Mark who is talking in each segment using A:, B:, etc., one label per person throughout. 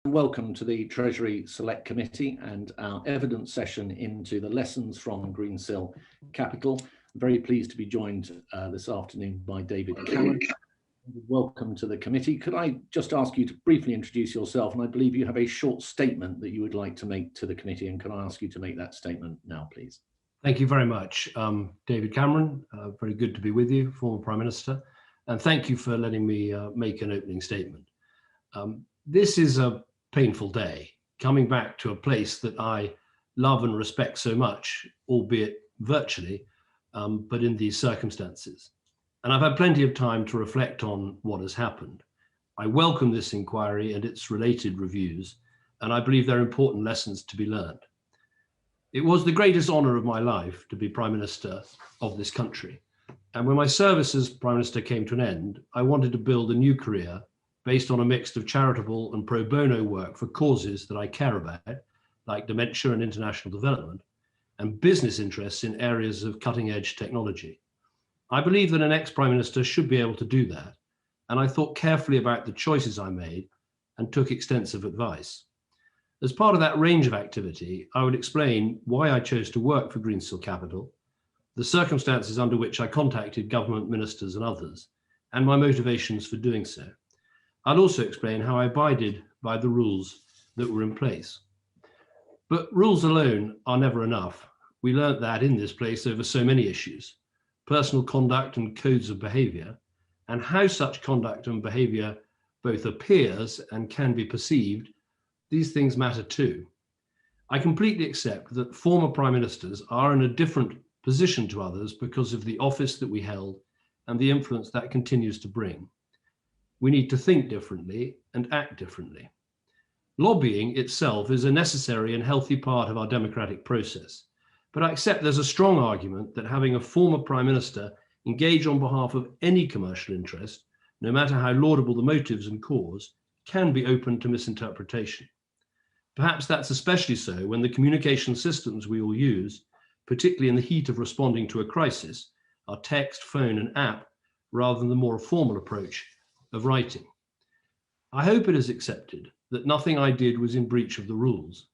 A: Welcome to the Treasury Select Committee and our evidence session into the lessons from Greensill Capital. I'm very pleased to be joined this afternoon by David Cameron. Welcome to the committee. Could I just ask you to briefly introduce yourself? And I believe you have a short statement that you would like to make to the committee. And can I ask you to make that statement now, please?
B: Thank you very much. David Cameron, very good to be with you, former Prime Minister. And thank you for letting me make an opening statement. This is a painful day, coming back to a place that I love and respect so much, albeit virtually, but in these circumstances. And I've had plenty of time to reflect on what has happened. I welcome this inquiry and its related reviews, and I believe there are important lessons to be learned. It was the greatest honour of my life to be Prime Minister of this country. And when my service as Prime Minister came to an end, I wanted to build a new career based on a mix of charitable and pro bono work for causes that I care about, like dementia and international development, and business interests in areas of cutting-edge technology. I believe that an ex-Prime Minister should be able to do that, and I thought carefully about the choices I made and took extensive advice. As part of that range of activity, I would explain why I chose to work for Greensill Capital, the circumstances under which I contacted government ministers and others, and my motivations for doing so. I'll also explain how I abided by the rules that were in place. But rules alone are never enough. We learnt that in this place over so many issues: personal conduct and codes of behaviour, and how such conduct and behaviour both appears and can be perceived. These things matter too. I completely accept that former Prime Ministers are in a different position to others because of the office that we held and the influence that continues to bring. We need to think differently and act differently. Lobbying itself is a necessary and healthy part of our democratic process, but I accept there's a strong argument that having a former Prime Minister engage on behalf of any commercial interest, no matter how laudable the motives and cause, can be open to misinterpretation. Perhaps that's especially so when the communication systems we all use, particularly in the heat of responding to a crisis, are text, phone, and app, rather than the more formal approach of writing. I hope it is accepted that nothing I did was in breach of the rules,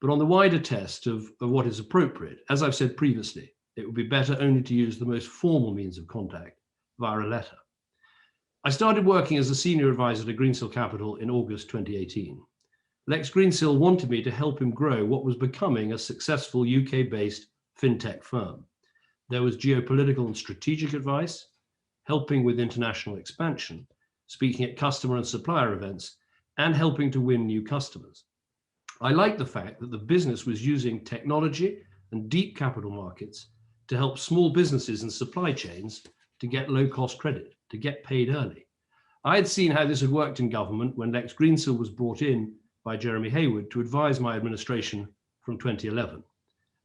B: but on the wider test of what is appropriate, as I've said previously, it would be better only to use the most formal means of contact via a letter. I started working as a senior advisor to Greensill Capital in August 2018. Lex Greensill wanted me to help him grow what was becoming a successful UK-based fintech firm. There was geopolitical and strategic advice, helping with international expansion, speaking at customer and supplier events, and helping to win new customers. I liked the fact that the business was using technology and deep capital markets to help small businesses and supply chains to get low-cost credit, to get paid early. I had seen how this had worked in government when Lex Greensill was brought in by Jeremy Hayward to advise my administration from 2011,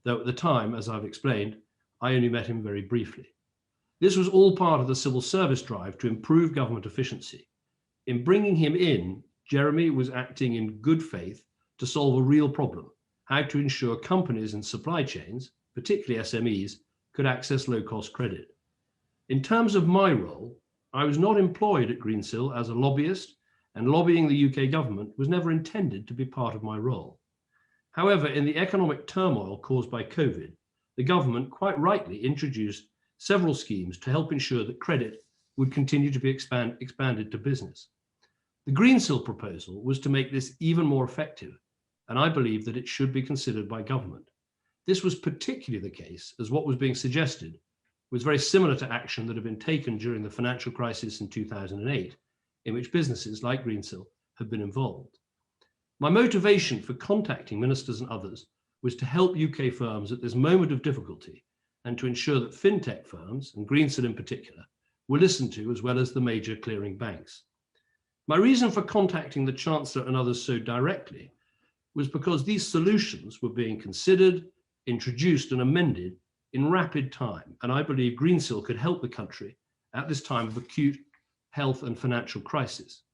B: though at the time, as I've explained, I only met him very briefly. This was all part of the civil service drive to improve government efficiency. In bringing him in, Jeremy was acting in good faith to solve a real problem: how to ensure companies and supply chains, particularly SMEs, could access low-cost credit. In terms of my role, I was not employed at Greensill as a lobbyist, and lobbying the UK government was never intended to be part of my role. However, in the economic turmoil caused by COVID, the government quite rightly introduced several schemes to help ensure that credit would continue to be expanded to business. The Greensill proposal was to make this even more effective, and I believe that it should be considered by government. This was particularly the case as what was being suggested was very similar to action that had been taken during the financial crisis in 2008, in which businesses like Greensill have been involved. My motivation for contacting ministers and others was to help UK firms at this moment of difficulty and to ensure that fintech firms, and Greensill in particular, were listened to as well as the major clearing banks. My reason for contacting the Chancellor and others so directly was because these solutions were being considered, introduced and amended in rapid time, and I believe Greensill could help the country at this time of acute health and financial crisis.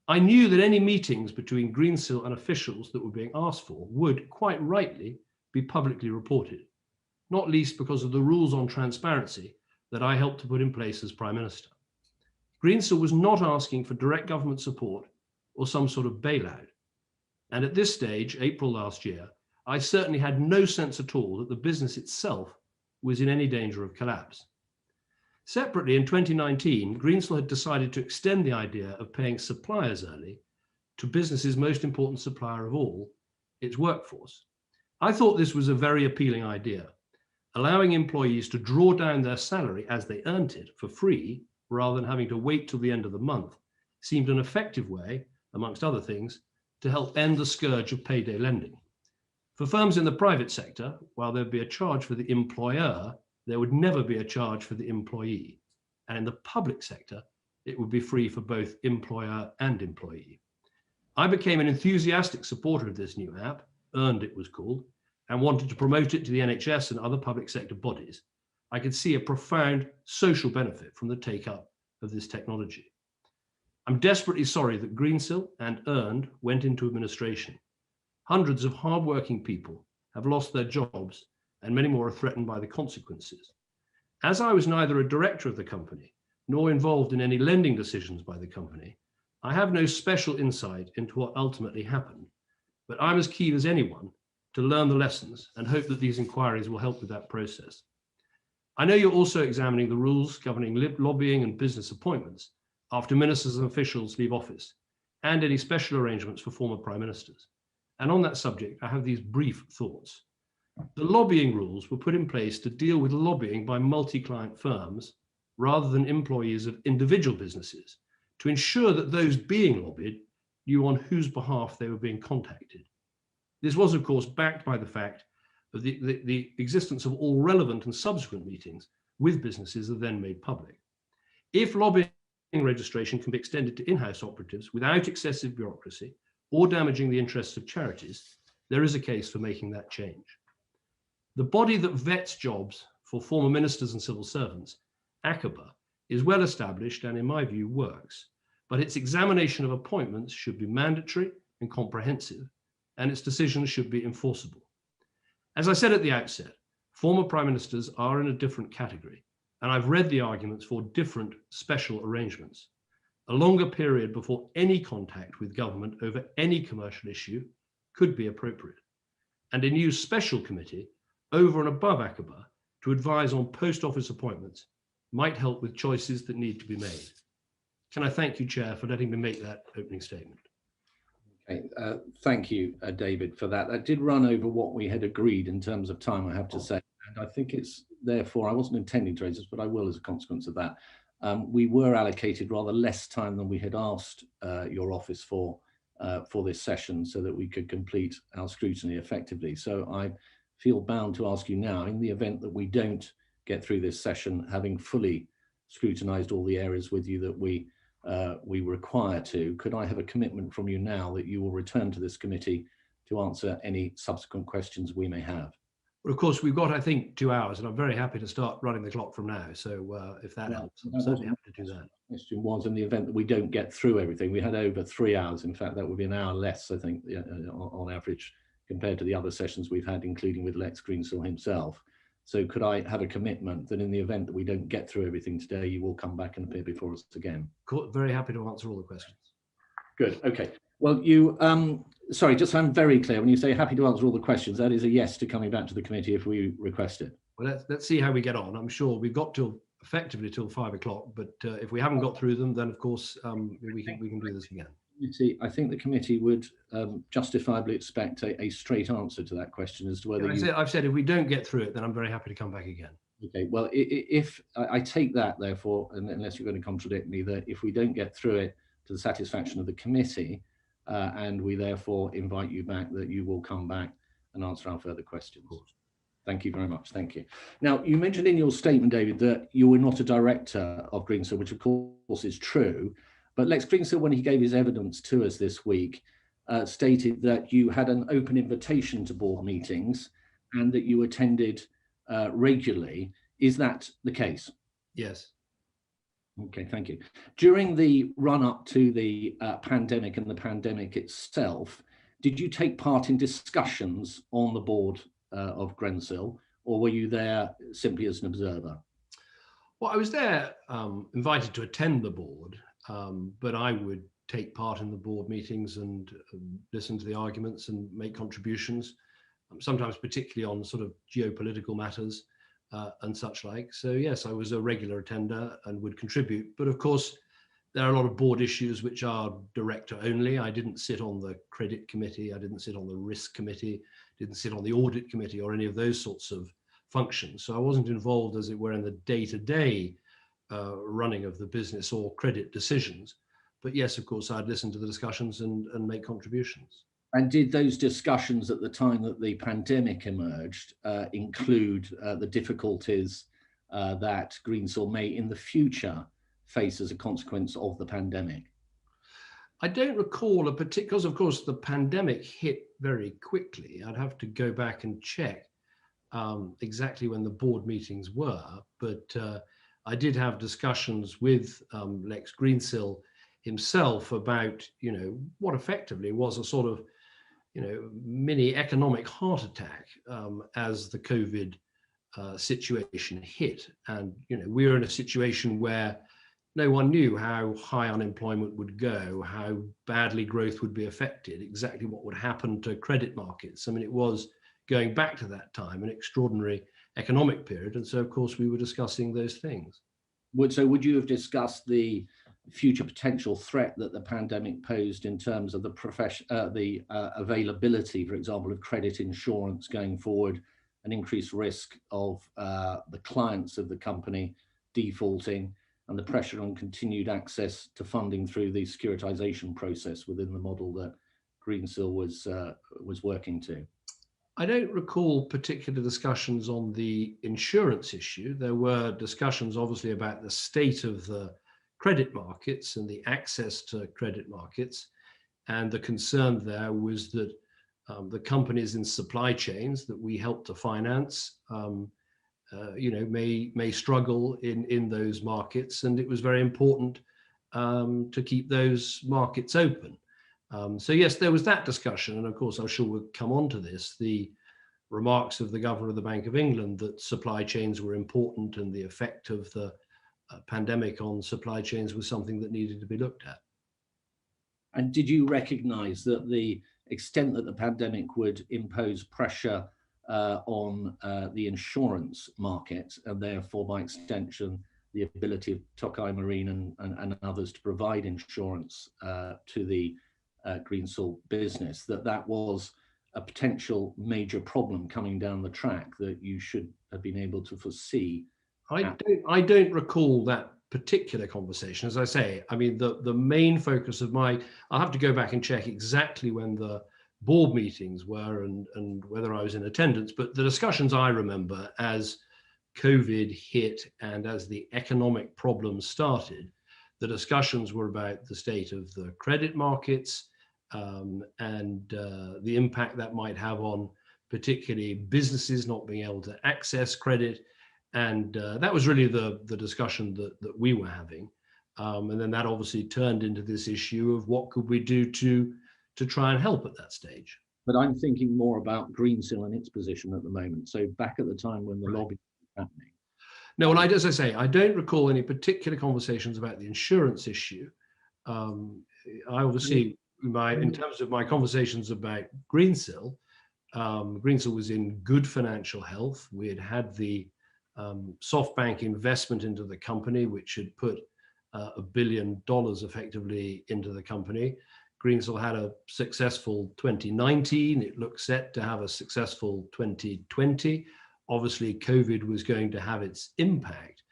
B: I knew that any meetings between Greensill and officials that were being asked for would, quite rightly, be publicly reported, not least because of the rules on transparency that I helped to put in place as Prime Minister. Greensill was not asking for direct government support or some sort of bailout. And at this stage, April last year, I certainly had no sense at all that the business itself was in any danger of collapse. Separately, in 2019, Greensill had decided to extend the idea of paying suppliers early to business's most important supplier of all, its workforce. I thought this was a very appealing idea, allowing employees to draw down their salary as they earned it for free, rather than having to wait till the end of the month, seemed an effective way, amongst other things, to help end the scourge of payday lending. For firms in the private sector, while there'd be a charge for the employer, there would never be a charge for the employee. And in the public sector, it would be free for both employer and employee. I became an enthusiastic supporter of this new app, Earned it was called, and wanted to promote it to the NHS and other public sector bodies. I could see a profound social benefit from the take-up of this technology. I'm desperately sorry that Greensill and Earned went into administration. Hundreds of hardworking people have lost their jobs, and many more are threatened by the consequences. As I was neither a director of the company nor involved in any lending decisions by the company, I have no special insight into what ultimately happened, but I'm as keen as anyone to learn the lessons and hope that these inquiries will help with that process. I know you're also examining the rules governing lobbying and business appointments after ministers and officials leave office, and any special arrangements for former prime ministers. And on that subject, I have these brief thoughts. The lobbying rules were put in place to deal with lobbying by multi-client firms rather than employees of individual businesses, to ensure that those being lobbied knew on whose behalf they were being contacted. This was, of course, backed by the fact of the existence of all relevant and subsequent meetings with businesses are then made public. If lobbying registration can be extended to in-house operatives without excessive bureaucracy or damaging the interests of charities, there is a case for making that change. The body that vets jobs for former ministers and civil servants, ACABA, is well established and in my view works, but its examination of appointments should be mandatory and comprehensive, and its decisions should be enforceable. As I said at the outset, former prime ministers are in a different category, and I've read the arguments for different special arrangements. A longer period before any contact with government over any commercial issue could be appropriate, and a new special committee over and above ACABA to advise on post office appointments might help with choices that need to be made. Can I thank you, Chair, for letting me make that opening statement?
A: Okay, thank you, David, for that. That did run over what we had agreed in terms of time, I have to say. And I think it's therefore, I wasn't intending to raise this, but I will as a consequence of that. We were allocated rather less time than we had asked your office for this session so that we could complete our scrutiny effectively. So I feel bound to ask you now, in the event that we don't get through this session, having fully scrutinized all the areas with you that we require to, could I have a commitment from you now that you will return to this committee to answer any subsequent questions we may have?
B: Well, of course, we've got, I think, 2 hours, and I'm very happy to start running the clock from now. So if that helps, I'm certainly happy to do that.
A: The question was, in the event that we don't get through everything, we had over 3 hours. In fact, that would be an hour less, I think, on average, compared to the other sessions we've had, including with Lex Greensill himself. So could I have a commitment that in the event that we don't get through everything today, you will come back and appear before us again?
B: Very happy to answer all the questions.
A: Good. Okay. Well, you, sorry, just so I'm very clear, when you say happy to answer all the questions, that is a yes to coming back to the committee if we request it.
B: Well, let's see how we get on. I'm sure we've got effectively till 5 o'clock, but if we haven't got through them, then of course we can do this again.
A: See, I think the committee would justifiably expect a straight answer to that question as to whether
B: I've said if we don't get through it, then I'm very happy to come back again.
A: Okay, well, if I take that, therefore, and unless you're going to contradict me, that if we don't get through it to the satisfaction of the committee, and we therefore invite you back, that you will come back and answer our further questions. Thank you very much. Thank you. Now, you mentioned in your statement, David, that you were not a director of Greensill, which of course is true. But Lex Greensill, when he gave his evidence to us this week, stated that you had an open invitation to board meetings and that you attended regularly. Is that the case?
B: Yes.
A: Okay, thank you. During the run-up to the pandemic and the pandemic itself, did you take part in discussions on the board of Greensill, or were you there simply as an observer?
B: Well, I was there invited to attend the board, but I would take part in the board meetings and listen to the arguments and make contributions, sometimes particularly on sort of geopolitical matters and such like. So yes, I was a regular attender and would contribute. But of course, there are a lot of board issues which are director only. I didn't sit on the credit committee, I didn't sit on the risk committee, didn't sit on the audit committee or any of those sorts of functions. So I wasn't involved, as it were, in the day-to-day running of the business or credit decisions. But yes, of course, I'd listen to the discussions and make contributions.
A: And did those discussions at the time that the pandemic emerged include the difficulties that Greensill may in the future face as a consequence of the pandemic?
B: I don't recall a particular, because of course the pandemic hit very quickly. I'd have to go back and check exactly when the board meetings were, but I did have discussions with Lex Greensill himself about, what effectively was a sort of, mini economic heart attack as the COVID situation hit. And, we were in a situation where no one knew how high unemployment would go, how badly growth would be affected, exactly what would happen to credit markets. I mean, it was going back to that time, an extraordinary economic period. And so, of course, we were discussing those things.
A: So would you have discussed the future potential threat that the pandemic posed in terms of the availability, for example, of credit insurance going forward, an increased risk of the clients of the company defaulting, and the pressure on continued access to funding through the securitization process within the model that Greensill was working to?
B: I don't recall particular discussions on the insurance issue. There were discussions obviously about the state of the credit markets and the access to credit markets. And the concern there was that the companies in supply chains that we help to finance, may struggle in those markets. And it was very important to keep those markets open. So yes, there was that discussion. And of course, I'm sure we'll come on to this, the remarks of the Governor of the Bank of England that supply chains were important and the effect of the pandemic on supply chains was something that needed to be looked at.
A: And did you recognize that the extent that the pandemic would impose pressure on the insurance market, and therefore by extension the ability of Tokai Marine and others to provide insurance to the Greensill business, that was a potential major problem coming down the track that you should have been able to foresee?
B: I don't recall that particular conversation. As I say, I mean, the main focus of I'll have to go back and check exactly when the board meetings were and whether I was in attendance, but the discussions I remember as COVID hit and as the economic problems started, the discussions were about the state of the credit markets, and the impact that might have on particularly businesses not being able to access credit. And that was really the discussion that we were having. And then that obviously turned into this issue of what could we do to try and help at that stage.
A: But I'm thinking more about Greensill and its position at the moment. So back at the time when the lobby was happening.
B: No, well, as I say, I don't recall any particular conversations about the insurance issue. I obviously, in terms of my conversations about Greensill, Greensill was in good financial health. We had the SoftBank investment into the company, which had put $1 billion effectively into the company. Greensill had a successful 2019. It looked set to have a successful 2020. Obviously, COVID was going to have its impact,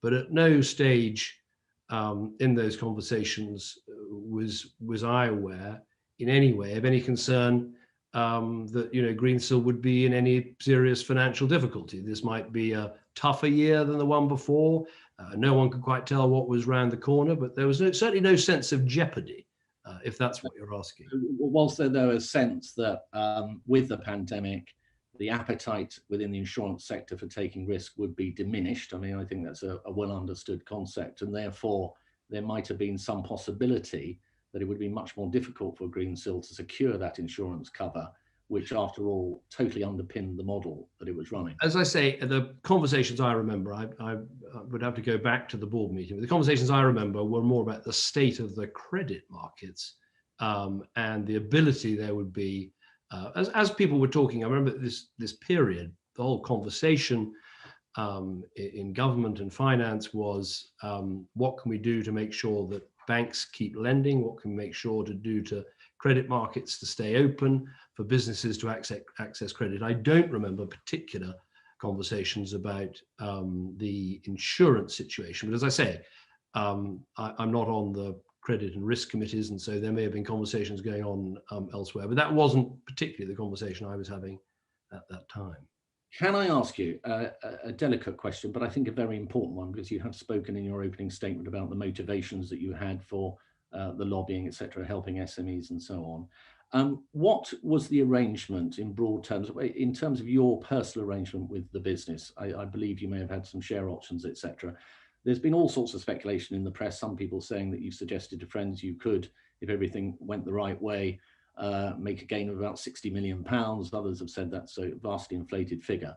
B: but at no stage in those conversations was I aware in any way of any concern that Greensill would be in any serious financial difficulty. This might be a tougher year than the one before. No one could quite tell what was around the corner, but there was certainly no sense of jeopardy, if that's what you're asking.
A: Was there a sense that with the pandemic, the appetite within the insurance sector for taking risk would be diminished? I mean, I think that's a well understood concept, and therefore there might have been some possibility that it would be much more difficult for Greensill to secure that insurance cover which after all totally underpinned the model that it was running?
B: As I say, the conversations I remember, I would have to go back to the board meeting, but the conversations I remember were more about the state of the credit markets, and the ability there would be, as people were talking, I remember this period, the whole conversation in government and finance was, what can we do to make sure that banks keep lending? What can we make sure to do to credit markets to stay open, for businesses to access credit? I don't remember particular conversations about the insurance situation, but as I say, I'm not on the credit and risk committees, and so there may have been conversations going on elsewhere, but that wasn't particularly the conversation I was having at that time.
A: Can I ask you a delicate question, but I think a very important one, because you have spoken in your opening statement about the motivations that you had for the lobbying, etc., helping SMEs and so on. What was the arrangement in broad terms, in terms of your personal arrangement with the business? I believe you may have had some share options, etc. There's been all sorts of speculation in the press, some people saying that you suggested to friends you could, if everything went the right way, make a gain of about £60 million. Others have said that's a vastly inflated figure.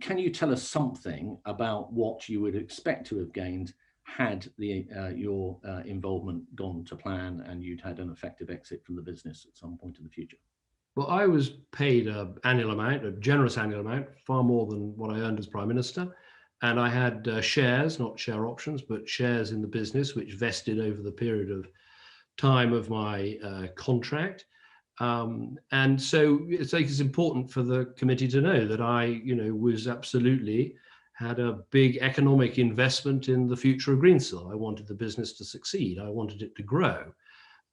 A: Can you tell us something about what you would expect to have gained had your involvement gone to plan and you'd had an effective exit from the business at some point in the future?
B: Well, I was paid an annual amount, a generous annual amount, far more than what I earned as Prime Minister. And I had shares, not share options, but shares in the business, which vested over the period of time of my contract. And so it's important for the committee to know that I, was absolutely had a big economic investment in the future of Greensill. I wanted the business to succeed. I wanted it to grow.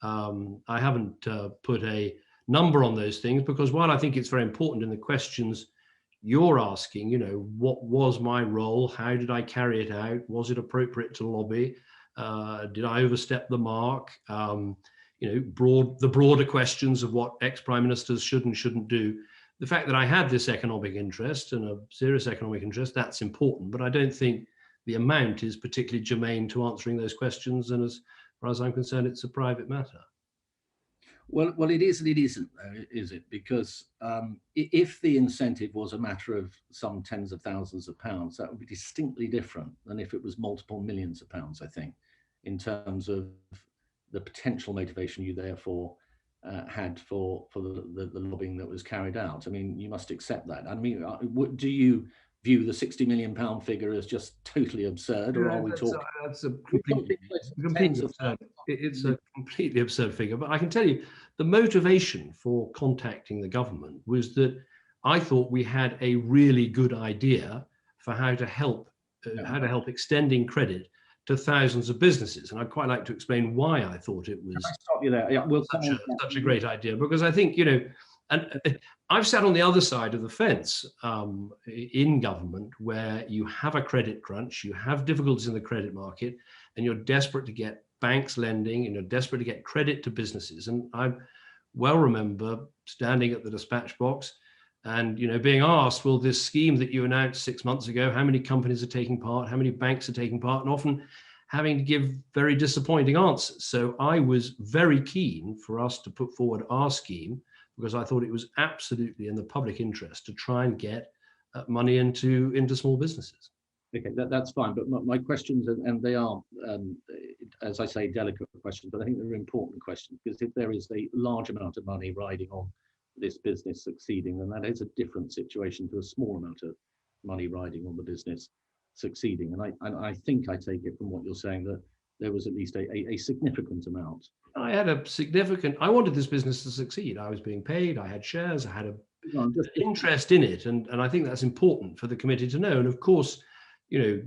B: I haven't put a number on those things, because while I think it's very important in the questions you're asking, what was my role? How did I carry it out? Was it appropriate to lobby? Did I overstep the mark? The broader questions of what ex-prime ministers should and shouldn't do. The fact that I had this economic interest, and a serious economic interest, that's important, but I don't think the amount is particularly germane to answering those questions. And as far as I'm concerned, it's a private matter.
A: Well, it is and it isn't, though, is it? Because if the incentive was a matter of some tens of thousands of pounds, that would be distinctly different than if it was multiple millions of pounds, I think, in terms of the potential motivation you therefore had for the lobbying that was carried out. I mean, you must accept that. I mean, do you view the £60 million figure as just totally absurd, or are we talking?
B: That's a completely absurd. It's a completely absurd figure. But I can tell you, the motivation for contacting the government was that I thought we had a really good idea for how to help extending credit to thousands of businesses. And I'd quite like to explain why I thought it was
A: stop you there. Yeah,
B: such a great idea, because I think, and I've sat on the other side of the fence in government, where you have a credit crunch, you have difficulties in the credit market, and you're desperate to get banks lending, and you're desperate to get credit to businesses. And I well remember standing at the dispatch box and being asked, well, this scheme that you announced 6 months ago, how many companies are taking part, how many banks are taking part, and often having to give very disappointing answers. So I was very keen for us to put forward our scheme, because I thought it was absolutely in the public interest to try and get money into small businesses.
A: Okay, that's fine. But my questions, and they are, as I say, delicate questions, but I think they're important questions, because if there is a large amount of money riding on this business succeeding, then that is a different situation to a small amount of money riding on the business succeeding. And I think I take it from what you're saying that there was at least a significant amount.
B: I wanted this business to succeed. I was being paid, I had shares, I had an interest in it. And I think that's important for the committee to know. And of course,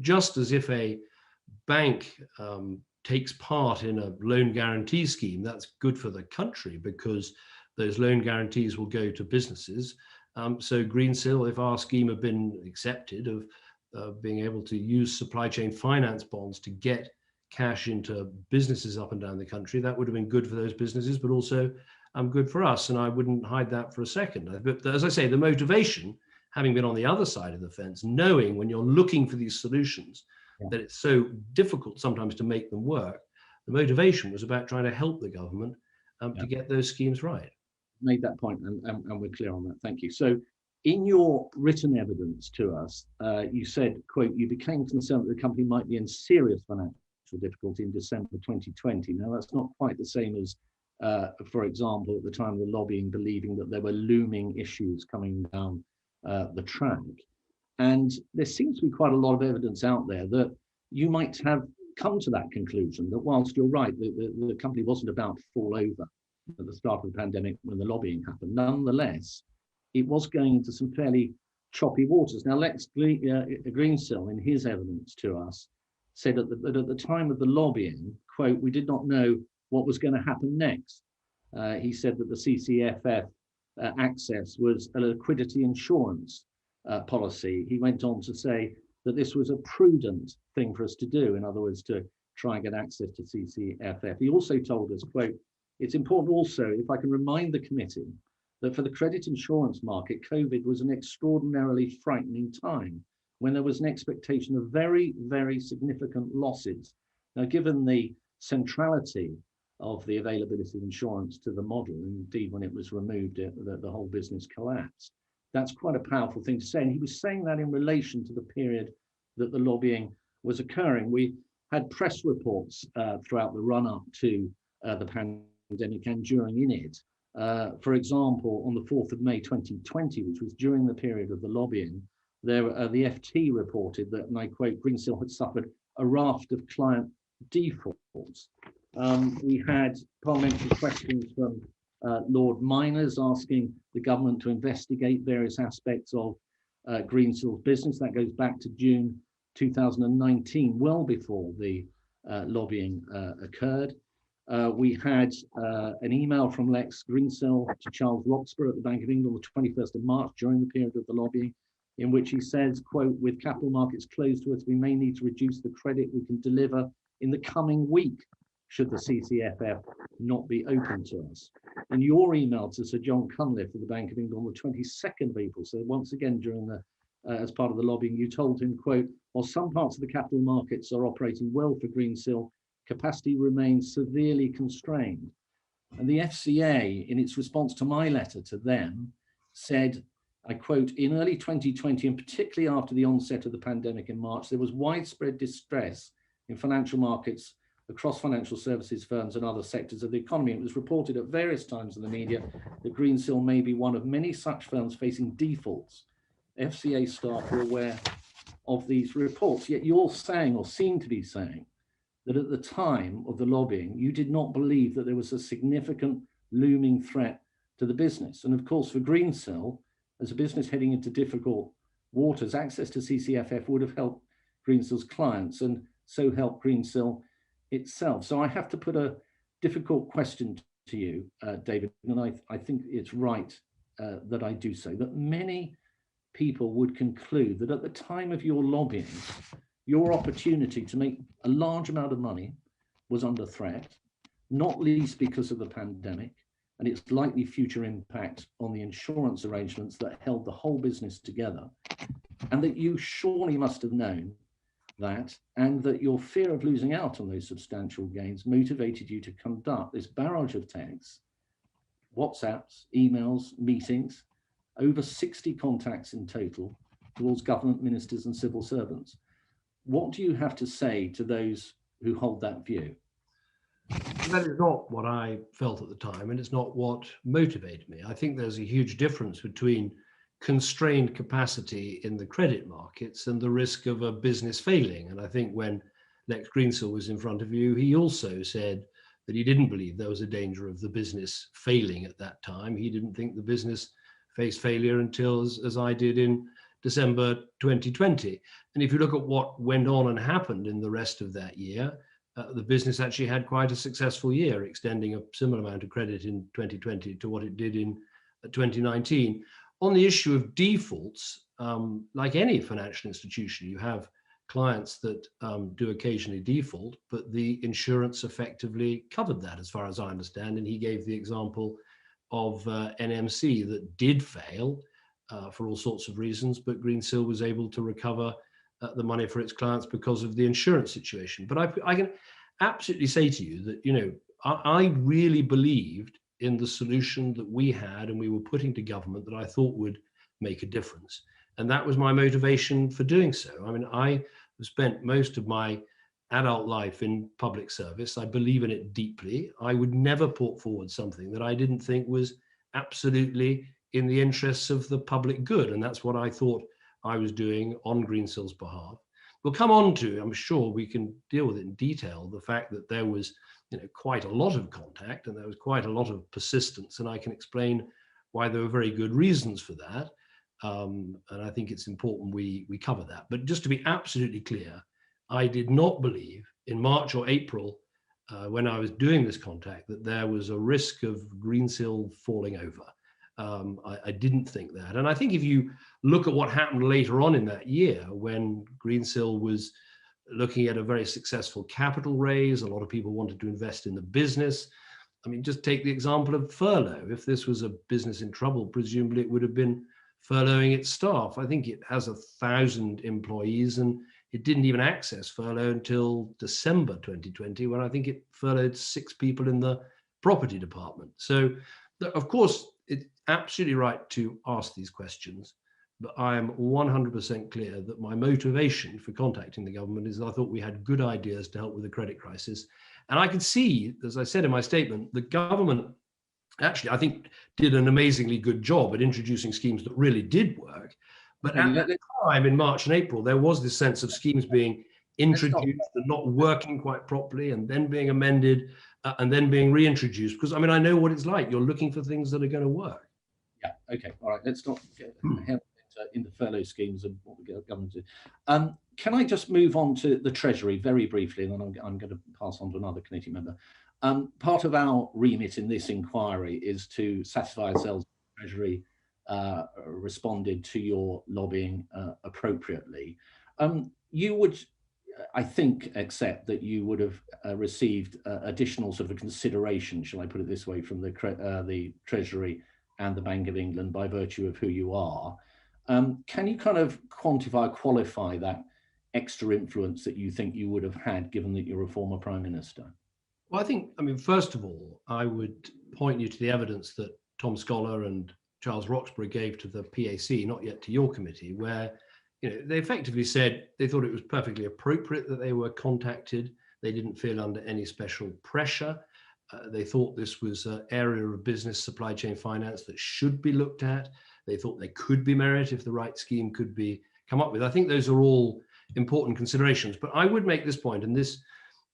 B: just as if a bank takes part in a loan guarantee scheme, that's good for the country, because those loan guarantees will go to businesses. So Greensill, if our scheme had been accepted of being able to use supply chain finance bonds to get cash into businesses up and down the country, that would have been good for those businesses, but also good for us. And I wouldn't hide that for a second. But as I say, the motivation, having been on the other side of the fence, knowing when you're looking for these solutions that it's so difficult sometimes to make them work, the motivation was about trying to help the government to get those schemes right.
A: made that point, and we're clear on that. Thank you. So in your written evidence to us, you said, quote, you became concerned that the company might be in serious financial difficulty in December 2020. Now, that's not quite the same as, for example, at the time of the lobbying, believing that there were looming issues coming down the track. And there seems to be quite a lot of evidence out there that you might have come to that conclusion, that whilst you're right, the company wasn't about to fall over at the start of the pandemic when the lobbying happened, nonetheless, it was going into some fairly choppy waters. Now, Lex Greensill, in his evidence to us, said that at the time of the lobbying, quote, we did not know what was going to happen next. He said that the CCFF access was a liquidity insurance policy. He went on to say that this was a prudent thing for us to do, in other words, to try and get access to CCFF. He also told us, quote, it's important also, if I can remind the committee, that for the credit insurance market, COVID was an extraordinarily frightening time when there was an expectation of very, very significant losses. Now, given the centrality of the availability of insurance to the model, indeed when it was removed, the whole business collapsed. That's quite a powerful thing to say. And he was saying that in relation to the period that the lobbying was occurring. We had press reports throughout the run-up to the pandemic and during in it. For example, on the 4th of May 2020, which was during the period of the lobbying, the FT reported that, and I quote, Greensill had suffered a raft of client defaults. We had parliamentary questions from Lord Miners asking the government to investigate various aspects of Greensill's business. That goes back to June 2019, well before the lobbying occurred. We had an email from Lex Greensill to Charles Roxburgh at the Bank of England on the 21st of March during the period of the lobbying, in which he says, quote, with capital markets closed to us, we may need to reduce the credit we can deliver in the coming week should the CCFF not be open to us. And your email to Sir John Cunliffe of the Bank of England on the 22nd of April, so once again during the, as part of the lobbying, you told him, quote, while some parts of the capital markets are operating well for Greensill, capacity remains severely constrained. And the FCA, in its response to my letter to them, said, I quote, in early 2020, and particularly after the onset of the pandemic in March, there was widespread distress in financial markets across financial services firms and other sectors of the economy. It was reported at various times in the media that Greensill may be one of many such firms facing defaults. FCA staff were aware of these reports, yet you're saying, or seem to be saying, that at the time of the lobbying, you did not believe that there was a significant looming threat to the business. And of course, for Greensill, as a business heading into difficult waters, access to CCFF would have helped Greensill's clients and so helped Greensill itself. So I have to put a difficult question to you, David, and I think it's right that I do so, that many people would conclude that at the time of your lobbying, your opportunity to make a large amount of money was under threat, not least because of the pandemic and its likely future impact on the insurance arrangements that held the whole business together, and that you surely must have known that, and that your fear of losing out on those substantial gains motivated you to conduct this barrage of texts, WhatsApps, emails, meetings, over 60 contacts in total towards government ministers and civil servants. What do you have to say to those who hold that view?
B: That is not what I felt at the time, and it's not what motivated me. I think there's a huge difference between constrained capacity in the credit markets and the risk of a business failing. And I think when Lex Greensill was in front of you, he also said that he didn't believe there was a danger of the business failing at that time. He didn't think the business faced failure until, as I did, in December 2020. And if you look at what went on and happened in the rest of that year, the business actually had quite a successful year, extending a similar amount of credit in 2020 to what it did in 2019. On the issue of defaults, like any financial institution, you have clients that do occasionally default, but the insurance effectively covered that, as far as I understand. And he gave the example of NMC that did fail for all sorts of reasons, but Greensill was able to recover the money for its clients because of the insurance situation. But I can absolutely say to you that, you know, I really believed in the solution that we had and we were putting to government that I thought would make a difference. And that was my motivation for doing so. I mean, I spent most of my adult life in public service. I believe in it deeply. I would never put forward something that I didn't think was absolutely in the interests of the public good. And that's what I thought I was doing on Greensill's behalf. We'll come on to, I'm sure we can deal with it in detail, the fact that there was quite a lot of contact and there was quite a lot of persistence. And I can explain why there were very good reasons for that. And I think it's important we cover that. But just to be absolutely clear, I did not believe in March or April when I was doing this contact that there was a risk of Greensill falling over. I didn't think that. And I think if you look at what happened later on in that year, when Greensill was looking at a very successful capital raise, a lot of people wanted to invest in the business. I mean, just take the example of furlough. If this was a business in trouble, presumably it would have been furloughing its staff. I think it has 1,000 employees and it didn't even access furlough until December 2020, when I think it furloughed 6 people in the property department. So, of course, it's absolutely right to ask these questions, but I am 100% clear that my motivation for contacting the government is that I thought we had good ideas to help with the credit crisis. And I could see, as I said in my statement, the government actually, I think, did an amazingly good job at introducing schemes that really did work. But at that time, in March and April, there was this sense of schemes being introduced and not working quite properly, and then being amended, and then being reintroduced. Because, I mean, I know what it's like. You're looking for things that are going to work.
A: Yeah, okay, all right. Let's not get into furlough schemes and what the government do. Can I just move on to the Treasury very briefly, and then I'm going to pass on to another committee member. Part of our remit in this inquiry is to satisfy ourselves the Treasury responded to your lobbying appropriately. You would, I think, accept that you would have received additional sort of consideration, shall I put it this way, from the Treasury and the Bank of England by virtue of who you are. Can you kind of quantify, qualify that extra influence that you think you would have had, given that you're a former Prime Minister?
B: Well, I think, I mean, first of all, I would point you to the evidence that Tom Scholar and Charles Roxburgh gave to the PAC, not yet to your committee, where they effectively said they thought it was perfectly appropriate that they were contacted. They didn't feel under any special pressure. They thought this was an area of business supply chain finance that should be looked at. They thought there could be merit if the right scheme could be come up with. I think those are all important considerations. But I would make this point, and this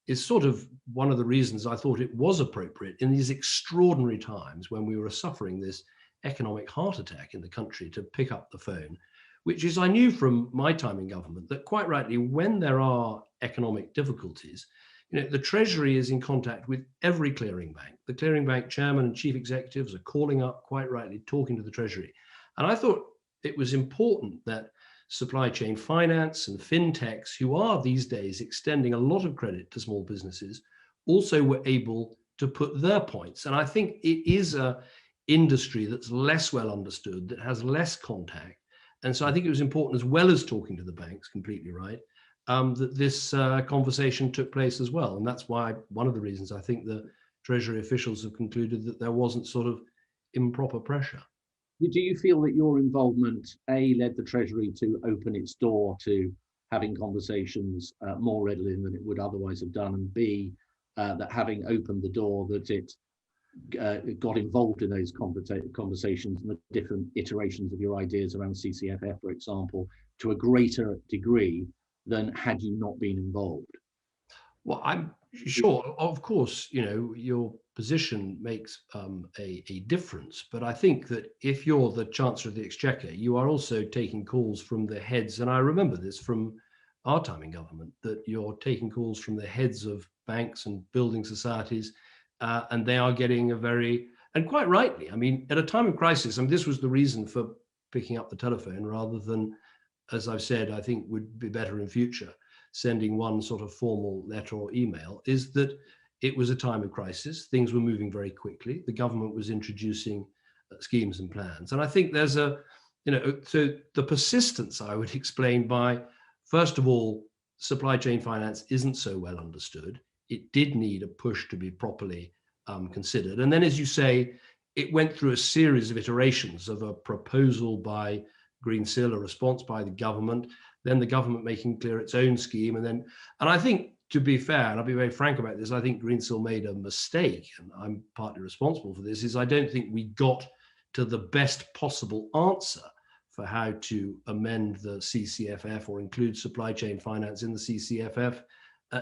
B: is sort of one of the reasons I thought it was appropriate in these extraordinary times when we were suffering this economic heart attack in the country, to pick up the phone, which is, I knew from my time in government that quite rightly, when there are economic difficulties, the Treasury is in contact with every clearing bank. The clearing bank chairman and chief executives are calling up, quite rightly, talking to the Treasury. And I thought it was important that supply chain finance and fintechs, who are these days extending a lot of credit to small businesses, also were able to put their points. And I think it is an industry that's less well understood, that has less contact. And so I think it was important, as well as talking to the banks, completely right, that this conversation took place as well. And that's why, one of the reasons I think the Treasury officials have concluded that there wasn't sort of improper pressure.
A: Do you feel that your involvement, A, led the Treasury to open its door to having conversations more readily than it would otherwise have done, and B, that having opened the door, that it got involved in those conversations and the different iterations of your ideas around CCFF, for example, to a greater degree than had you not been involved?
B: Well, I'm sure, of course, your position makes a difference. But I think that if you're the Chancellor of the Exchequer, you are also taking calls from the heads, and I remember this from our time in government, that you're taking calls from the heads of banks and building societies, and they are getting and quite rightly, I mean, at a time of crisis, I mean, this was the reason for picking up the telephone rather than, as I've said, I think would be better in future, sending one sort of formal letter or email, is that it was a time of crisis. Things were moving very quickly. The government was introducing schemes and plans. And I think there's so the persistence I would explain by, first of all, supply chain finance isn't so well understood. It did need a push to be properly considered. And then, as you say, it went through a series of iterations of a proposal by Greensill, a response by the government, then the government making clear its own scheme. And I think, to be fair, and I'll be very frank about this, I think Greensill made a mistake, and I'm partly responsible for this, is I don't think we got to the best possible answer for how to amend the CCFF or include supply chain finance in the CCFF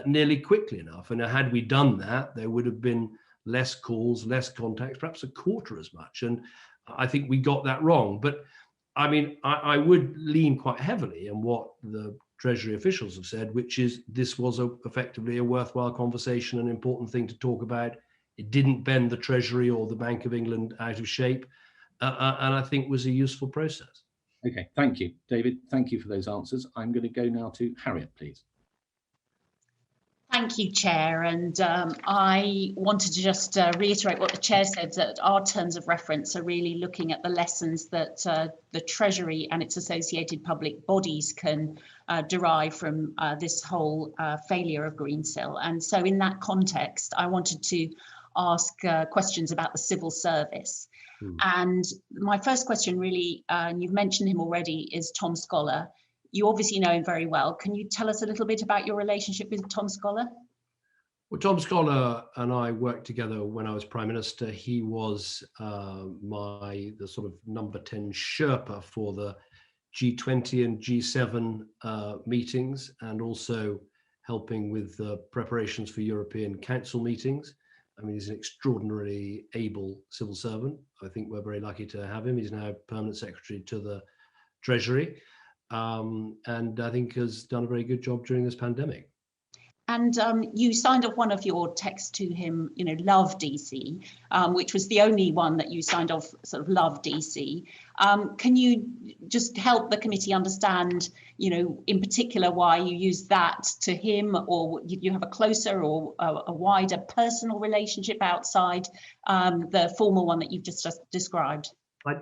B: nearly quickly enough. And had we done that, there would have been less calls, less contacts, perhaps a quarter as much. And I think we got that wrong. But I mean, I would lean quite heavily on what the Treasury officials have said, which is this was effectively a worthwhile conversation, an important thing to talk about. It didn't bend the Treasury or the Bank of England out of shape, and I think was a useful process.
A: Okay, thank you, David. Thank you for those answers. I'm going to go now to Harriet, please.
C: Thank you, Chair. And I wanted to just reiterate what the Chair said, that our terms of reference are really looking at the lessons that the Treasury and its associated public bodies can derive from this whole failure of Greensill. And so in that context, I wanted to ask questions about the civil service. And my first question really, and you've mentioned him already, is Tom Scholar. You obviously know him very well. Can you tell us a little bit about your relationship with Tom Scholar?
B: Well, Tom Scholar and I worked together when I was Prime Minister. He was the sort of number 10 Sherpa for the G20 and G7 meetings, and also helping with the preparations for European Council meetings. I mean, he's an extraordinarily able civil servant. I think we're very lucky to have him. He's now Permanent Secretary to the Treasury. And I think has done a very good job during this pandemic.
C: And you signed off one of your texts to him, love DC, which was the only one that you signed off, sort of love DC. Can you just help the committee understand, in particular, why you use that to him, or you have a closer or a wider personal relationship outside the formal one that you've just described?
B: I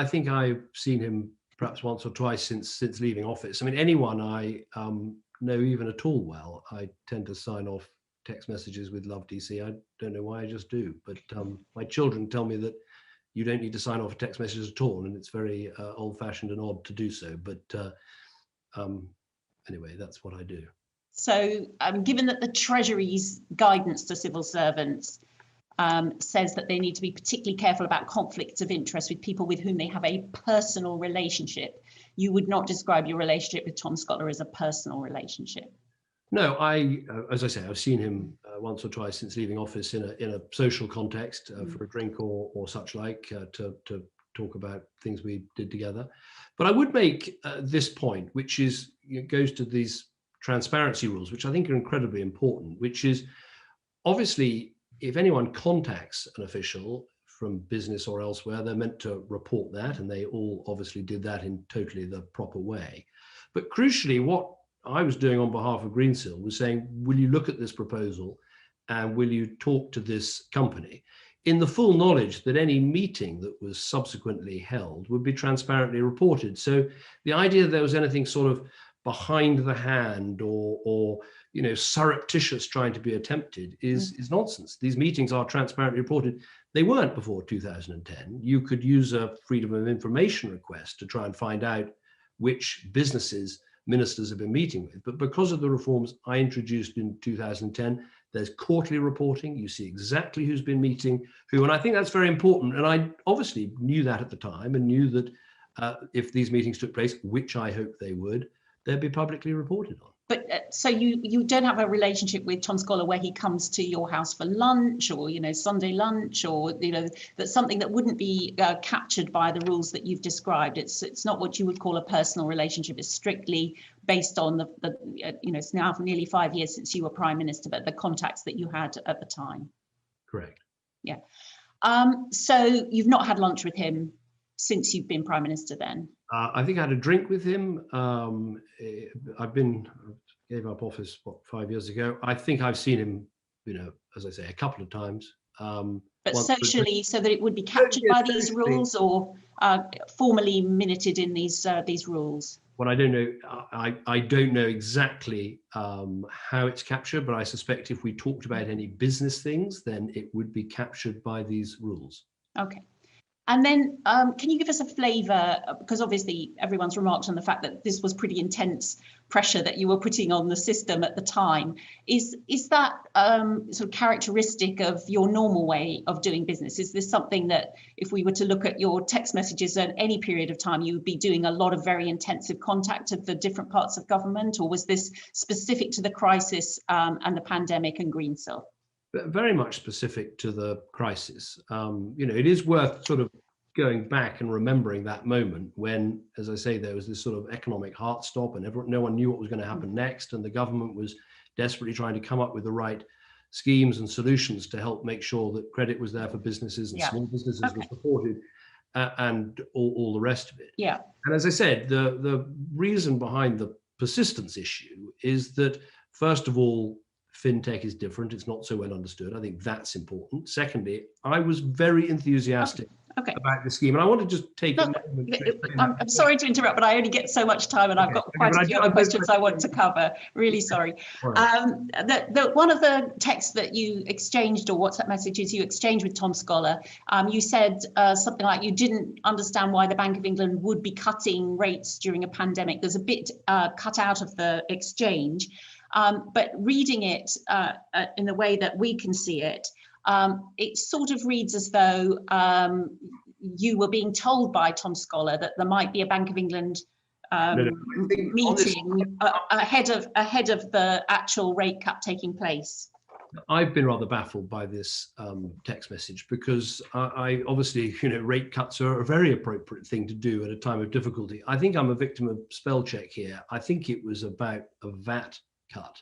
B: think I've seen him perhaps once or twice since leaving office. I mean, anyone I know even at all well, I tend to sign off text messages with love DC. I don't know why, I just do. But my children tell me that you don't need to sign off text messages at all, and it's very old-fashioned and odd to do so. But anyway, that's what I do. So
C: given that the Treasury's guidance to civil servants says that they need to be particularly careful about conflicts of interest with people with whom they have a personal relationship, you would not describe your relationship with Tom Scholar as a personal relationship?
B: No, as I say, I've seen him once or twice since leaving office in a social context for a drink or such like to talk about things we did together. But I would make this point, which is goes to these transparency rules, which I think are incredibly important, which is obviously, if anyone contacts an official from business or elsewhere, they're meant to report that, and they all obviously did that in totally the proper way. But crucially, what I was doing on behalf of Greensill was saying, will you look at this proposal and will you talk to this company, in the full knowledge that any meeting that was subsequently held would be transparently reported. So the idea that there was anything sort of behind the hand or surreptitious trying to be attempted is nonsense. These meetings are transparently reported. They weren't before 2010. You could use a freedom of information request to try and find out which businesses ministers have been meeting with. But because of the reforms I introduced in 2010, there's quarterly reporting. You see exactly who's been meeting who, and I think that's very important. And I obviously knew that at the time, and knew that if these meetings took place, which I hope they would, they'd be publicly reported on.
C: But so you don't have a relationship with Tom Scholar where he comes to your house for lunch, or Sunday lunch, or that's something that wouldn't be captured by the rules that you've described. It's not what you would call a personal relationship. It's strictly based on the it's now nearly 5 years since you were Prime Minister, but the contacts that you had at the time.
B: Correct.
C: Yeah. So you've not had lunch with him since you've been Prime Minister then?
B: I think I had a drink with him. Gave up office, 5 years ago. I think I've seen him, as I say, a couple of times.
C: But socially, so that it would be captured by these rules, or formally minuted in these rules?
B: what I don't know, I don't know exactly how it's captured, but I suspect if we talked about any business things, then it would be captured by these rules.
C: Okay. And then can you give us a flavour, because obviously everyone's remarked on the fact that this was pretty intense pressure that you were putting on the system at the time. Is that sort of characteristic of your normal way of doing business? Is this something that if we were to look at your text messages at any period of time, you would be doing a lot of very intensive contact of the different parts of government, or was this specific to the crisis and the pandemic and Greensill?
B: Very much specific to the crisis. You know, it is worth sort of going back and remembering that moment when, as I say, there was this sort of economic heart stop and no one knew what was going to happen next, and the government was desperately trying to come up with the right schemes and solutions to help make sure that credit was there for businesses and small businesses were supported, and all the rest of it.
C: Yeah.
B: And as I said, the reason behind the persistence issue is that, first of all, fintech is different. It's not so well understood. I think that's important. Secondly, I was very enthusiastic about the scheme, and I want to just take a moment.
C: I'm sorry to interrupt, but I only get so much time, and I've got quite a few other questions I want to cover. Really sorry. One of the texts that you exchanged, or WhatsApp messages you exchanged with Tom Scholar, you said something like you didn't understand why the Bank of England would be cutting rates during a pandemic. There's a bit cut out of the exchange. But reading it in the way that we can see it, it sort of reads as though you were being told by Tom Scholar that there might be a Bank of England meeting ahead of the actual rate cut taking place.
B: I've been rather baffled by this text message, because I obviously, you know, rate cuts are a very appropriate thing to do at a time of difficulty. I think I'm a victim of spell check here. I think it was about a VAT cut,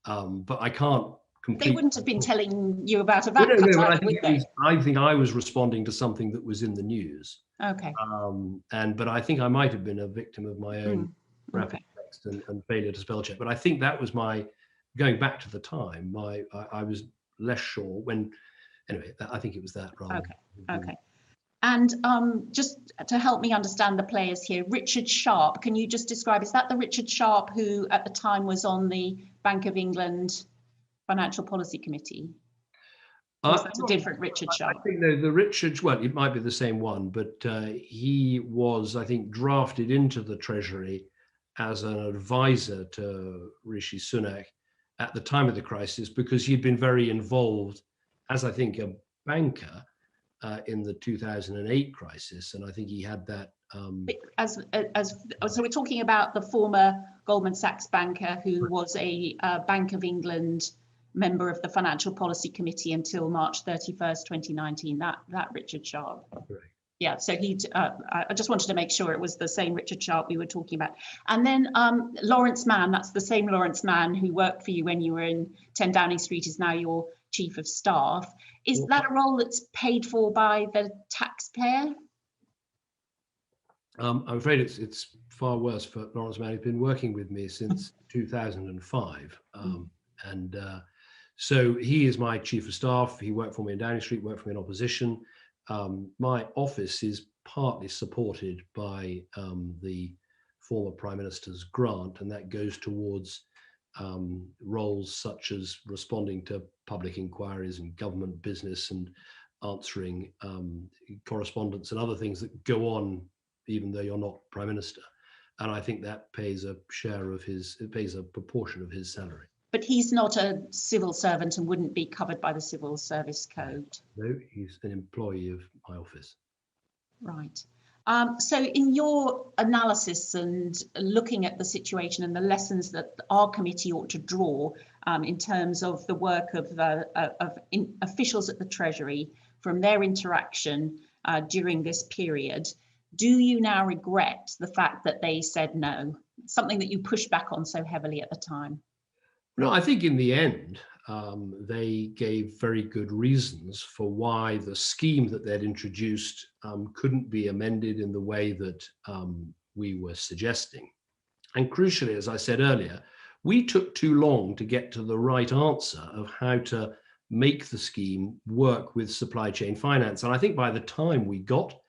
B: but I can't completely.
C: They wouldn't have been telling you about a VAT cut, would they?
B: I think I was responding to something that was in the news.
C: Okay.
B: But I think I might have been a victim of my own rapid text and failure to spell check. But I think that was my, going back to the time, I was less sure when. Anyway, I think it was that rather.
C: Okay. And just to help me understand the players here, Richard Sharp, can you just describe, is that the Richard Sharp who at the time was on the Bank of England Financial Policy Committee? Or is that a different Richard Sharp?
B: I think the Richard, well, it might be the same one, but he was, I think, drafted into the Treasury as an advisor to Rishi Sunak at the time of the crisis, because he'd been very involved as, I think, a banker in the 2008 crisis, and I think he had that. So we're talking about the former Goldman Sachs banker who was a Bank of England member of the Financial Policy Committee until March 31st, 2019. That Richard Sharp. Right. Yeah. So I just wanted to make sure it was the same Richard Sharp we were talking about. And then Lawrence Mann. That's the same Lawrence Mann who worked for you when you were in 10 Downing Street. Is now your Chief of Staff. Is that a role that's paid for by the taxpayer? I'm afraid it's far worse for Lawrence Mann. He's been working with me since 2005. So he is my Chief of Staff. He worked for me in Downing Street, worked for me in opposition. My office is partly supported by the former Prime Minister's grant, and that goes towards roles such as responding to public inquiries and government business and answering correspondence and other things that go on even though you're not Prime Minister. And I think that pays a proportion of his salary.
C: But he's not a civil servant and wouldn't be covered by the Civil Service Code.
B: No, he's an employee of my office.
C: Right. So in your analysis and looking at the situation and the lessons that our committee ought to draw in terms of the work of officials at the Treasury from their interaction during this period, do you now regret the fact that they said no? Something that you pushed back on so heavily at the time.
B: No, I think in the end, they gave very good reasons for why the scheme that they'd introduced couldn't be amended in the way that we were suggesting. And crucially, as I said earlier, we took too long to get to the right answer of how to make the scheme work with supply chain finance. And I think by the time we got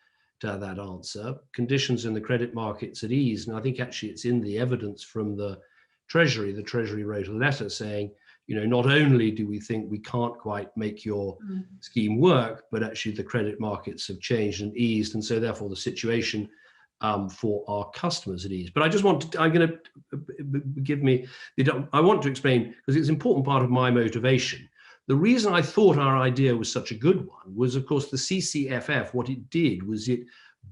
B: to that answer. Conditions in the credit markets had eased, and I think actually it's in the evidence from the Treasury. The Treasury wrote a letter saying, not only do we think we can't quite make your scheme work, but actually the credit markets have changed and eased, and so therefore the situation for our customers at ease. But I just want to, I want to explain, because it's an important part of my motivation. The reason I thought our idea was such a good one was, of course, the CCFF, what it did was it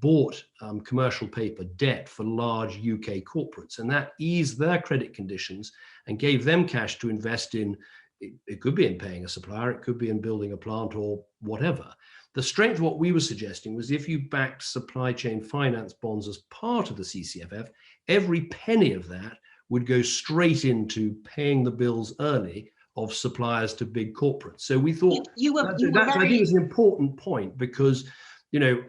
B: bought commercial paper debt for large UK corporates, and that eased their credit conditions and gave them cash to invest in, it could be in paying a supplier, it could be in building a plant or whatever. The strength of what we were suggesting was if you backed supply chain finance bonds as part of the CCFF, every penny of that would go straight into paying the bills early of suppliers to big corporates. So we thought I think it's an important point, because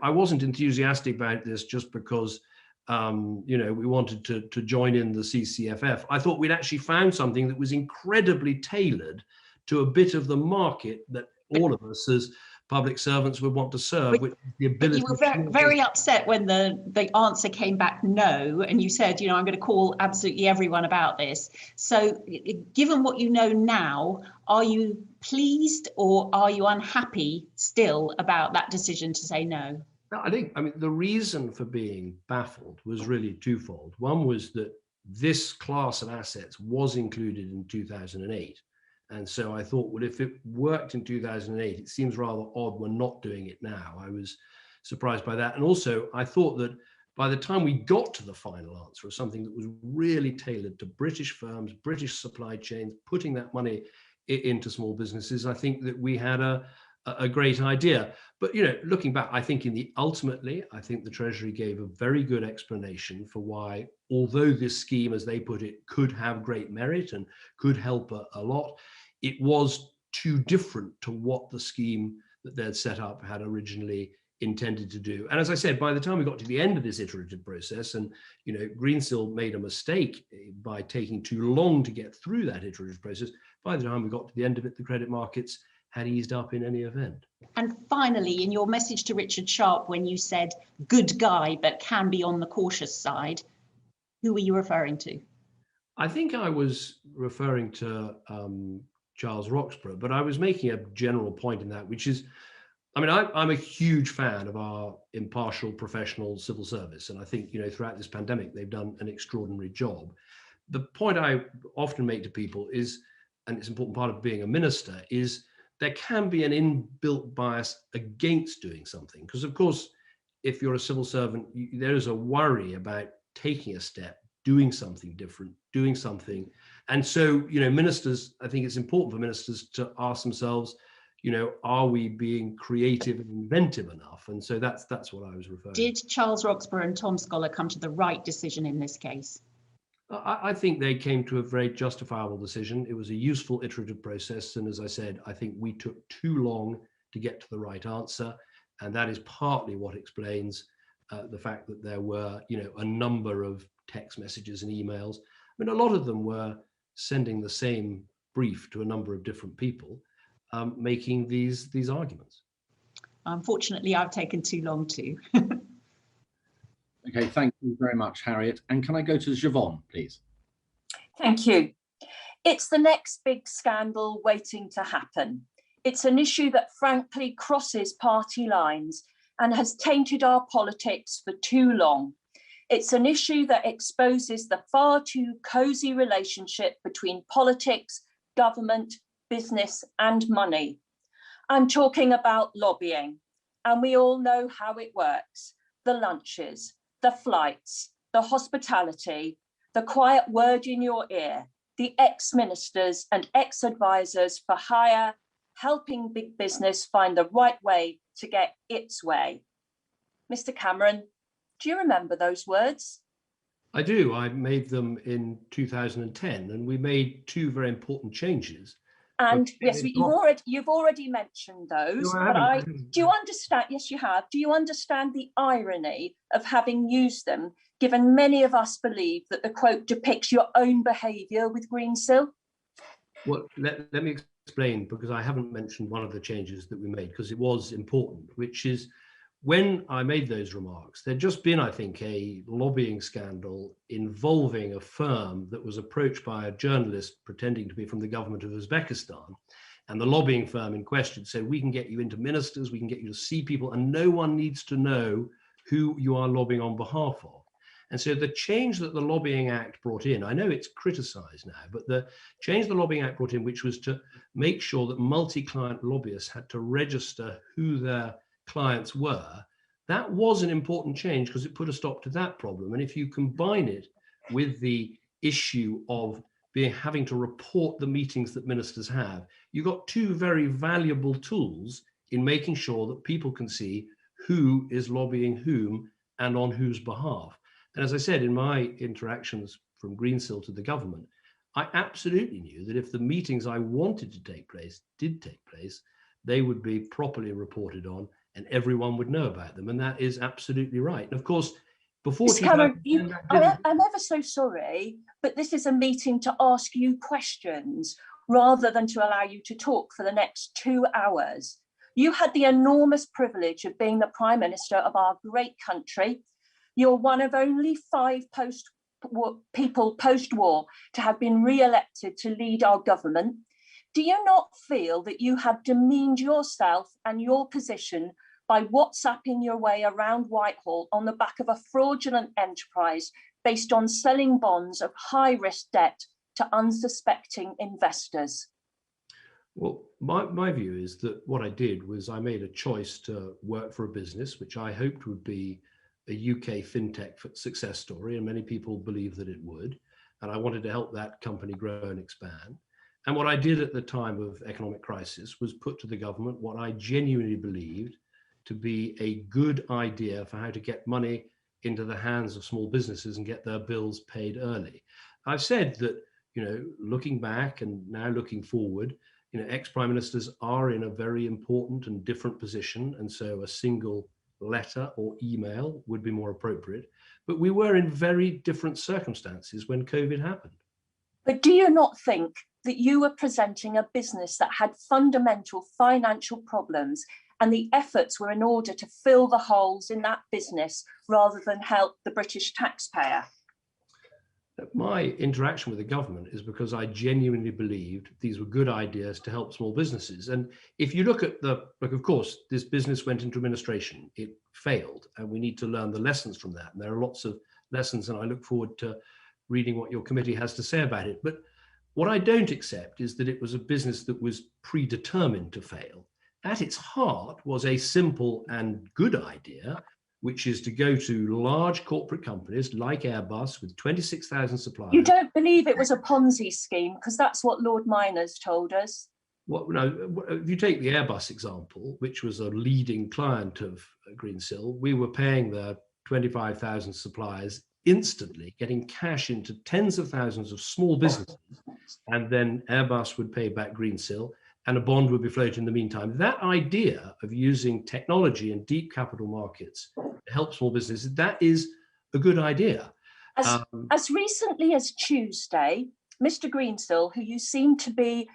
B: I wasn't enthusiastic about this just because we wanted to join in the CCFF. I thought we'd actually found something that was incredibly tailored to a bit of the market that all of us as public servants would want to serve, which is the ability.
C: But you were very upset when the answer came back no, and you said, I'm going to call absolutely everyone about this. So given what you know now, are you pleased or are you unhappy still about that decision to say no?
B: I mean, the reason for being baffled was really twofold. One was that this class of assets was included in 2008. And so I thought, well, if it worked in 2008, it seems rather odd we're not doing it now. I was surprised by that. And also, I thought that by the time we got to the final answer of something that was really tailored to British firms, British supply chains, putting that money into small businesses, I think that we had a great idea. But, looking back, I think ultimately, I think the Treasury gave a very good explanation for why, although this scheme, as they put it, could have great merit and could help a lot, it was too different to what the scheme that they'd set up had originally intended to do. And as I said, by the time we got to the end of this iterative process, and Greensill made a mistake by taking too long to get through that iterative process, by the time we got to the end of it, the credit markets had eased up in any event.
C: And finally, in your message to Richard Sharp, when you said good guy but can be on the cautious side, who were you referring to?
B: I think I was referring to Charles Roxburgh, but I was making a general point in that, which is, I'm a huge fan of our impartial professional civil service. And I think, throughout this pandemic, they've done an extraordinary job. The point I often make to people is, and it's an important part of being a minister, is there can be an inbuilt bias against doing something. Because of course, if you're a civil servant, there is a worry about taking a step, doing something different, doing something. And so, ministers, I think it's important for ministers to ask themselves, are we being creative and inventive enough? And so that's what I was referring to.
C: Did Charles Roxburgh and Tom Scholar come to the right decision in this case?
B: I think they came to a very justifiable decision. It was a useful iterative process. And as I said, I think we took too long to get to the right answer. And that is partly what explains the fact that there were, a number of text messages and emails. A lot of them were sending the same brief to a number of different people, making these arguments.
C: Unfortunately, I've taken too long too.
A: Okay, thank you very much, Harriet. And can I go to Siobhan, please?
D: Thank you. It's the next big scandal waiting to happen. It's an issue that frankly crosses party lines and has tainted our politics for too long. It's an issue that exposes the far too cosy relationship between politics, government, business and money. I'm talking about lobbying, and we all know how it works. The lunches, the flights, the hospitality, the quiet word in your ear, the ex-ministers and ex-advisors for hire, helping big business find the right way to get its way. Mr. Cameron, do you remember those words?
B: I do. I made them in 2010, and we made two very important changes.
D: And yes, you've already mentioned those.
B: No,
D: but do you understand? Yes, you have. Do you understand the irony of having used them, given many of us believe that the quote depicts your own behaviour with Greensill?
B: Well, let me explain, because I haven't mentioned one of the changes that we made, because it was important, which is when I made those remarks, there'd just been, I think, a lobbying scandal involving a firm that was approached by a journalist pretending to be from the government of Uzbekistan. And the lobbying firm in question said, we can get you into ministers, we can get you to see people, and no one needs to know who you are lobbying on behalf of. And so the change that the Lobbying Act brought in, I know it's criticized now, but the change the Lobbying Act brought in, which was to make sure that multi-client lobbyists had to register who their clients were, that was an important change because it put a stop to that problem. And if you combine it with the issue of having to report the meetings that ministers have, you've got two very valuable tools in making sure that people can see who is lobbying whom and on whose behalf. And as I said, in my interactions from Greensill to the government, I absolutely knew that if the meetings I wanted to take place did take place, they would be properly reported on and everyone would know about them. And that is absolutely right. And of course, before
D: Cameron, I'm ever so sorry, but this is a meeting to ask you questions rather than to allow you to talk for the next 2 hours. You had the enormous privilege of being the Prime Minister of our great country. You're one of only 5 people post-war to have been re-elected to lead our government. Do you not feel that you have demeaned yourself and your position by WhatsApping your way around Whitehall on the back of a fraudulent enterprise based on selling bonds of high-risk debt to unsuspecting investors?
B: Well, my view is that what I did was I made a choice to work for a business which I hoped would be a UK fintech success story, and many people believe that it would. And I wanted to help that company grow and expand. And what I did at the time of economic crisis was put to the government what I genuinely believed to be a good idea for how to get money into the hands of small businesses and get their bills paid early. I've said that, looking back and now looking forward, ex-prime ministers are in a very important and different position. And so a single letter or email would be more appropriate. But we were in very different circumstances when COVID happened.
D: But do you not think that you were presenting a business that had fundamental financial problems and the efforts were in order to fill the holes in that business rather than help the British taxpayer?
B: My interaction with the government is because I genuinely believed these were good ideas to help small businesses. And if you look at of course, this business went into administration, it failed, and we need to learn the lessons from that. And there are lots of lessons, and I look forward to reading what your committee has to say about it. But what I don't accept is that it was a business that was predetermined to fail. At its heart was a simple and good idea, which is to go to large corporate companies like Airbus with 26,000 suppliers.
D: You don't believe it was a Ponzi scheme, because that's what Lord Miners told us.
B: Well, no, if you take the Airbus example, which was a leading client of Greensill, we were paying the 25,000 suppliers instantly, getting cash into tens of thousands of small businesses, and then Airbus would pay back Greensill and a bond would be floated in the meantime. That idea of using technology and deep capital markets to help small businesses, that is a good idea.
D: As recently as Tuesday, Mr. Greensill, who you seem to be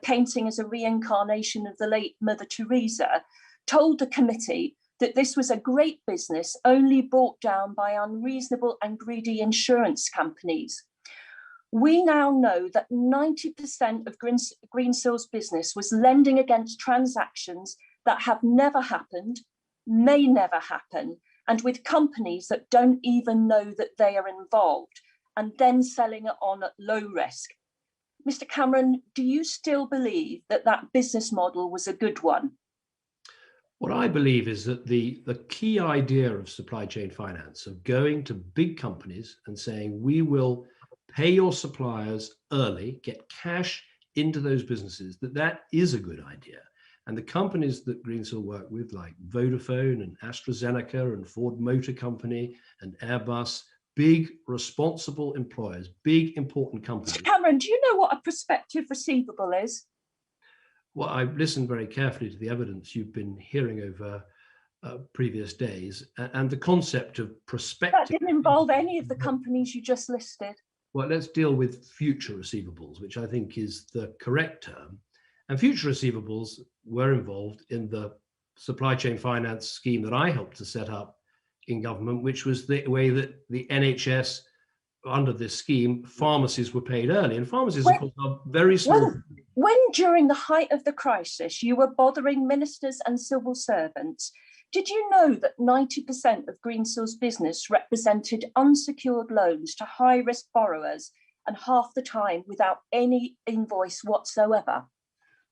D: painting as a reincarnation of the late Mother Teresa, told the committee that this was a great business only brought down by unreasonable and greedy insurance companies. We now know that 90% of Greensill's business was lending against transactions that have never happened, may never happen, and with companies that don't even know that they are involved, and then selling it on at low risk. Mr. Cameron, do you still believe that that business model was a good one?
B: What I believe is that the key idea of supply chain finance, of going to big companies and saying, we will pay your suppliers early, get cash into those businesses, that is a good idea. And the companies that Greensill work with, like Vodafone and AstraZeneca and Ford Motor Company and Airbus, big responsible employers, big important companies.
D: Cameron, do you know what a prospective receivable is?
B: Well, I've listened very carefully to the evidence you've been hearing over previous days, and the concept of prospective.
D: That didn't involve any of the companies you just listed.
B: Well, let's deal with future receivables, which I think is the correct term. And future receivables were involved in the supply chain finance scheme that I helped to set up in government, which was the way that the NHS, under this scheme, pharmacies were paid early. And pharmacies, of course, are very small.
D: When during the height of the crisis, you were bothering ministers and civil servants, did you know that 90% of Greensill's business represented unsecured loans to high-risk borrowers, and half the time without any invoice whatsoever?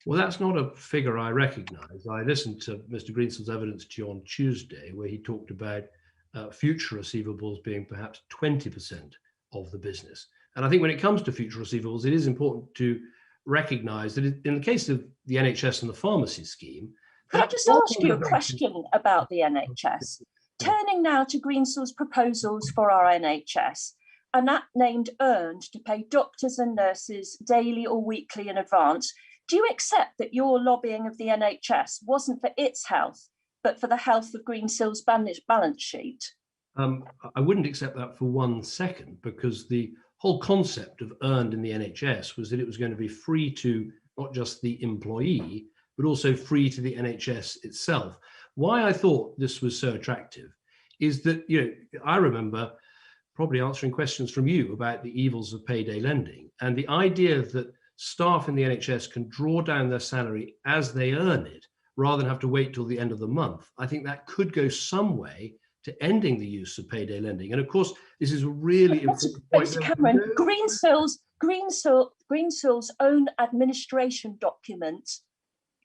B: Well, that's not a figure I recognise. I listened to Mr. Greensill's evidence to you on Tuesday, where he talked about future receivables being perhaps 20% of the business. And I think when it comes to future receivables, it is important to recognise that in the case of the NHS and the pharmacy scheme.
D: Could I just ask you a question about the NHS? Turning now to Greensill's proposals for our NHS, and that named earned to pay doctors and nurses daily or weekly in advance, do you accept that your lobbying of the NHS wasn't for its health, but for the health of Greensill's balance sheet?
B: I wouldn't accept that for 1 second, because the whole concept of earned in the NHS was that it was going to be free to not just the employee, but also free to the NHS itself. Why I thought this was so attractive is that, I remember probably answering questions from you about the evils of payday lending, and the idea that staff in the NHS can draw down their salary as they earn it, rather than have to wait till the end of the month. I think that could go some way to ending the use of payday lending. And of course, this is a really important point.
D: Mr. Cameron, Greensill's own administration documents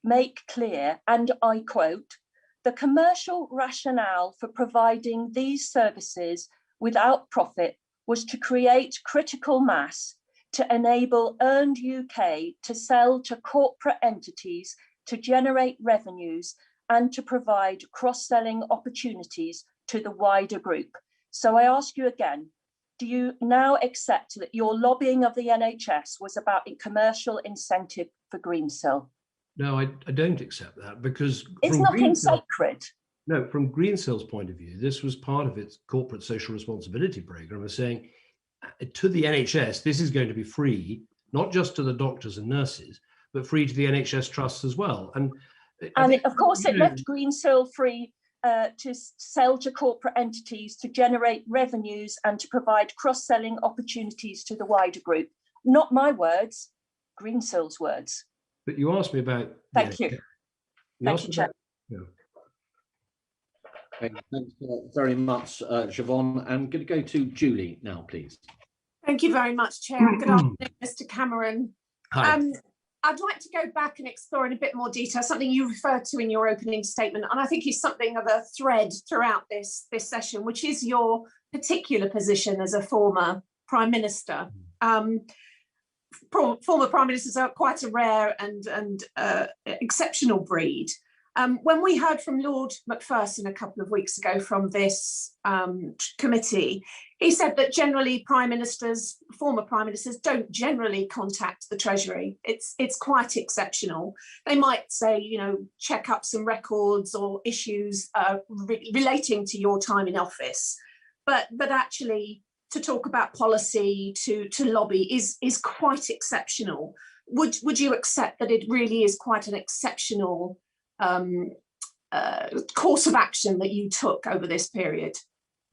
D: make clear, and I quote, "The commercial rationale for providing these services without profit was to create critical mass, to enable Earned UK to sell to corporate entities to generate revenues and to provide cross-selling opportunities to the wider group." So I ask you again, do you now accept that your lobbying of the NHS was about a commercial incentive for Greensill?
B: No, I don't accept that, because
D: it's nothing sacred.
B: No, from Greensill's point of view, this was part of its corporate social responsibility program, of saying to the NHS, this is going to be free, not just to the doctors and nurses, but free to the NHS trusts as well. And of course, it left Greensill free to sell to corporate entities to generate revenues and to provide cross-selling opportunities to the wider group. Not my words, Greensill's words. But you asked me about...
D: Thank you. Thank you, Chair.
A: Okay, thanks very much, Siobhan. I'm going to go to Julie now, please.
E: Thank you very much, Chair. Good afternoon, Mr. Cameron.
B: Hi.
E: I'd like to go back and explore in a bit more detail something you referred to in your opening statement, and I think is something of a thread throughout this session, which is your particular position as a former Prime Minister. Former Prime Ministers are quite a rare and exceptional breed. When we heard from Lord Macpherson a couple of weeks ago from this committee, he said that generally former Prime Ministers don't generally contact the Treasury. It's quite exceptional. They might say, check up some records or issues relating to your time in office, but actually to talk about policy, to lobby is quite exceptional. Would you accept that it really is quite an exceptional course of action that you took over this period?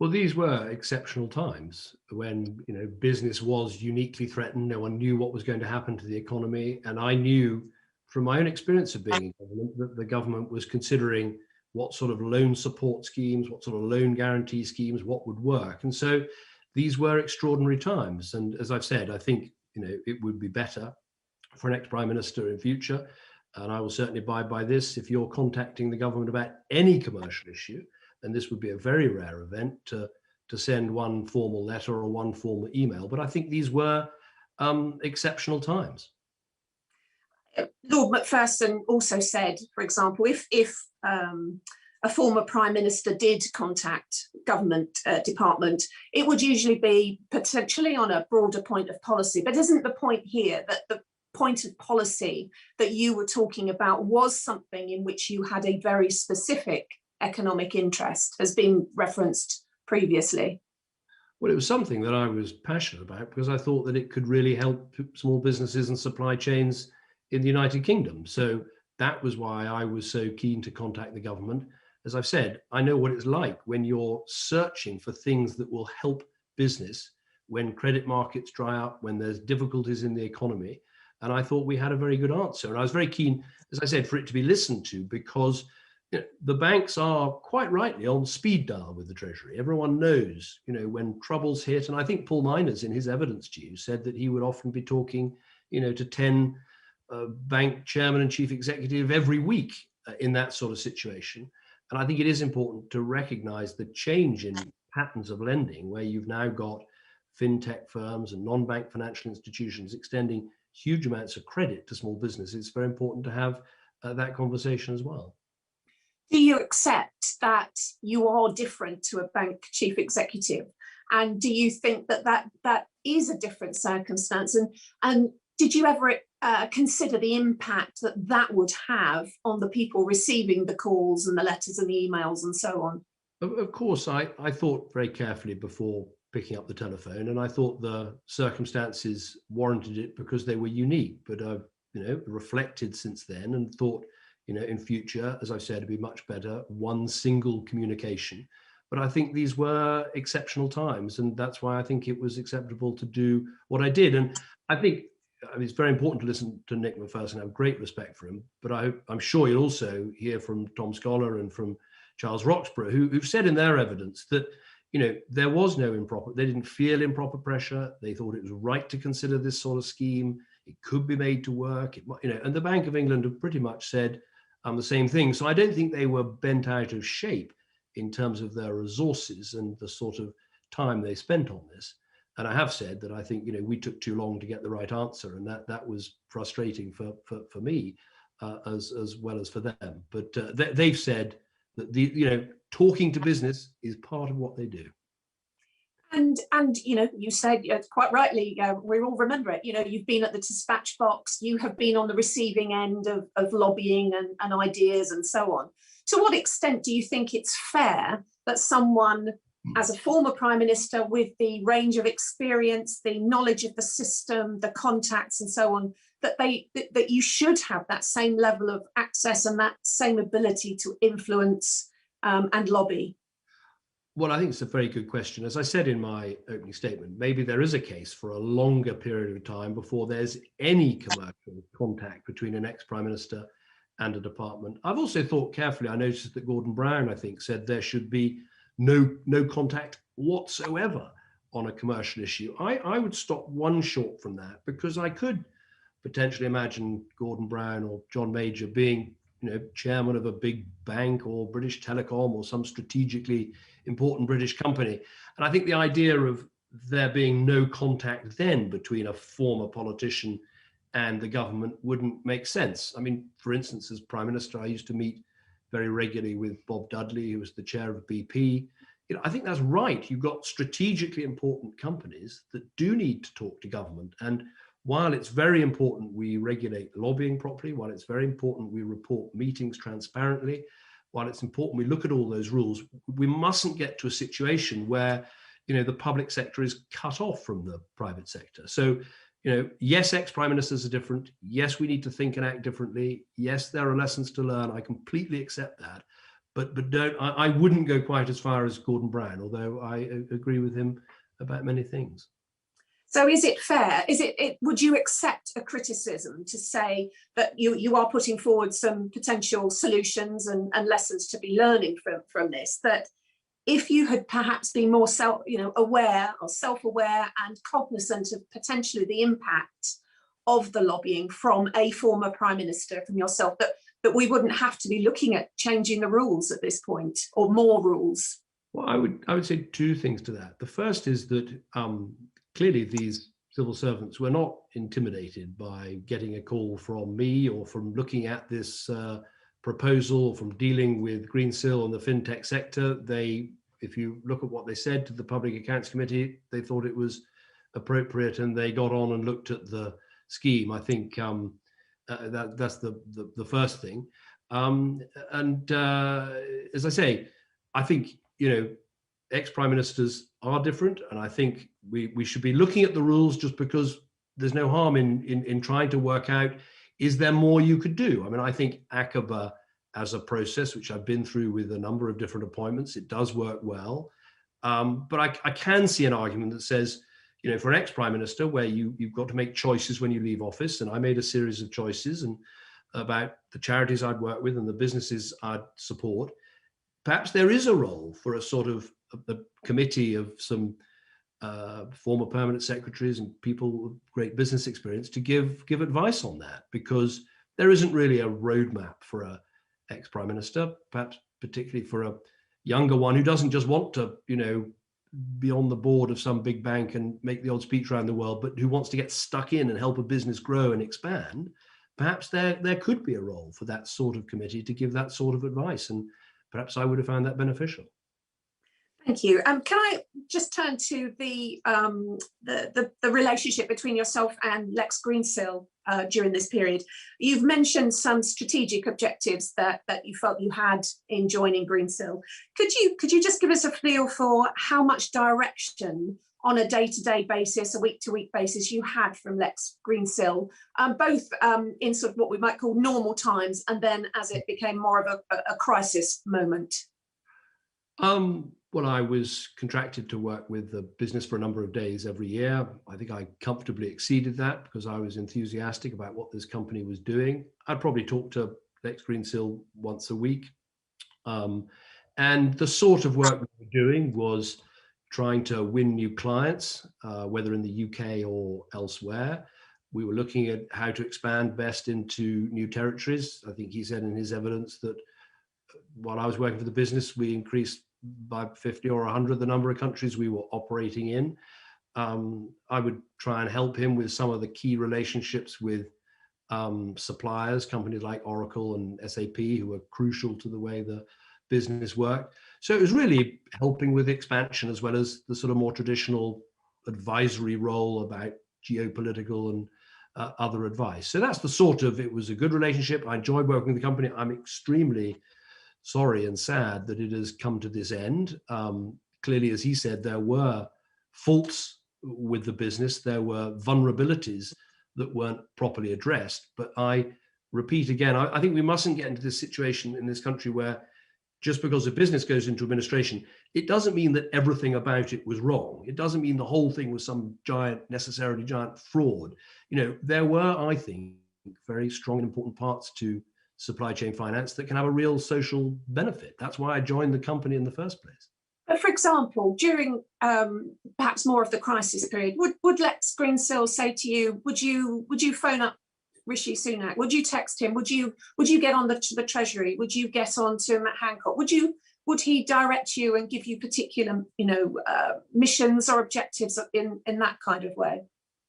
B: Well, these were exceptional times when business was uniquely threatened. No one knew what was going to happen to the economy, and I knew from my own experience of being in government that the government was considering what sort of loan support schemes, what sort of loan guarantee schemes, what would work. And so these were extraordinary times. And as I've said, I think it would be better for an ex-Prime Minister in future, and I will certainly abide by this, if you're contacting the government about any commercial issue, and this would be a very rare event, to send one formal letter or one formal email. But I think these were exceptional times.
E: Lord Macpherson also said, for example, if a former Prime Minister did contact government department, it would usually be potentially on a broader point of policy. But isn't the point here that the point of policy that you were talking about was something in which you had a very specific economic interest, has been referenced previously?
B: Well, it was something that I was passionate about because I thought that it could really help small businesses and supply chains in the United Kingdom. So that was why I was so keen to contact the government. As I've said, I know what it's like when you're searching for things that will help business, when credit markets dry up, when there's difficulties in the economy. And I thought we had a very good answer. And I was very keen, as I said, for it to be listened to, because the banks are quite rightly on speed dial with the Treasury. Everyone knows, when troubles hit. And I think Paul Miners, in his evidence to you, said that he would often be talking, to 10 bank chairman and chief executive every week in that sort of situation. And I think it is important to recognize the change in patterns of lending, where you've now got fintech firms and non-bank financial institutions extending huge amounts of credit to small businesses. It's very important to have that conversation as well.
E: Do you accept that you are different to a bank chief executive? And do you think that is a different circumstance? And did you ever consider the impact that would have on the people receiving the calls and the letters and the emails and so on?
B: Of course, I thought very carefully before picking up the telephone, and I thought the circumstances warranted it because they were unique. But I've reflected since then and thought, in future, as I've said, it'd be much better one single communication. But I think these were exceptional times, and that's why I think it was acceptable to do what I did. And I think it's very important to listen to Nick Macpherson. I have great respect for him, but I'm sure you'll also hear from Tom Scholar and from Charles Roxburgh, who've said in their evidence that there was no improper, they didn't feel improper pressure. They thought it was right to consider this sort of scheme. It could be made to work. And the Bank of England have pretty much said the same thing. So I don't think they were bent out of shape in terms of their resources and the sort of time they spent on this. And I have said that I think we took too long to get the right answer, and that was frustrating for me as well as for them. But they've said that talking to business is part of what they do.
E: And you said quite rightly, we all remember it. You've been at the dispatch box, you have been on the receiving end of lobbying and ideas and so on. To what extent do you think it's fair that someone, as a former Prime Minister with the range of experience, the knowledge of the system, the contacts and so on, that you should have that same level of access and that same ability to influence and lobby?
B: Well, I think it's a very good question. As I said in my opening statement, maybe there is a case for a longer period of time before there's any commercial contact between an ex-Prime Minister and a department. I've also thought carefully. I noticed that Gordon Brown, I think, said there should be no contact whatsoever on a commercial issue. I would stop one short from that, because I could potentially imagine Gordon Brown or John Major being chairman of a big bank or British Telecom or some strategically important British company. And I think the idea of there being no contact then between a former politician and the government wouldn't make sense. I mean, for instance, as Prime Minister, I used to meet very regularly with Bob Dudley, who was the chair of BP. I think that's right. You've got strategically important companies that do need to talk to government. And while it's very important we regulate lobbying properly, while it's very important we report meetings transparently, while it's important we look at all those rules, we mustn't get to a situation where, the public sector is cut off from the private sector. So, yes, ex-prime ministers are different. Yes, we need to think and act differently. Yes, there are lessons to learn. I completely accept that. But I wouldn't go quite as far as Gordon Brown, although I agree with him about many things.
E: So is it fair? Would you accept a criticism to say that you are putting forward some potential solutions and lessons to be learning from this, that if you had perhaps been more aware or self-aware and cognizant of potentially the impact of the lobbying from a former Prime Minister, from yourself, that we wouldn't have to be looking at changing the rules at this point, or more rules?
B: Well, I would say two things to that. The first is that clearly these civil servants were not intimidated by getting a call from me or from looking at this proposal, from dealing with Greensill and the fintech sector. If you look at what they said to the Public Accounts Committee, they thought it was appropriate, and they got on and looked at the scheme. I think that's the first thing. As I say, I think ex-prime ministers are different, and I think we should be looking at the rules, just because there's no harm in trying to work out is there more you could do? I mean, I think Aqaba as a process, which I've been through with a number of different appointments, it does work well. But I can see an argument that says, you know, for an ex-prime minister, where you've got to make choices when you leave office, and I made a series of choices and about the charities I'd work with and the businesses I'd support, perhaps there is a role for a sort of a committee of some former permanent secretaries and people with great business experience to give advice on that, because there isn't really a roadmap for a ex-prime minister, perhaps particularly for a younger one who doesn't just want to, you know, be on the board of some big bank and make the odd speech around the world, but who wants to get stuck in and help a business grow and expand. Perhaps there could be a role for that sort of committee to give that sort of advice, and perhaps I would have found that beneficial.
E: Thank you. Can I just turn to the relationship between yourself and Lex Greensill during this period? You've mentioned some strategic objectives that you felt you had in joining Greensill. Could you just give us a feel for how much direction on a day-to-day basis, a week-to-week basis, you had from Lex Greensill, both in sort of what we might call normal times, and then as it became more of a crisis moment?
B: Well, I was contracted to work with the business for a number of days every year. I think I comfortably exceeded that because I was enthusiastic about what this company was doing. I'd probably talk to Lex Greensill once a week. And the sort of work we were doing was trying to win new clients, whether in the UK or elsewhere. We were looking at how to expand best into new territories. I think he said in his evidence that while I was working for the business, we increased by 50 or 100 the number of countries we were operating in. I would try and help him with some of the key relationships with suppliers, companies like Oracle and SAP, who are crucial to the way the business worked. So it was really helping with expansion, as well as the sort of more traditional advisory role about geopolitical and other advice. So that's the sort of, it was a good relationship. I enjoyed working with the company. I'm extremely sorry and sad that it has come to this end. Clearly, as he said, there were faults with the business. There were vulnerabilities that weren't properly addressed. But I repeat again, I think we mustn't get into this situation in this country where just because a business goes into administration, it doesn't mean that everything about it was wrong. It doesn't mean the whole thing was some necessarily giant fraud. You know, there were, I think, very strong and important parts to supply chain finance that can have a real social benefit. That's why I joined the company in the first place.
E: But for example, during perhaps more of the crisis period, would Lex Greensill say to you, would you phone up Rishi Sunak? Would you text him? Would you get on the Treasury? Would you get on to Matt Hancock? Would he direct you and give you particular, missions or objectives in that kind of way?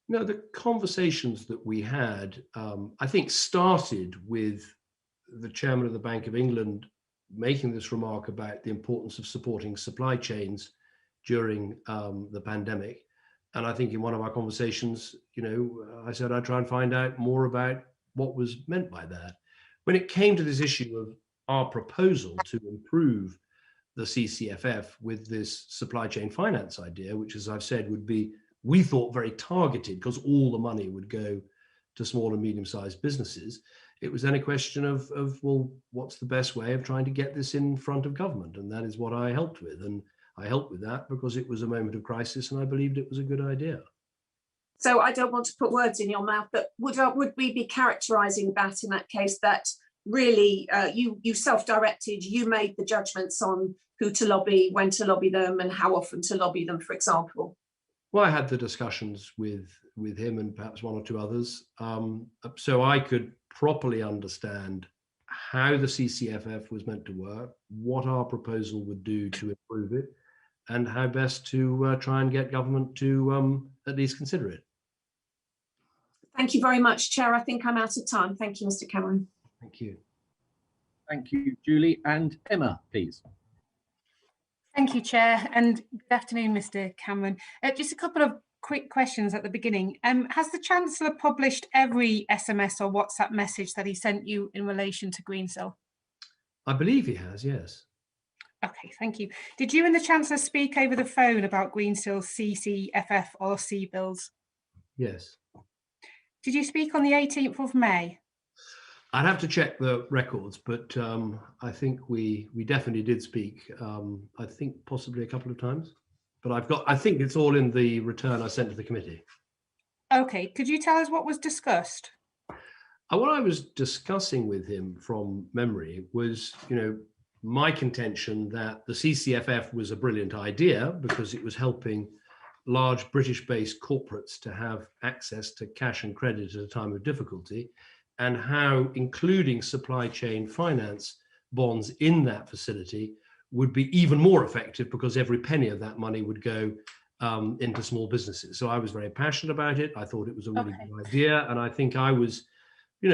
B: No, the conversations that we had, I think, started with the chairman of the Bank of England making this remark about the importance of supporting supply chains during the pandemic. And I think in one of our conversations, I said I'd try and find out more about what was meant by that. When it came to this issue of our proposal to improve the CCFF with this supply chain finance idea, which, as I've said, would be, we thought, very targeted because all the money would go to small and medium-sized businesses. It was then a question of, well, what's the best way of trying to get this in front of government? And that is what I helped with. And I helped with that because it was a moment of crisis and I believed it was a good idea.
E: So I don't want to put words in your mouth, but would we be characterising that in that case that really you self-directed, you made the judgments on who to lobby, when to lobby them and how often to lobby them, for example?
B: Well, I had the discussions with him and perhaps one or two others, so I could properly understand how the CCFF was meant to work, what our proposal would do to improve it, and how best to try and get government to at least consider it.
E: Thank you very much, Chair. I think I'm out of time. Thank you, Mr. Cameron.
B: Thank you.
A: Thank you, Julie. And Emma, please.
F: Thank you, Chair, and good afternoon, Mr. Cameron. Just a couple of quick questions at the beginning. Has the Chancellor published every SMS or WhatsApp message that he sent you in relation to Greensill?
B: I believe he has, yes.
F: Okay, thank you. Did you and the Chancellor speak over the phone about Greensill's CCFF or C bills?
B: Yes.
F: Did you speak on the 18th of May?
B: I'd have to check the records, but I think we definitely did speak. I think possibly a couple of times, but I think it's all in the return I sent to the committee.
F: Okay, could you tell us what was discussed?
B: What I was discussing with him from memory was, my contention that the CCFF was a brilliant idea because it was helping large British-based corporates to have access to cash and credit at a time of difficulty, and how including supply chain finance bonds in that facility would be even more effective because every penny of that money would go into small businesses. So I was very passionate about it. I thought it was a really good idea. And I think I was,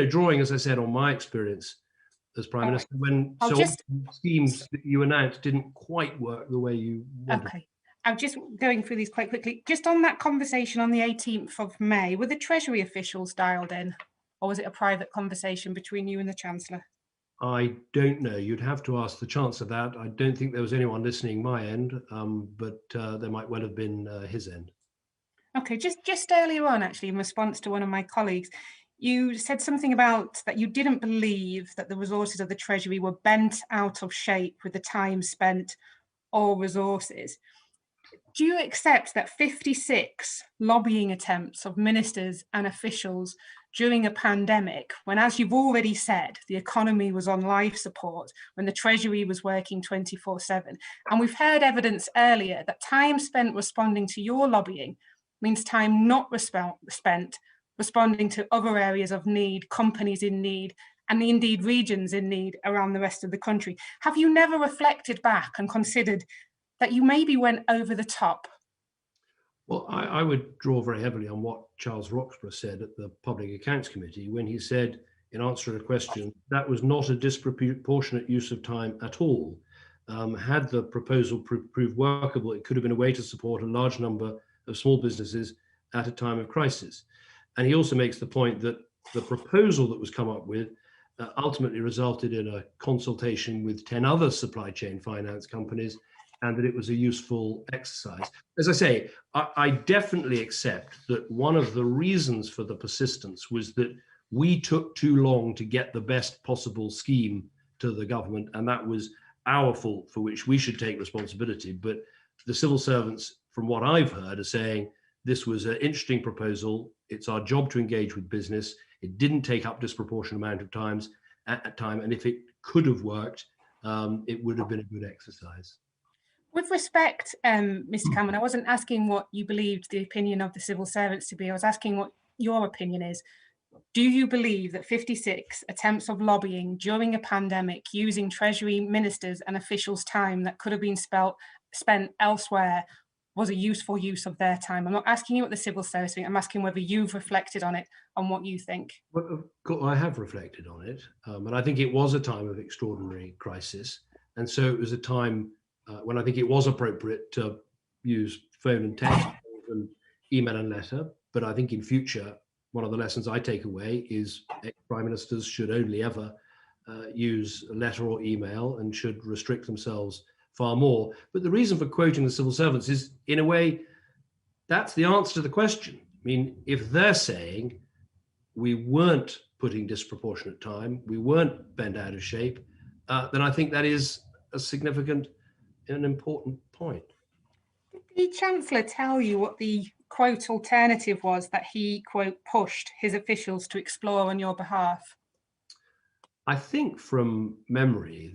B: drawing, as I said, on my experience as Prime Minister, when schemes that you announced didn't quite work the way you wanted.
F: Okay. I'm just going through these quite quickly. Just on that conversation on the 18th of May, were the Treasury officials dialed in, or was it a private conversation between you and the Chancellor?
B: I don't know. You'd have to ask the Chancellor that. I don't think there was anyone listening my end, but there might well have been his end.
F: Okay, just earlier on, actually, in response to one of my colleagues, you said something about that you didn't believe that the resources of the Treasury were bent out of shape with the time spent or resources. Do you accept that 56 lobbying attempts of ministers and officials during a pandemic, when, as you've already said, the economy was on life support, when the Treasury was working 24/7, and we've heard evidence earlier that time spent responding to your lobbying means time not spent responding to other areas of need, companies in need, and indeed regions in need around the rest of the country? Have you never reflected back and considered that you maybe went over the top?
B: Well, I would draw very heavily on what Charles Roxburgh said at the Public Accounts Committee when he said, in answer to a question, that was not a disproportionate use of time at all. Had the proposal proved workable, it could have been a way to support a large number of small businesses at a time of crisis. And he also makes the point that the proposal that was come up with ultimately resulted in a consultation with 10 other supply chain finance companies, and that it was a useful exercise. As I say, I definitely accept that one of the reasons for the persistence was that we took too long to get the best possible scheme to the government, and that was our fault for which we should take responsibility. But the civil servants, from what I've heard, are saying this was an interesting proposal. It's our job to engage with business. It didn't take up disproportionate amount of time, and if it could have worked, it would have been a good exercise.
F: With respect, Mr. Cameron, I wasn't asking what you believed the opinion of the civil servants to be. I was asking what your opinion is. Do you believe that 56 attempts of lobbying during a pandemic using Treasury ministers and officials' time that could have been spent elsewhere was a useful use of their time? I'm not asking you what the civil service think. I'm asking whether you've reflected on it, on what you think.
B: Well, of course, I have reflected on it, and I think it was a time of extraordinary crisis, and so it was a time when I think it was appropriate to use phone and text and email and letter. But I think in future, one of the lessons I take away is ex-prime ministers should only ever use a letter or email and should restrict themselves far more. But the reason for quoting the civil servants is, in a way, that's the answer to the question. I mean, if they're saying we weren't putting disproportionate time, we weren't bent out of shape, then I think that is a significant and important point.
F: Did the Chancellor tell you what the quote alternative was that he quote pushed his officials to explore on your behalf?
B: I think from memory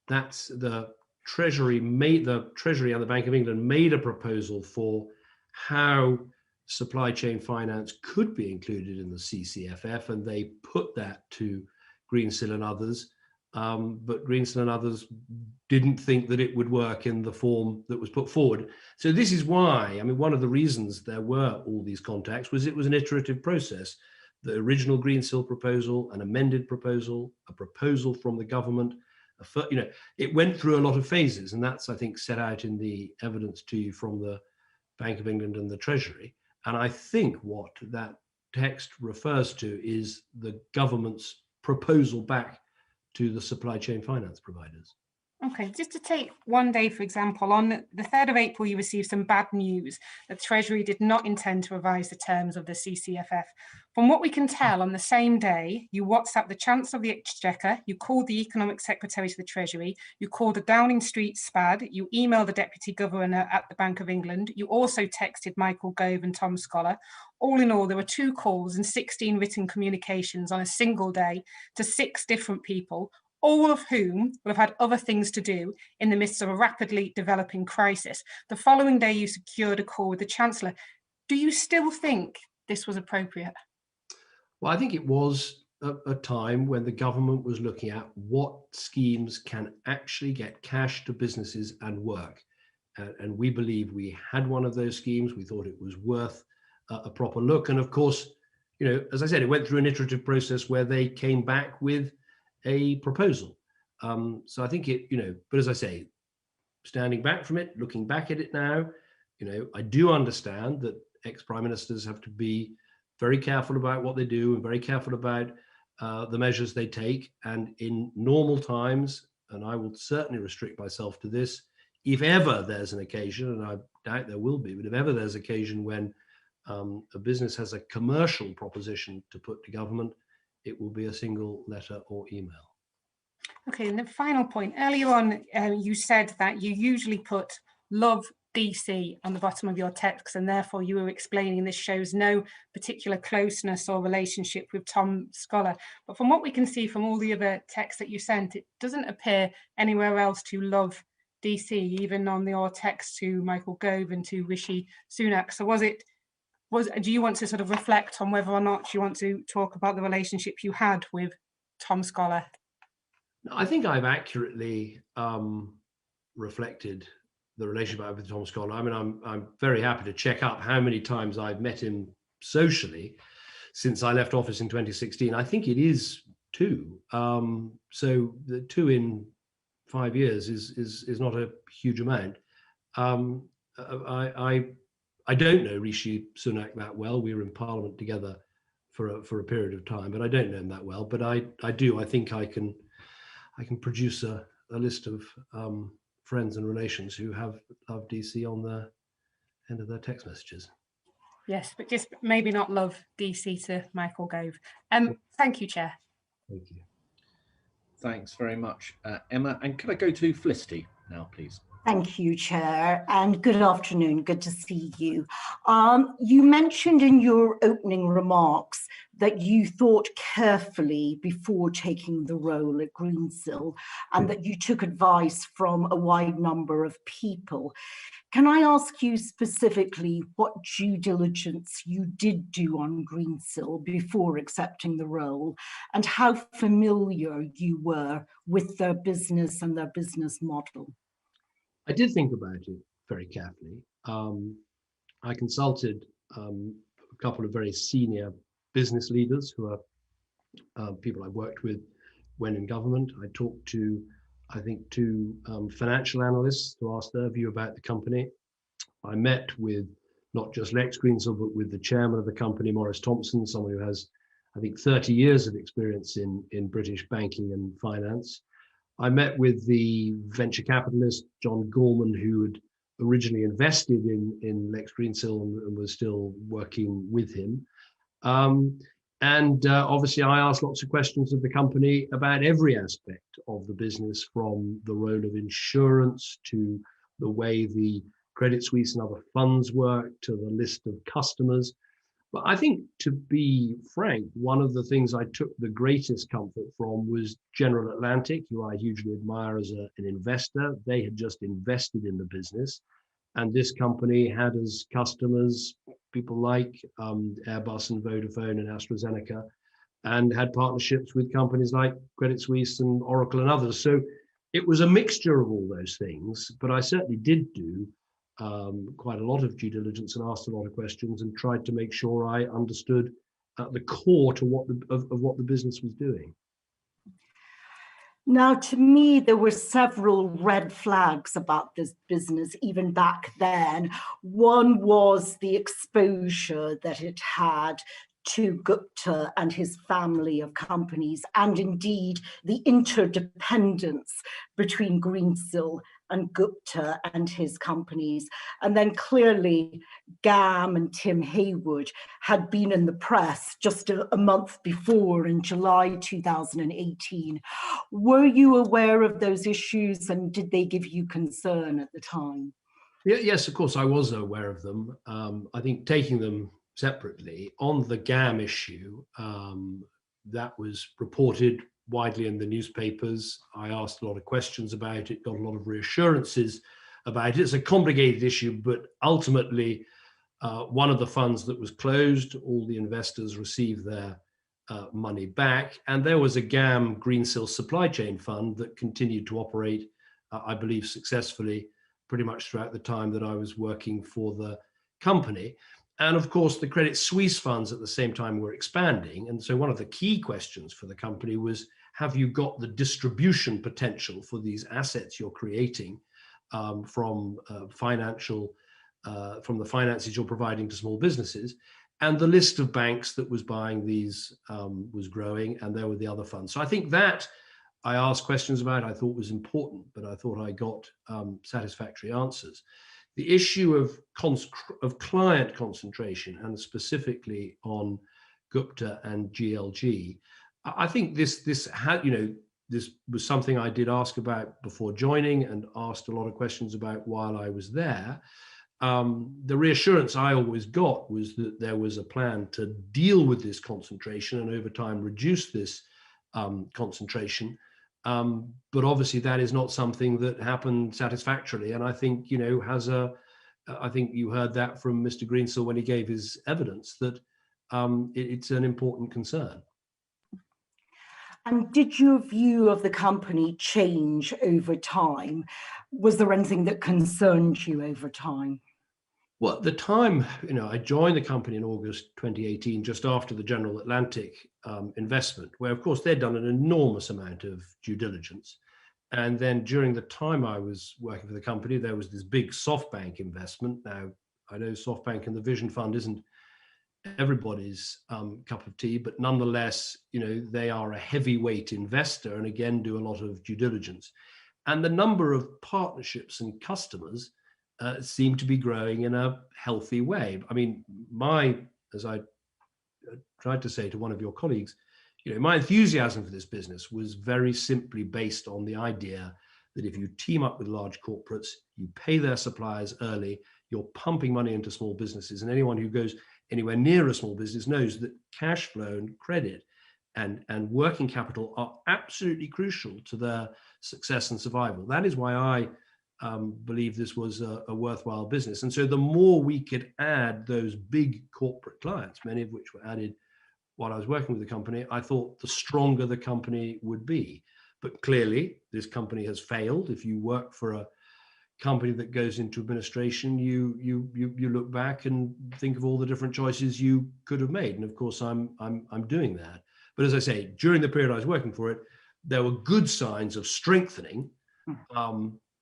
B: that's the Treasury and the Bank of England made a proposal for how supply chain finance could be included in the CCFF, and they put that to Greensill and others. But Greensill and others didn't think that it would work in the form that was put forward. So this is why, I mean, one of the reasons there were all these contacts was it was an iterative process. The original Greensill proposal, an amended proposal, a proposal from the government, it went through a lot of phases, and that's, I think, set out in the evidence to you from the Bank of England and the Treasury. And I think what that text refers to is the government's proposal back to the supply chain finance providers.
F: Okay, just to take one day, for example, on the 3rd of April, you received some bad news that Treasury did not intend to revise the terms of the CCFF. From what we can tell, on the same day, you WhatsApped the Chancellor of the Exchequer, you called the Economic Secretary to the Treasury, you called the Downing Street SPAD, you emailed the Deputy Governor at the Bank of England, you also texted Michael Gove and Tom Scholar. All in all, there were 2 calls and 16 written communications on a single day to 6 different people, all of whom will have had other things to do in the midst of a rapidly developing crisis. The following day, you secured a call with the Chancellor. Do you still think this was appropriate?
B: Well, I think it was a time when the government was looking at what schemes can actually get cash to businesses and work. And we believe we had one of those schemes. We thought it was worth a proper look. And of course, you know, as I said, it went through an iterative process where they came back with a proposal. So I think it, you know, but as I say, standing back from it, looking back at it now, you know, I do understand that ex-prime ministers have to be very careful about what they do and very careful about the measures they take. And in normal times, and I will certainly restrict myself to this, if ever there's an occasion, and I doubt there will be, but if ever there's occasion when a business has a commercial proposition to put to government, it will be a single letter or email.
F: Okay, and the final point, earlier on, you said that you usually put love DC on the bottom of your text, and therefore you were explaining this shows no particular closeness or relationship with Tom Scholar. But from what we can see from all the other texts that you sent, it doesn't appear anywhere else to love DC, even on your text to Michael Gove and to Rishi Sunak. So do you want to sort of reflect on whether or not you want to talk about the relationship you had with Tom Scholar?
B: I think I've accurately reflected the relationship I have with Tom Scholar. I mean, I'm very happy to check up how many times I've met him socially since I left office in 2016. I think it is 2. So the 2 in 5 years is not a huge amount. I don't know Rishi Sunak that well. We were in Parliament together for a period of time, but I don't know him that well. But I think I can produce a list of friends and relations who have love DC on the end of their text messages.
F: Yes, but just maybe not love DC to Michael Gove. Thank you, Chair.
B: Thank you.
A: Thanks very much, Emma. And could I go to Felicity now, please?
G: Thank you, Chair, and good afternoon. Good to see you. You mentioned in your opening remarks that you thought carefully before taking the role at Greensill and that you took advice from a wide number of people. Can I ask you specifically what due diligence you did do on Greensill before accepting the role and how familiar you were with their business and their business model?
B: I did think about it very carefully. I consulted a couple of very senior business leaders who are people I worked with when in government. I talked to, I think, 2 financial analysts to ask their view about the company. I met with not just Lex Greensill, but with the chairman of the company, Maurice Thompson, someone who has, I think, 30 years of experience in British banking and finance. I met with the venture capitalist, John Gorman, who had originally invested in Lex Greensill and was still working with him. Obviously, I asked lots of questions of the company about every aspect of the business, from the role of insurance to the way the Credit Suisse and other funds work to the list of customers. But I think, to be frank, one of the things I took the greatest comfort from was General Atlantic, who I hugely admire as an investor. They had just invested in the business, and this company had as customers people like Airbus and Vodafone and AstraZeneca, and had partnerships with companies like Credit Suisse and Oracle and others. So it was a mixture of all those things, but I certainly did do quite a lot of due diligence and asked a lot of questions and tried to make sure I understood the core to what the business was doing.
G: Now, to me, there were several red flags about this business even back then. One was the exposure that it had to Gupta and his family of companies, and indeed the interdependence between Greensill and Gupta and his companies. And then clearly Gam and Tim Haywood had been in the press just a month before, in July 2018. Were you aware of those issues, and did they give you concern at the time?
B: Yes, of course, I was aware of them. I think taking them separately, on the GAM issue, that was reported widely in the newspapers. I asked a lot of questions about it, got a lot of reassurances about it. It's a complicated issue, but ultimately, one of the funds that was closed, all the investors received their money back, and there was a GAM Greensill supply chain fund that continued to operate, I believe, successfully pretty much throughout the time that I was working for the company. And of course, the Credit Suisse funds at the same time were expanding. And so one of the key questions for the company was, have you got the distribution potential for these assets you're creating from the finances you're providing to small businesses? And the list of banks that was buying these was growing, and there were the other funds. So I think that I asked questions about, I thought was important, but I thought I got satisfactory answers. The issue of client concentration, and specifically on Gupta and GLG, I think this was something I did ask about before joining, and asked a lot of questions about while I was there. The reassurance I always got was that there was a plan to deal with this concentration and over time reduce this concentration. But obviously that is not something that happened satisfactorily. And I think, I think you heard that from Mr. Greensill when he gave his evidence, that it's an important concern.
G: And did your view of the company change over time? Was there anything that concerned you over time?
B: Well, at the time, I joined the company in August 2018, just after the General Atlantic investment, where, of course, they'd done an enormous amount of due diligence. And then during the time I was working for the company, there was this big SoftBank investment. Now, I know SoftBank and the Vision Fund isn't everybody's cup of tea, but nonetheless, they are a heavyweight investor and again do a lot of due diligence. And the number of partnerships and customers seem to be growing in a healthy way. I mean, as I tried to say to one of your colleagues, my enthusiasm for this business was very simply based on the idea that if you team up with large corporates, you pay their suppliers early, you're pumping money into small businesses, and anyone who goes anywhere near a small business knows that cash flow and credit and working capital are absolutely crucial to their success and survival. That is why I believe this was a worthwhile business. And so the more we could add those big corporate clients, many of which were added while I was working with the company, I thought the stronger the company would be. But clearly, this company has failed. If you work for a company that goes into administration, you look back and think of all the different choices you could have made. And of course, I'm doing that. But as I say, during the period I was working for it, there were good signs of strengthening.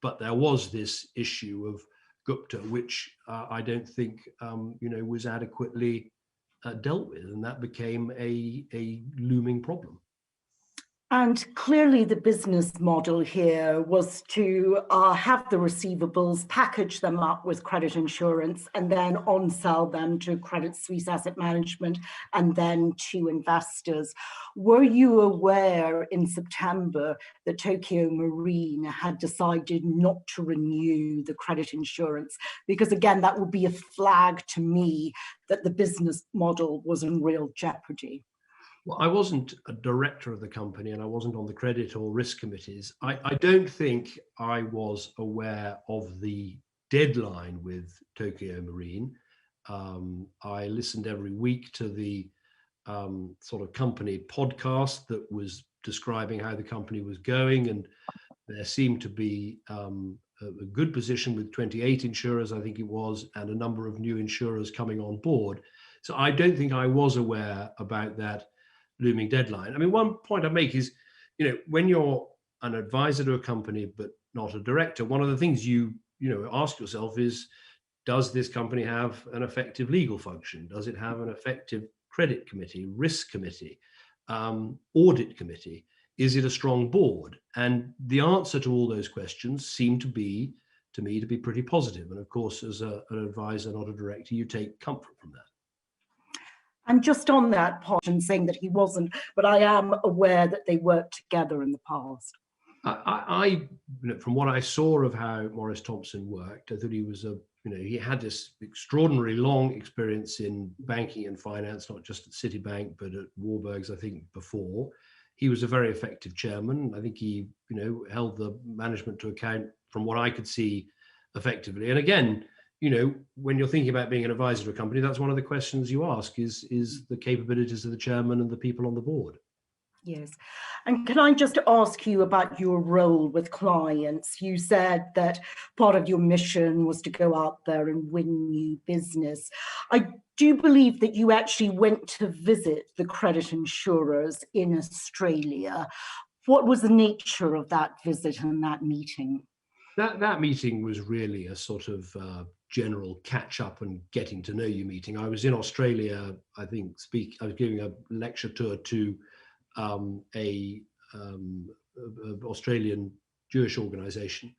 B: But there was this issue of Gupta, which I don't think was adequately dealt with, and that became a looming problem.
G: And clearly the business model here was to have the receivables, package them up with credit insurance, and then on-sell them to Credit Suisse Asset Management and then to investors. Were you aware in September that Tokio Marine had decided not to renew the credit insurance? Because again, that would be a flag to me that the business model was in real jeopardy.
B: Well, I wasn't a director of the company and I wasn't on the credit or risk committees. I don't think I was aware of the deadline with Tokio Marine. I listened every week to the sort of company podcast that was describing how the company was going, and there seemed to be a good position with 28 insurers, I think it was, and a number of new insurers coming on board. So I don't think I was aware about that looming deadline. I mean, one point I make is, when you're an advisor to a company but not a director, one of the things you ask yourself is, does this company have an effective legal function? Does it have an effective credit committee, risk committee, audit committee? Is it a strong board? And the answer to all those questions seemed to be, to me, to be pretty positive. And of course, as an advisor, not a director, you take comfort from that.
G: And just on that part, and saying that he wasn't, but I am aware that they worked together in the past.
B: From what I saw of how Maurice Thompson worked, I thought he was he had this extraordinarily long experience in banking and finance, not just at Citibank, but at Warburg's, I think, before. He was a very effective chairman. I think he, held the management to account from what I could see effectively. And again, when you're thinking about being an advisor to a company, that's one of the questions you ask is the capabilities of the chairman and the people on the board.
G: Yes. And can I just ask you about your role with clients? You said that part of your mission was to go out there and win new business. I do believe that you actually went to visit the credit insurers in Australia. What was the nature of that visit and that meeting?
B: That meeting was really a sort of general catch up and getting to know you meeting. I was in Australia, I think, I was giving a lecture tour to a Australian Jewish organization.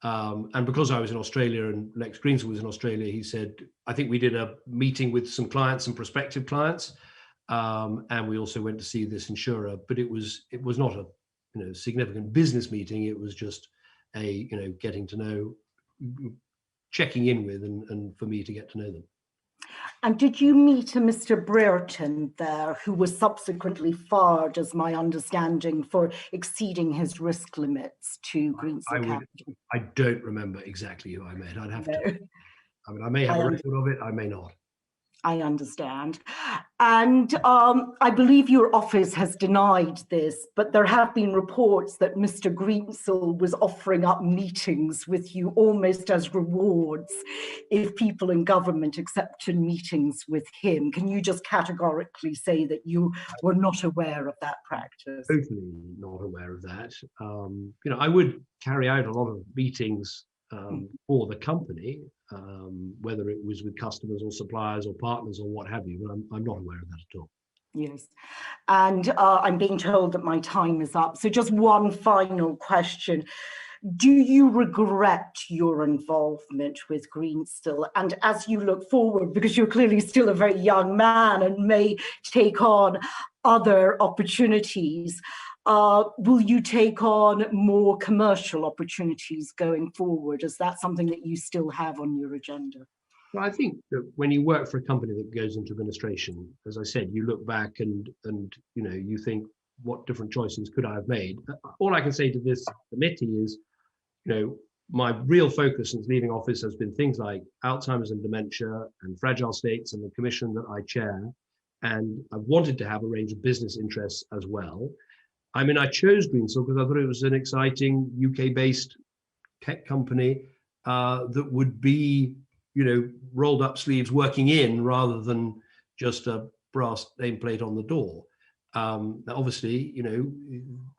B: And because I was in Australia and Lex Greensill was in Australia, he said, I think we did a meeting with some clients, some prospective clients. And we also went to see this insurer, but it was not a significant business meeting. It was just a getting to know, checking in with, and for me to get to know them.
G: And did you meet a Mr. Brereton there, who was subsequently fired, as my understanding, for exceeding his risk limits to Greensill Capital?
B: I don't remember exactly who I met. I'd have to. I may have a record of it. I may not.
G: I understand. And I believe your office has denied this, but there have been reports that Mr. Greensill was offering up meetings with you almost as rewards if people in government accepted meetings with him. Can you just categorically say that you were not aware of that practice?
B: Totally not aware of that. I would carry out a lot of meetings for the company, whether it was with customers or suppliers or partners or what have you, but I'm not aware of that at all.
G: Yes, and I'm being told that my time is up. So just one final question. Do you regret your involvement with Greensill? And as you look forward, because you're clearly still a very young man and may take on other opportunities, will you take on more commercial opportunities going forward? Is that something that you still have on your agenda?
B: Well, I think that when you work for a company that goes into administration, as I said, you look back and you think, what different choices could I have made? All I can say to this committee is, my real focus since leaving office has been things like Alzheimer's and dementia and fragile states and the commission that I chair. And I wanted to have a range of business interests as well. I mean, I chose Greensill because I thought it was an exciting UK-based tech company that would be, rolled up sleeves working in rather than just a brass nameplate on the door. Obviously,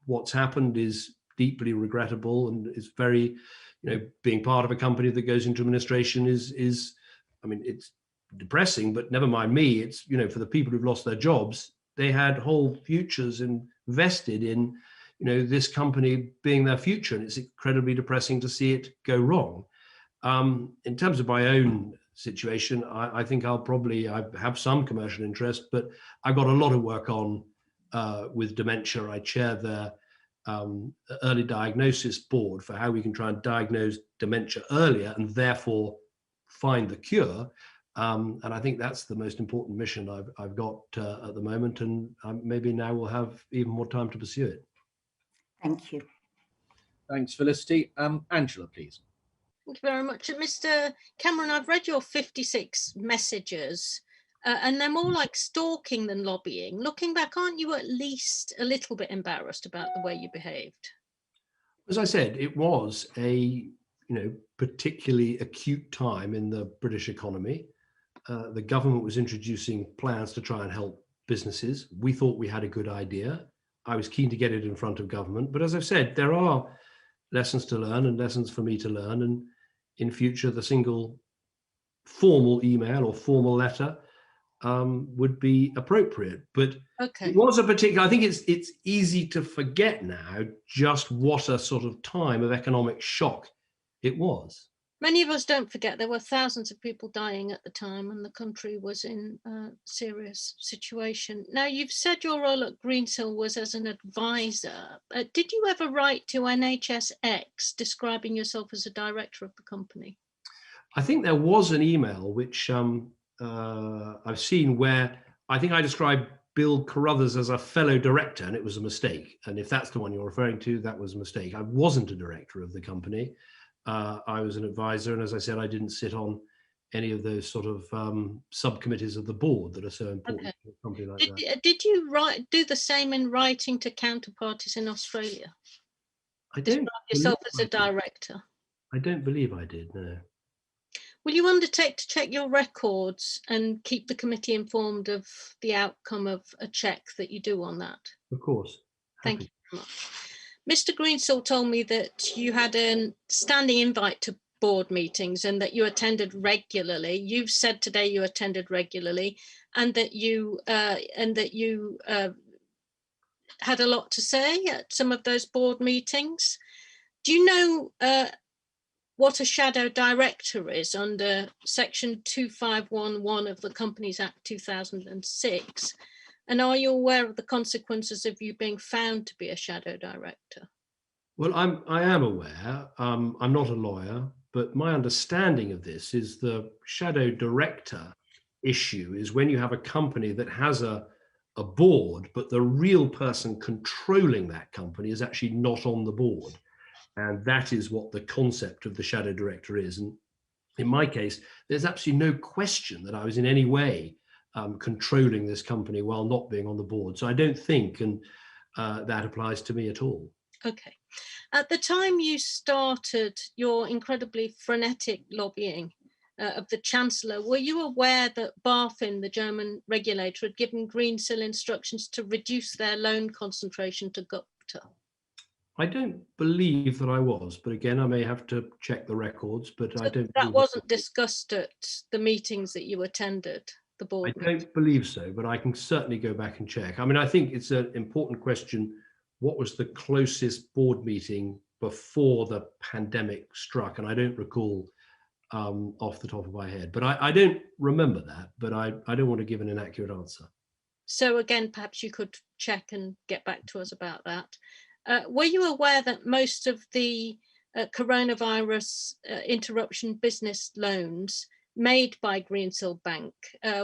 B: what's happened is deeply regrettable and is very, being part of a company that goes into administration is, I mean, it's depressing, but never mind me. It's, for the people who've lost their jobs, they had whole futures invested in, this company being their future. And it's incredibly depressing to see it go wrong. In terms of my own situation, I think I have some commercial interest, but I've got a lot of work on with dementia. I chair their early diagnosis board for how we can try and diagnose dementia earlier and therefore find the cure. And I think that's the most important mission I've got at the moment, and maybe now we'll have even more time to pursue it.
G: Thank you.
A: Thanks, Felicity. Angela, please.
H: Thank you very much. Mr. Cameron, I've read your 56 messages, and they're more like stalking than lobbying. Looking back, aren't you at least a little bit embarrassed about the way you behaved?
B: As I said, it was a particularly acute time in the British economy. The government was introducing plans to try and help businesses. We thought we had a good idea. I was keen to get it in front of government. But as I've said, there are lessons to learn and lessons for me to learn. And in future, the single formal email or formal letter would be appropriate. But
H: Okay.
B: it was a particular, I think it's easy to forget now just what a sort of time of economic shock it was.
H: Many of us don't forget there were thousands of people dying at the time and the country was in a serious situation. Now, you've said your role at Greensill was as an advisor. Did you ever write to NHSX describing yourself as a director of the company?
B: I think there was an email which I've seen where I think I described Bill Carruthers as a fellow director, and it was a mistake. And if that's the one you're referring to, that was a mistake. I wasn't a director of the company. I was an advisor, and as I said, I didn't sit on any of those sort of subcommittees of the board that are so important to a company like that.
H: Did you do the same in writing to counterparties in Australia?
B: I don't
H: Describe yourself as a
B: believe
H: director.
B: I don't believe I did, no.
H: Will you undertake to check your records and keep the committee informed of the outcome of a check that you do on that?
B: Of course.
H: Thank you very much. Mr. Greensill told me that you had a standing invite to board meetings and that you attended regularly. You've said today you attended regularly, and that you had a lot to say at some of those board meetings. Do you know what a shadow director is under section 2511 of the Companies Act 2006? And are you aware of the consequences of you being found to be a shadow director?
B: Well, I am aware. I'm not a lawyer, but my understanding of this is the shadow director issue is when you have a company that has a board, but the real person controlling that company is actually not on the board. And that is what the concept of the shadow director is. And in my case, there's absolutely no question that I was in any way controlling this company while not being on the board. So I don't think that applies to me at all.
H: Okay. At the time you started your incredibly frenetic lobbying of the Chancellor, were you aware that BaFin, the German regulator, had given Greensill instructions to reduce their loan concentration to Gupta?
B: I don't believe that I was, but again, I may have to check the records, but
H: So
B: I don't.
H: That wasn't discussed at the meetings that you attended, the board
B: I don't believe so, but I can certainly go back and check. I mean, I think it's an important question. What was the closest board meeting before the pandemic struck? And I don't recall off the top of my head, but I don't remember that, but I don't want to give an inaccurate answer.
H: So again, perhaps you could check and get back to us about that. Were you aware that most of the coronavirus interruption business loans made by Greensill Bank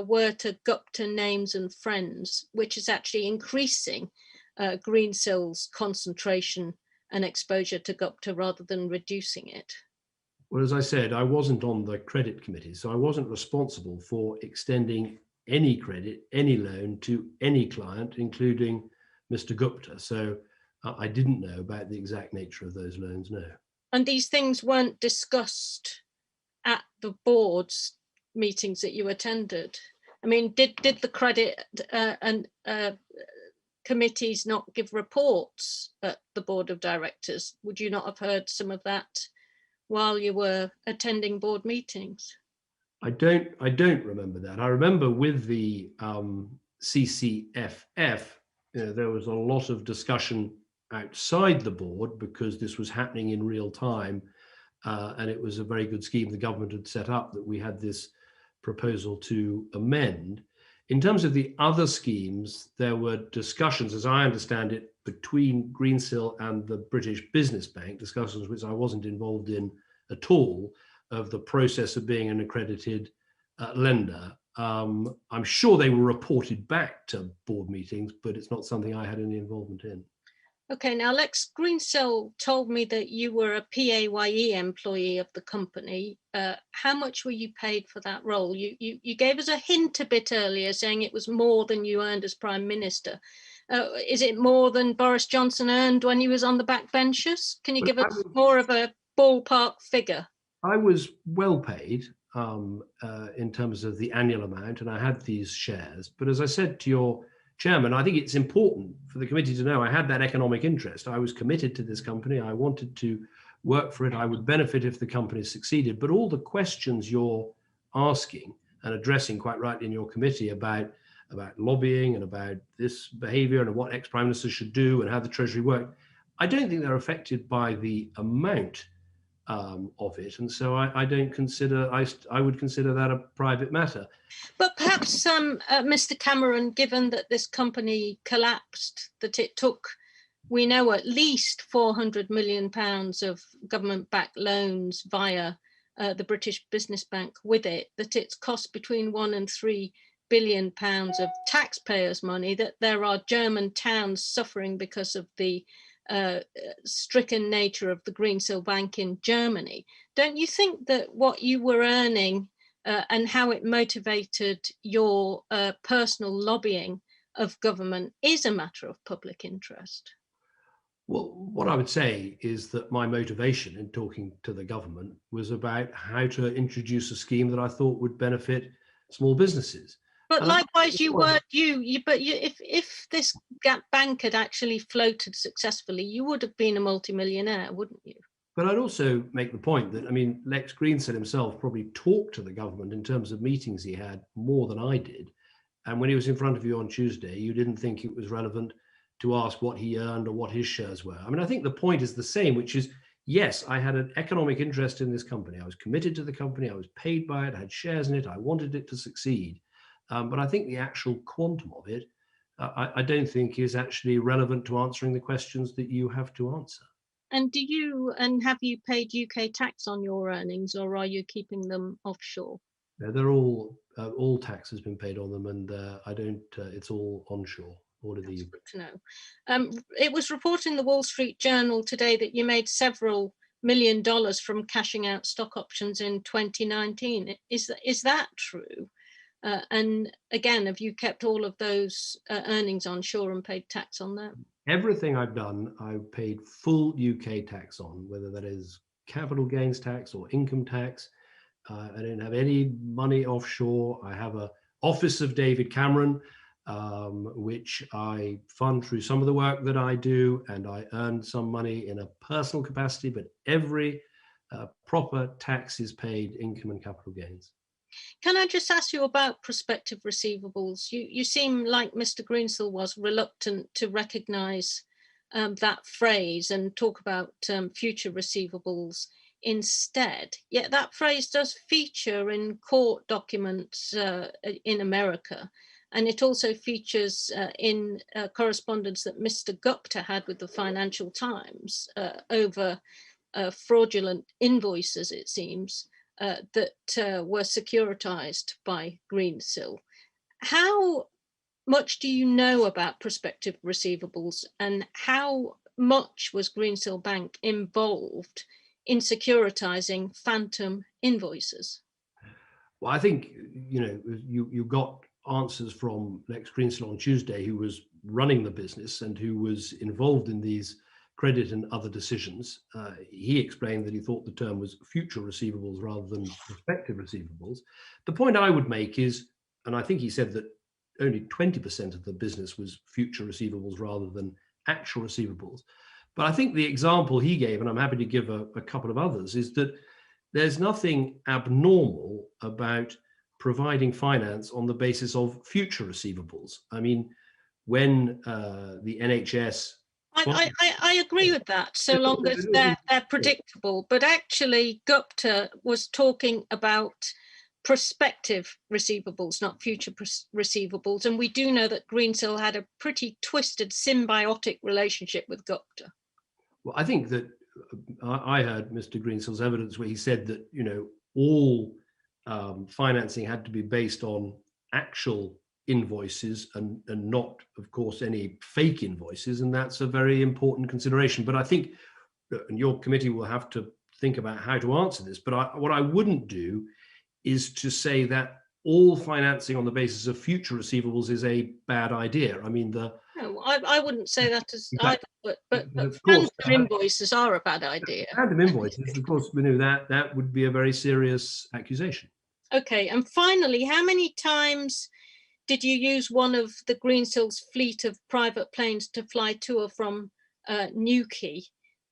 H: were to Gupta names and friends, which is actually increasing Greensill's concentration and exposure to Gupta rather than reducing it?
B: Well, as I said, I wasn't on the credit committee, so I wasn't responsible for extending any credit, any loan to any client, including Mr. Gupta. So I didn't know about the exact nature of those loans, no.
H: And these things weren't discussed at the board's meetings that you attended? I mean, did the credit and committees not give reports at the board of directors? Would you not have heard some of that while you were attending board meetings?
B: I don't remember that. I remember with the CCFF, there was a lot of discussion outside the board because this was happening in real time, and it was a very good scheme the government had set up that we had this proposal to amend. In terms of the other schemes, there were discussions, as I understand it, between Greensill and the British Business Bank, discussions which I wasn't involved in at all, of the process of being an accredited lender. I'm sure they were reported back to board meetings, but it's not something I had any involvement in.
H: Okay, now Lex Greensill told me that you were a PAYE employee of the company. How much were you paid for that role? You gave us a hint a bit earlier saying it was more than you earned as Prime Minister. Is it more than Boris Johnson earned when he was on the backbenches? Can you give us more of a ballpark figure?
B: I was well paid in terms of the annual amount, and I had these shares. But as I said to your chairman, I think it's important for the committee to know I had that economic interest. I was committed to this company. I wanted to work for it. I would benefit if the company succeeded. But all the questions you're asking and addressing quite rightly in your committee about lobbying and about this behaviour and what ex-prime ministers should do and how the Treasury work, I don't think they're affected by the amount of it, and so I don't consider, I would consider that a private matter.
H: But perhaps, Mr. Cameron, given that this company collapsed, that it took, we know, at least £400 million of government-backed loans via the British Business Bank with it, that it's cost between £1 and £3 billion of taxpayers' money, that there are German towns suffering because of the stricken nature of the Greensill Bank in Germany. Don't you think that what you were earning and how it motivated your personal lobbying of government is a matter of public interest?
B: Well, what I would say is that my motivation in talking to the government was about how to introduce a scheme that I thought would benefit small businesses.
H: But likewise, if this bank had actually floated successfully, you would have been a multimillionaire, wouldn't you?
B: But I'd also make the point that, I mean, Lex Greensill himself probably talked to the government in terms of meetings he had more than I did. And when he was in front of you on Tuesday, you didn't think it was relevant to ask what he earned or what his shares were. I mean, I think the point is the same, which is, yes, I had an economic interest in this company. I was committed to the company. I was paid by it. I had shares in it. I wanted it to succeed. But I think the actual quantum of it, I don't think is actually relevant to answering the questions that you have to answer.
H: And have you paid UK tax on your earnings, or are you keeping them offshore?
B: They're all tax has been paid on them, and I don't. It's all onshore. All of these.
H: Good to know. It was reported in the Wall Street Journal today that you made several $1 million from cashing out stock options in 2019. Is that true? And again, have you kept all of those earnings onshore and paid tax on them?
B: Everything I've done, I've paid full UK tax on, whether that is capital gains tax or income tax. I don't have any money offshore. I have an office of David Cameron, which I fund through some of the work that I do, and I earn some money in a personal capacity, but every proper tax is paid, income and capital gains.
H: Can I just ask you about prospective receivables? You seem like Mr. Greensill was reluctant to recognise that phrase and talk about future receivables instead. Yet that phrase does feature in court documents in America, and it also features in correspondence that Mr. Gupta had with the Financial Times over fraudulent invoices, it seems, that were securitized by Greensill. How much do you know about prospective receivables, and how much was Greensill Bank involved in securitizing phantom invoices?
B: Well, I think, you got answers from Lex Greensill on Tuesday, who was running the business and who was involved in these credit and other decisions. He explained that he thought the term was future receivables rather than prospective receivables. The point I would make is, and I think he said that only 20% of the business was future receivables rather than actual receivables. But I think the example he gave, and I'm happy to give a couple of others, is that there's nothing abnormal about providing finance on the basis of future receivables. I mean, when the NHS...
H: I agree with that, so long as they're predictable. But actually, Gupta was talking about prospective receivables, not future receivables. And we do know that Greensill had a pretty twisted symbiotic relationship with Gupta.
B: Well, I think that I heard Mr. Greensill's evidence where he said that, all financing had to be based on actual invoices and not, of course, any fake invoices, and that's a very important consideration. But I think, and your committee will have to think about how to answer this, but what I wouldn't do is to say that all financing on the basis of future receivables is a bad idea. I mean, no,
H: I wouldn't say that as either, but
B: of course,
H: phantom invoices are a bad idea.
B: Phantom invoices, of course, that would be a very serious accusation.
H: Okay, and finally, how many times did you use one of the Greensill's fleet of private planes to fly to or from Newquay,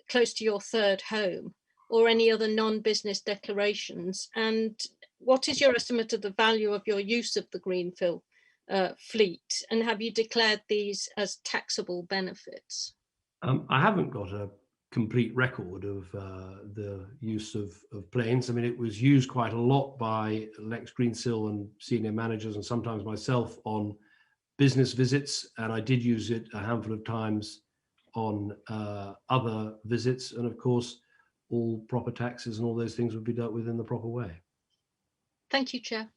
H: close to your third home, or any other non-business declarations? And what is your estimate of the value of your use of the Greensill fleet, and have you declared these as taxable benefits?
B: I haven't got a complete record of the use of planes. I mean, it was used quite a lot by Lex Greensill and senior managers, and sometimes myself, on business visits, and I did use it a handful of times on other visits, and of course all proper taxes and all those things would be dealt with in the proper way.
H: Thank you, Chair.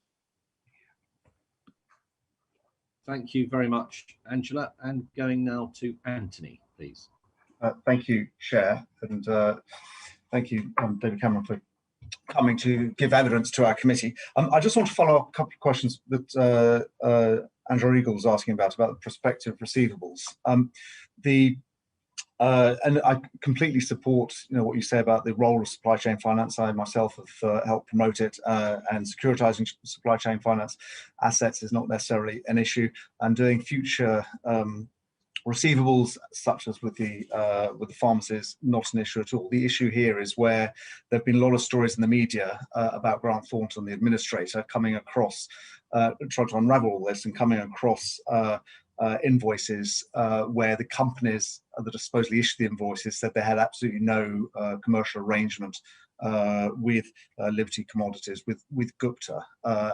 A: Thank you very much, Angela. And going now to Anthony, please.
I: Thank you, Chair, and thank you, David Cameron, for coming to give evidence to our committee. I just want to follow up a couple of questions that Angela Eagle was asking about the prospective receivables. And I completely support, what you say about the role of supply chain finance. I myself have helped promote it, and securitizing supply chain finance assets is not necessarily an issue. And doing future receivables, such as with the pharmacies, not an issue at all. The issue here is where there have been a lot of stories in the media about Grant Thornton, the administrator, coming across, trying to unravel all this and coming across invoices where the companies that have supposedly issued the invoices said they had absolutely no commercial arrangement with Liberty Commodities, with Gupta,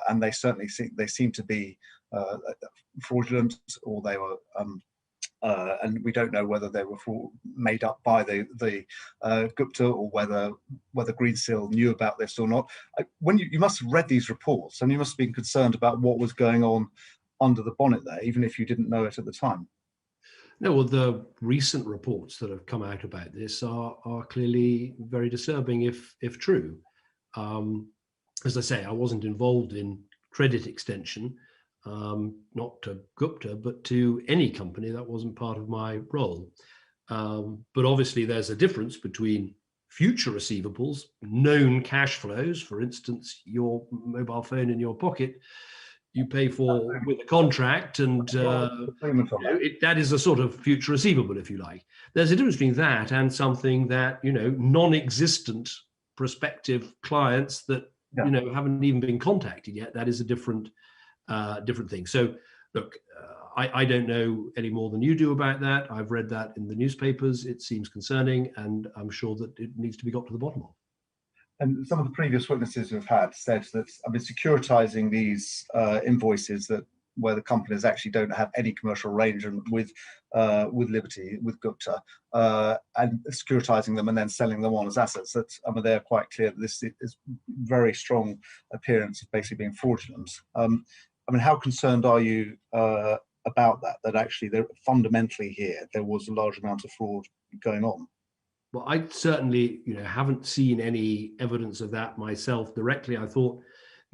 I: and they certainly seem to be fraudulent, or they were and we don't know whether they were made up by the Gupta, or whether Greensill knew about this or not. When you must have read these reports, and you must have been concerned about what was going on under the bonnet there, even if you didn't know it at the time.
B: No, well, the recent reports that have come out about this are clearly very disturbing, if true. As I say, I wasn't involved in credit extension, not to Gupta, but to any company. That wasn't part of my role. But obviously there's a difference between future receivables, known cash flows, for instance, your mobile phone in your pocket, you pay for with a contract, and that is a sort of future receivable, if you like. There's a difference between that and something that, non-existent prospective clients that, haven't even been contacted yet. That is a different thing. So look, I don't know any more than you do about that. I've read that in the newspapers. It seems concerning, and I'm sure that it needs to be got to the bottom of.
I: And some of the previous witnesses who've said that, securitizing these invoices where the companies actually don't have any commercial arrangement with Liberty, with Gupta, and securitizing them and then selling them on as assets, that they're quite clear that this is very strong appearance of basically being fraudulent. How concerned are you about that? That actually, fundamentally here, there was a large amount of fraud going on.
B: Well, I certainly, haven't seen any evidence of that myself directly. I thought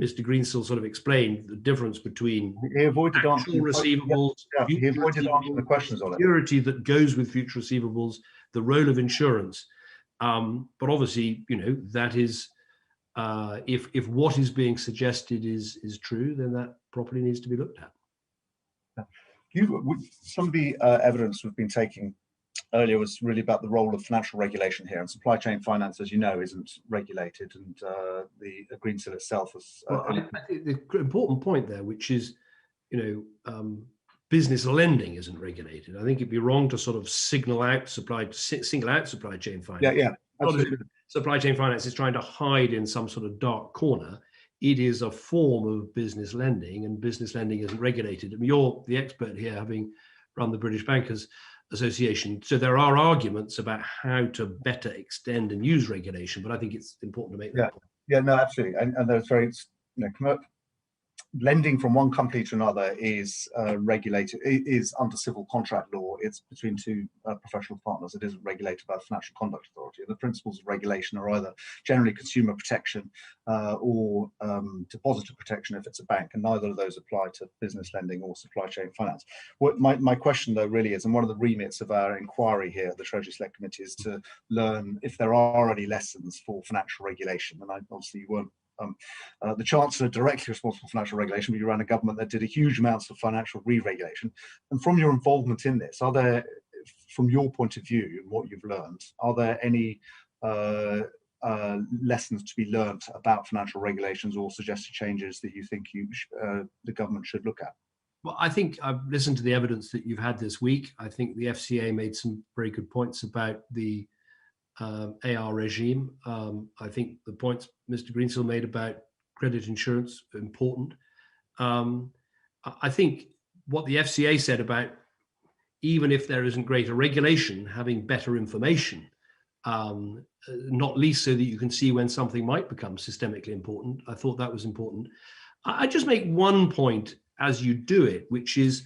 B: Mr. Greensill sort of explained the difference between actual receivables,
I: he avoided answering the questions on it.
B: Security that goes with future receivables, the role of insurance. But obviously, that is, if what is being suggested is true, then that properly needs to be looked at.
I: Some of the evidence we've been taking earlier was really about the role of financial regulation here, and supply chain finance, as you know, isn't regulated, and the Greensill itself was.
B: I think the important point there, which is, business lending isn't regulated. I think it'd be wrong to sort of single out supply chain finance.
I: Yeah, absolutely.
B: Supply chain finance is trying to hide in some sort of dark corner. It is a form of business lending, and business lending isn't regulated. You're the expert here, having run the British Bankers Association. So there are arguments about how to better extend and use regulation, but I think it's important to make that point.
I: Yeah, no, absolutely. And there's very, lending from one company to another is regulated, is under civil contract law. It's between two professional partners. It isn't regulated by the Financial Conduct Authority. The principles of regulation are either generally consumer protection or depositor protection if it's a bank, and neither of those apply to business lending or supply chain finance. What my question though really is, and one of the remits of our inquiry here at the Treasury Select Committee, is to learn if there are any lessons for financial regulation. And obviously you weren't the Chancellor directly responsible for financial regulation, but you ran a government that did a huge amounts of financial re-regulation. And from your involvement in this, are there, from your point of view and what you've learned, are there any lessons to be learnt about financial regulations or suggested changes that you think the government should look at?
B: Well, I think I've listened to the evidence that you've had this week. I think the FCA made some very good points about the AR regime. I think the points Mr. Greensill made about credit insurance are important. I think what the FCA said about, even if there isn't greater regulation, having better information, not least so that you can see when something might become systemically important. I thought that was important. I just make one point as you do it, which is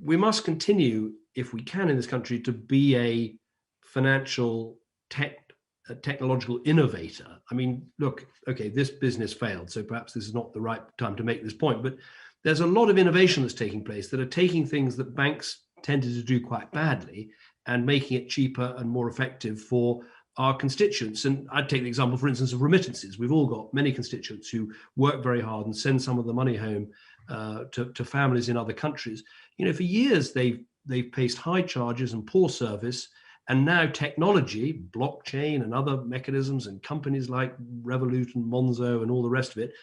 B: we must continue, if we can in this country, to be a financial technological innovator. I mean, look, okay, this business failed, so perhaps this is not the right time to make this point, but there's a lot of innovation that's taking place that are taking things that banks tended to do quite badly and making it cheaper and more effective for our constituents. And I'd take the example, for instance, of remittances. We've all got many constituents who work very hard and send some of the money home to families in other countries. You know, for years they've faced high charges and poor service, and now technology, blockchain and other mechanisms and companies like Revolut and Monzo and all the rest of it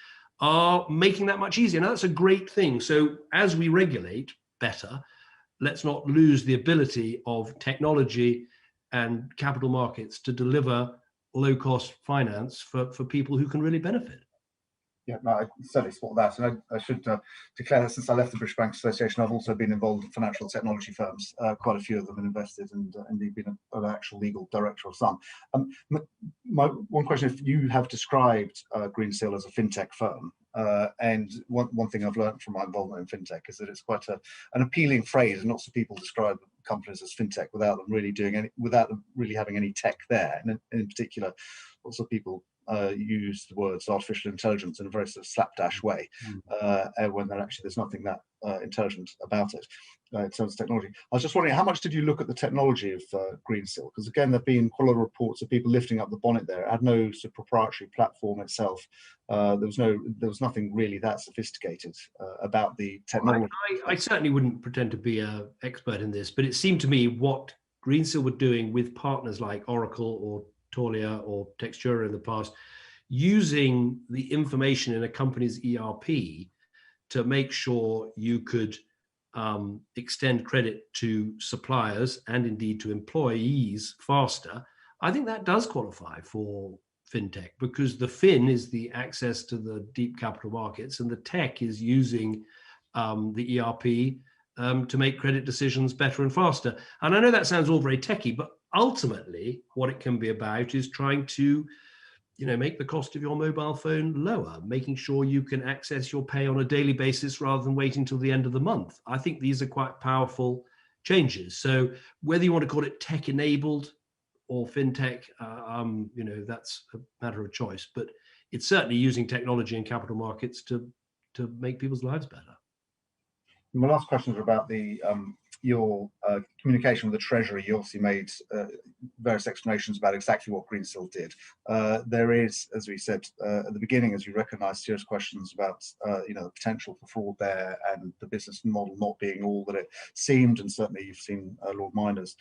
B: are making that much easier. Now that's a great thing. So as we regulate better, let's not lose the ability of technology and capital markets to deliver low-cost finance for people who can really benefit.
I: Yeah, no, I certainly support that. And I should declare that since I left the British Bank Association, I've also been involved in financial technology firms, quite a few of them, and invested, and indeed been an actual legal director of some. My one question, if you have described Greensill as a fintech firm, and one thing I've learned from my involvement in fintech is that it's quite an appealing phrase, and lots of people describe companies as fintech without them really having any tech there. And in particular, lots of people use the words artificial intelligence in a very sort of slapdash way, when there's nothing that intelligent about it in terms of technology. I was just wondering, how much did you look at the technology of Greensill? Because again, there've been quite a lot of reports of people lifting up the bonnet there. It had no sort of proprietary platform itself. There was nothing really that sophisticated about the technology.
B: I certainly wouldn't pretend to be an expert in this, but it seemed to me what Greensill were doing with partners like Oracle or Taulia or Textura in the past, using the information in a company's ERP to make sure you could extend credit to suppliers and indeed to employees faster. I think that does qualify for fintech, because the fin is the access to the deep capital markets, and the tech is using the ERP to make credit decisions better and faster. And I know that sounds all very techy, but ultimately what it can be about is trying to, make the cost of your mobile phone lower, making sure you can access your pay on a daily basis rather than waiting till the end of the month. I think these are quite powerful changes. So whether you want to call it tech enabled or fintech, that's a matter of choice, but it's certainly using technology and capital markets to make people's lives better.
I: My last question is about your communication with the Treasury. You obviously made various explanations about exactly what Greensill did. There is, as we said at the beginning, as you recognise, serious questions about the potential for fraud there, and the business model not being all that it seemed. And certainly, you've seen Lord Minder's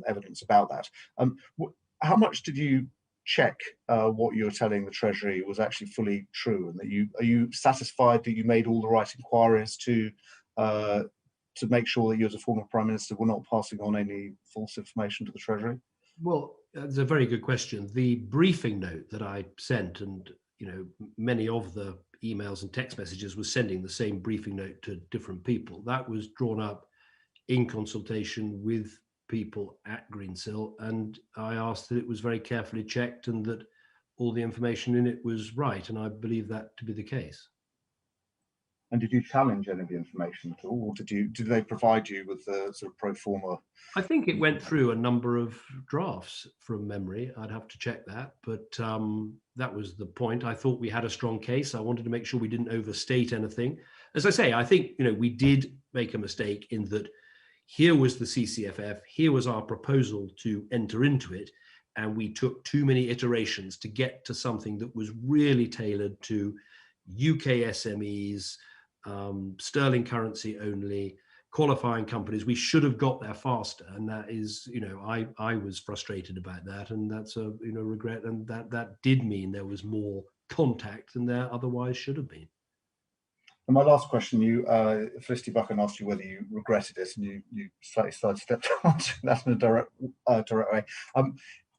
I: evidence about that. How much did you check what you're telling the Treasury was actually fully true, and that are you satisfied that you made all the right inquiries to make sure that you as a former Prime Minister were not passing on any false information to the Treasury?
B: Well, that's a very good question. The briefing note that I sent, and many of the emails and text messages was sending the same briefing note to different people. That was drawn up in consultation with people at Greensill, and I asked that it was very carefully checked and that all the information in it was right, and I believe that to be the case.
I: And did you challenge any of the information at all, or did they provide you with the sort of pro forma?
B: I think it went through a number of drafts from memory. I'd have to check that, but that was the point. I thought we had a strong case. I wanted to make sure we didn't overstate anything. As I say, I think we did make a mistake in that. Here was the CCFF, here was our proposal to enter into it, and we took too many iterations to get to something that was really tailored to UK SMEs, sterling currency only, qualifying companies. We should have got there faster, and that is, you know, I was frustrated about that, and that's a, you know, regret, and that did mean there was more contact than there otherwise should have been.
I: And my last question, Felicity Buchan asked you whether you regretted it, and you slightly sidestepped answering that in a direct way.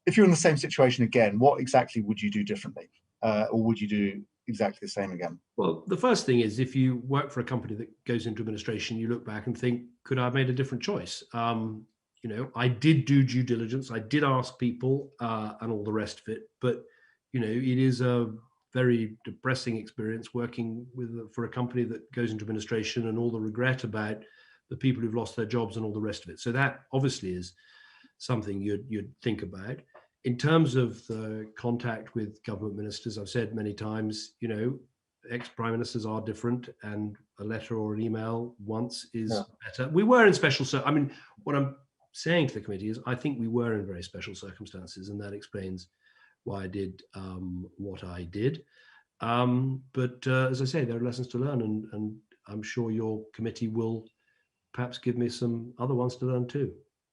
I: If you're in the same situation again, what exactly would you do differently, or would you do exactly the same again?
B: Well, the first thing is, if you work for a company that goes into administration, you look back and think, could I have made a different choice? You know, I did do due diligence, I did ask people, and all the rest of it, but you know, it is a very depressing experience working for a company that goes into administration, and all the regret about the people who've lost their jobs and all the rest of it. So that obviously is something you'd think about. In terms of the contact with government ministers, I've said many times, you know, ex-prime ministers are different, and a letter or an email once is better. We were in special, I mean, what I'm saying to the committee is I think we were in very special circumstances, and that explains why I did what I did. But as I say, there are lessons to learn, and I'm sure your committee will perhaps give me some other ones to learn too.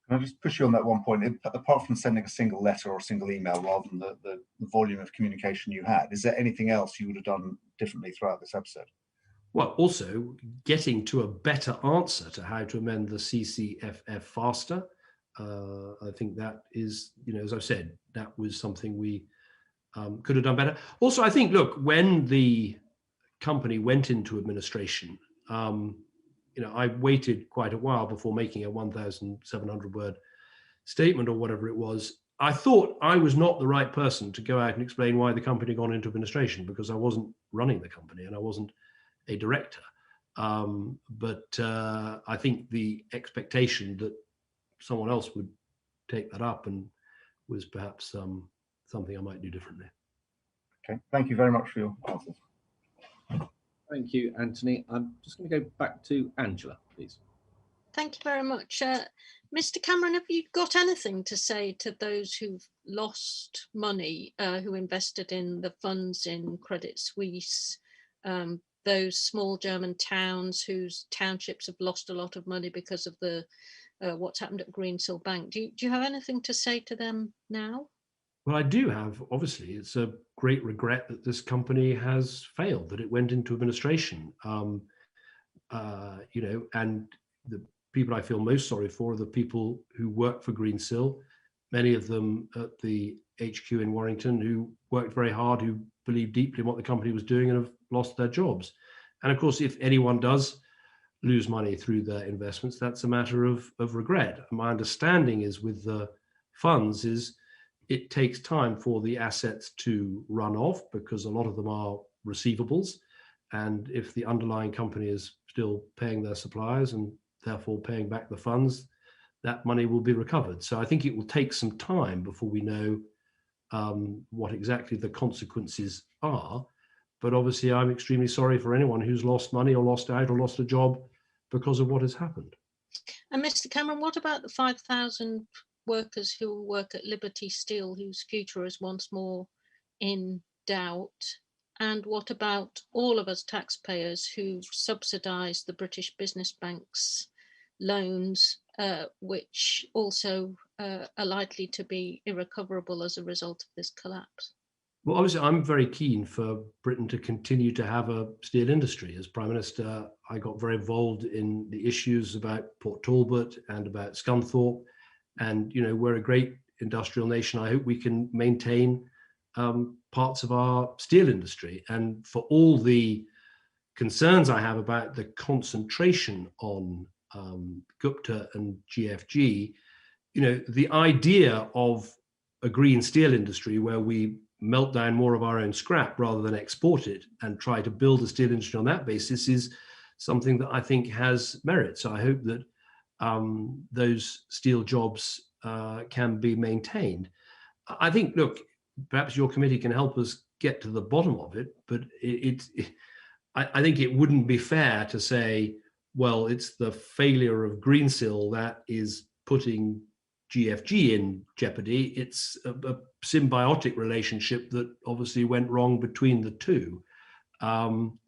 I: Can I just push you on that one point? Apart from sending a single letter or a single email, rather than the volume of communication you had, is there anything else you would have done differently throughout this episode?
B: Well, also getting to a better answer to how to amend the CCFF faster. I think that is, you know, as I've said, that was something we could have done better. Also, I think, look, when the company went into administration, you know, I waited quite a while before making a 1,700 word statement or whatever it was. I thought I was not the right person to go out and explain why the company had gone into administration, because I wasn't running the company and I wasn't a director. But I think the expectation that someone else would take that up and was perhaps something I might do differently.
I: Okay, thank you very much for your answers.
A: Thank you, Anthony. I'm just going to go back to Angela, please.
H: Thank you very much. Mr. Cameron, have you got anything to say to those who've lost money, who invested in the funds in Credit Suisse, those small German towns whose townships have lost a lot of money because of the what's happened at Greensill Bank? Do you have anything to say to them now?
B: Well, I do have. Obviously, it's a great regret that this company has failed, that it went into administration. You know, and the people I feel most sorry for are the people who work for Greensill, many of them at the HQ in Warrington, who worked very hard, who believed deeply in what the company was doing and have lost their jobs. And of course, if anyone does lose money through their investments, that's a matter of regret. My understanding is with the funds is it takes time for the assets to run off, because a lot of them are receivables. And if the underlying company is still paying their suppliers and therefore paying back the funds, that money will be recovered. So I think it will take some time before we know what exactly the consequences are. But obviously, I'm extremely sorry for anyone who's lost money or lost out or lost a job because of what has happened.
H: And Mr. Cameron, what about the 5,000 workers who work at Liberty Steel, whose future is once more in doubt? And what about all of us taxpayers who've subsidised the British Business Bank's loans, which also are likely to be irrecoverable as a result of this collapse?
B: Well, obviously, I'm very keen for Britain to continue to have a steel industry. As Prime Minister, I got very involved in the issues about Port Talbot and about Scunthorpe. And, you know, we're a great industrial nation. I hope we can maintain parts of our steel industry. And for all the concerns I have about the concentration on Gupta and GFG, you know, the idea of a green steel industry where we melt down more of our own scrap rather than export it and try to build a steel industry on that basis is something that I think has merit. So I hope that those steel jobs can be maintained. I think, look, perhaps your committee can help us get to the bottom of it, but I think it wouldn't be fair to say, well, it's the failure of Greensill that is putting GFG in jeopardy. It's a symbiotic relationship that obviously went wrong between the two. You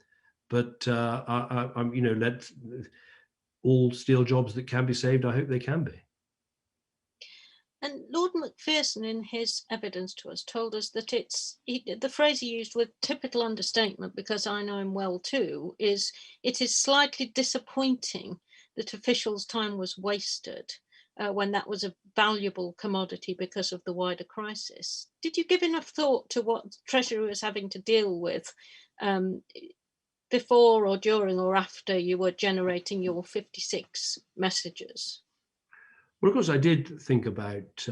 B: know, all steel jobs that can be saved, I hope they can be.
H: And Lord Macpherson, in his evidence to us, told us that the phrase he used with typical understatement, because I know him well too, is it is slightly disappointing that officials' time was wasted when that was a valuable commodity because of the wider crisis. Did you give enough thought to what Treasury was having to deal with before or during or after you were generating your 56 messages?
B: Well, of course, I did think about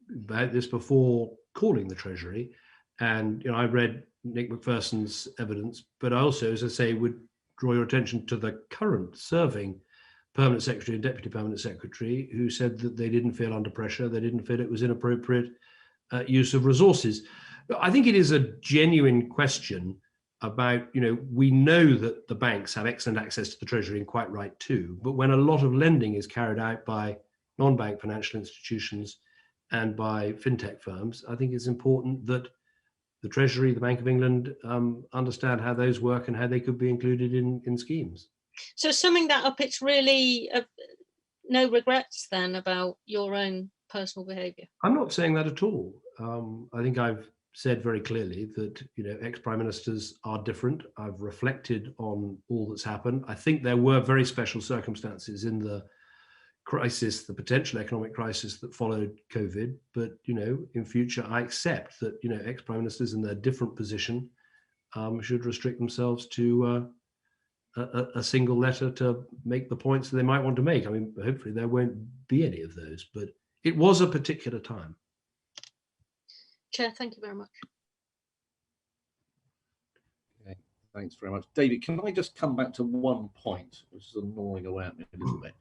B: this before calling the Treasury, and I read Nick Macpherson's evidence, but I also, as I say, would draw your attention to the current serving Permanent Secretary and Deputy Permanent Secretary, who said that they didn't feel under pressure, they didn't feel it was inappropriate use of resources. But I think it is a genuine question about, we know that the banks have excellent access to the Treasury, and quite right too, but when a lot of lending is carried out by non-bank financial institutions and by fintech firms, I think it's important that the Treasury, the Bank of England, understand how those work and how they could be included in schemes.
H: So summing that up, it's really no regrets then about your own personal behaviour?
B: I'm not saying that at all. I think I've said very clearly that ex-prime ministers are different. I've reflected on all that's happened. I think there were very special circumstances in the crisis, the potential economic crisis that followed COVID. But in future, I accept that ex-prime ministers in their different position should restrict themselves to a single letter to make the points that they might want to make. I mean, hopefully there won't be any of those, but it was a particular time.
H: Chair, thank you very much.
A: Okay, thanks very much. David, can I just come back to one point, which is gnawing away at me a little bit?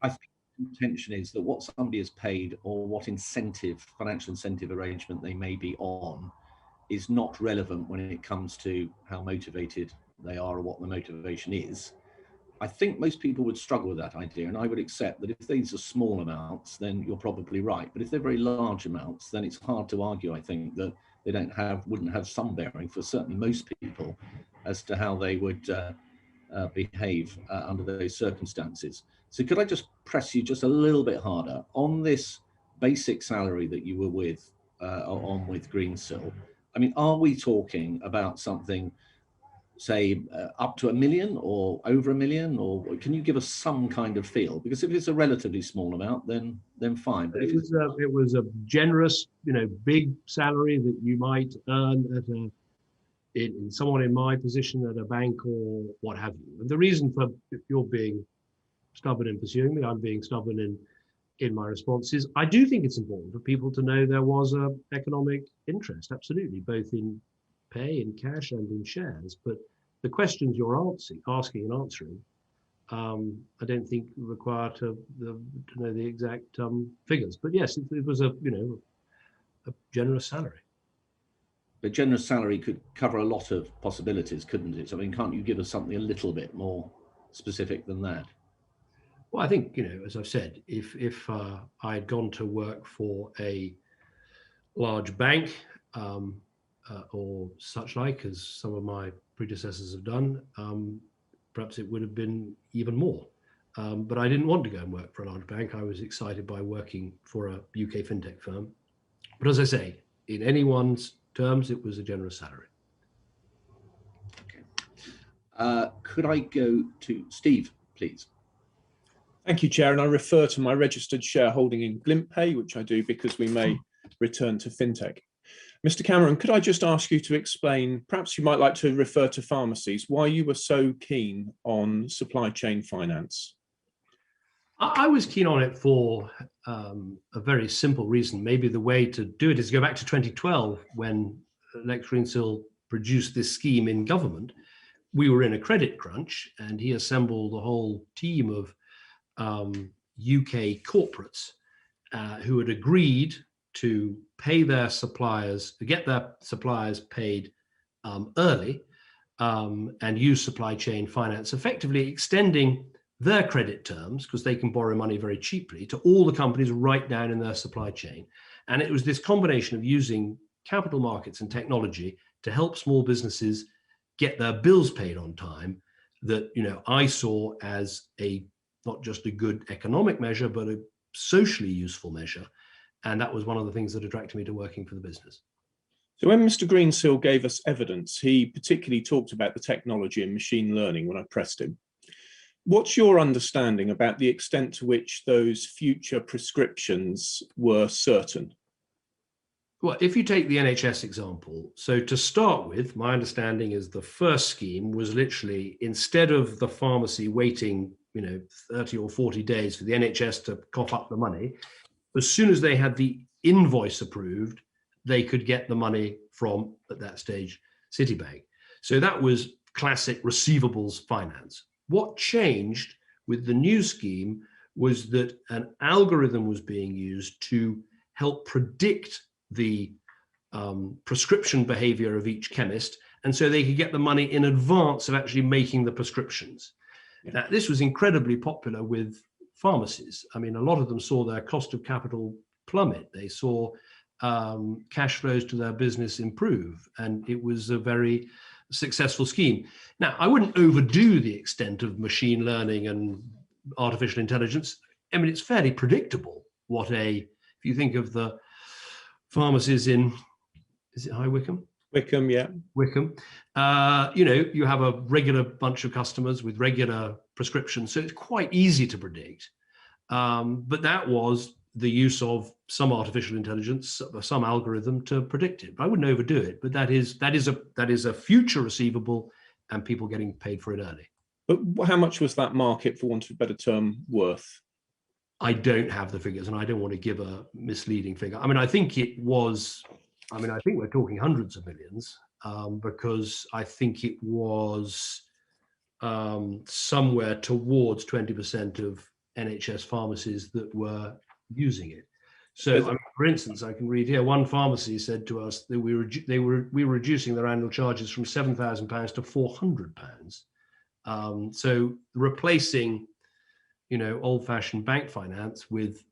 A: I think the intention is that what somebody is paid or what financial incentive arrangement they may be on is not relevant when it comes to how motivated they are or what the motivation is. I think most people would struggle with that idea, and I would accept that if these are small amounts, then you're probably right. But if they're very large amounts, then it's hard to argue, I think, that they wouldn't have some bearing for certainly most people as to how they would behave under those circumstances. So could I just press you just a little bit harder on this basic salary that you were on with Greensill? I mean, are we talking about something, say, up to $1 million or over $1 million, or can you give us some kind of feel? Because if it's a relatively small amount, then fine. But
B: it was a generous, big salary that you might earn at someone in my position at a bank or what have you. And the reason for, if you're being stubborn in pursuing me, I'm being stubborn in my responses. I do think it's important for people to know there was a economic interest, absolutely, both in pay, in cash, and in shares. But the questions you're asking and answering, I don't think require to know the exact figures. But yes, it was a generous salary.
A: A generous salary could cover a lot of possibilities, couldn't it? I mean, can't you give us something a little bit more specific than that?
B: Well, I think, as I've said, if I had gone to work for a large bank or such like, as some of my predecessors have done, perhaps it would have been even more. But I didn't want to go and work for a large bank. I was excited by working for a UK fintech firm. But as I say, in anyone's terms, it was a generous salary.
A: Okay. Could I go to Steve, please?
J: Thank you, Chair. And I refer to my registered shareholding in GlimpPay, which I do because we may return to fintech. Mr. Cameron, could I just ask you to explain, perhaps you might like to refer to pharmacies, why you were so keen on supply chain finance?
B: I was keen on it for a very simple reason. Maybe the way to do it is to go back to 2012 when Lex Greensill produced this scheme in government. We were in a credit crunch and he assembled a whole team of UK corporates who had agreed to pay their suppliers, to get their suppliers paid early and use supply chain finance, effectively extending their credit terms, because they can borrow money very cheaply, to all the companies right down in their supply chain. And it was this combination of using capital markets and technology to help small businesses get their bills paid on time that, you know, I saw as a not just a good economic measure, but a socially useful measure. And that was one of the things that attracted me to working for the business.
J: So when Mr. Greensill gave us evidence, he particularly talked about the technology and machine learning when I pressed him. What's your understanding about the extent to which those future prescriptions were certain?
B: Well, if you take the NHS example, so to start with, my understanding is the first scheme was literally, instead of the pharmacy waiting, you know, 30 or 40 days for the NHS to cough up the money, as soon as they had the invoice approved, they could get the money from, at that stage, Citibank. So that was classic receivables finance. What changed with the new scheme was that an algorithm was being used to help predict the prescription behavior of each chemist, and so they could get the money in advance of actually making the prescriptions. Yeah. Now, this was incredibly popular with pharmacies. I mean, a lot of them saw their cost of capital plummet. They saw cash flows to their business improve, and it was a very successful scheme. Now, I wouldn't overdo the extent of machine learning and artificial intelligence. I mean, it's fairly predictable what if you think of the pharmacies in, is it High Wycombe?
J: Wycombe, yeah.
B: Wycombe. You know, you have a regular bunch of customers with regular prescriptions, so it's quite easy to predict. But that was the use of some artificial intelligence, some algorithm to predict it. But I wouldn't overdo it. But that is a future receivable, and people getting paid for it early.
J: But how much was that market, for want of a better term, worth?
B: I don't have the figures, and I don't want to give a misleading figure. I mean, I think it was, I mean, I think we're talking hundreds of millions, because I think it was somewhere towards 20% of NHS pharmacies that were using it. So, I mean, for instance, I can read here, one pharmacy said to us that we were reducing their annual charges from £7,000 to £400. So replacing, you know, old-fashioned bank finance with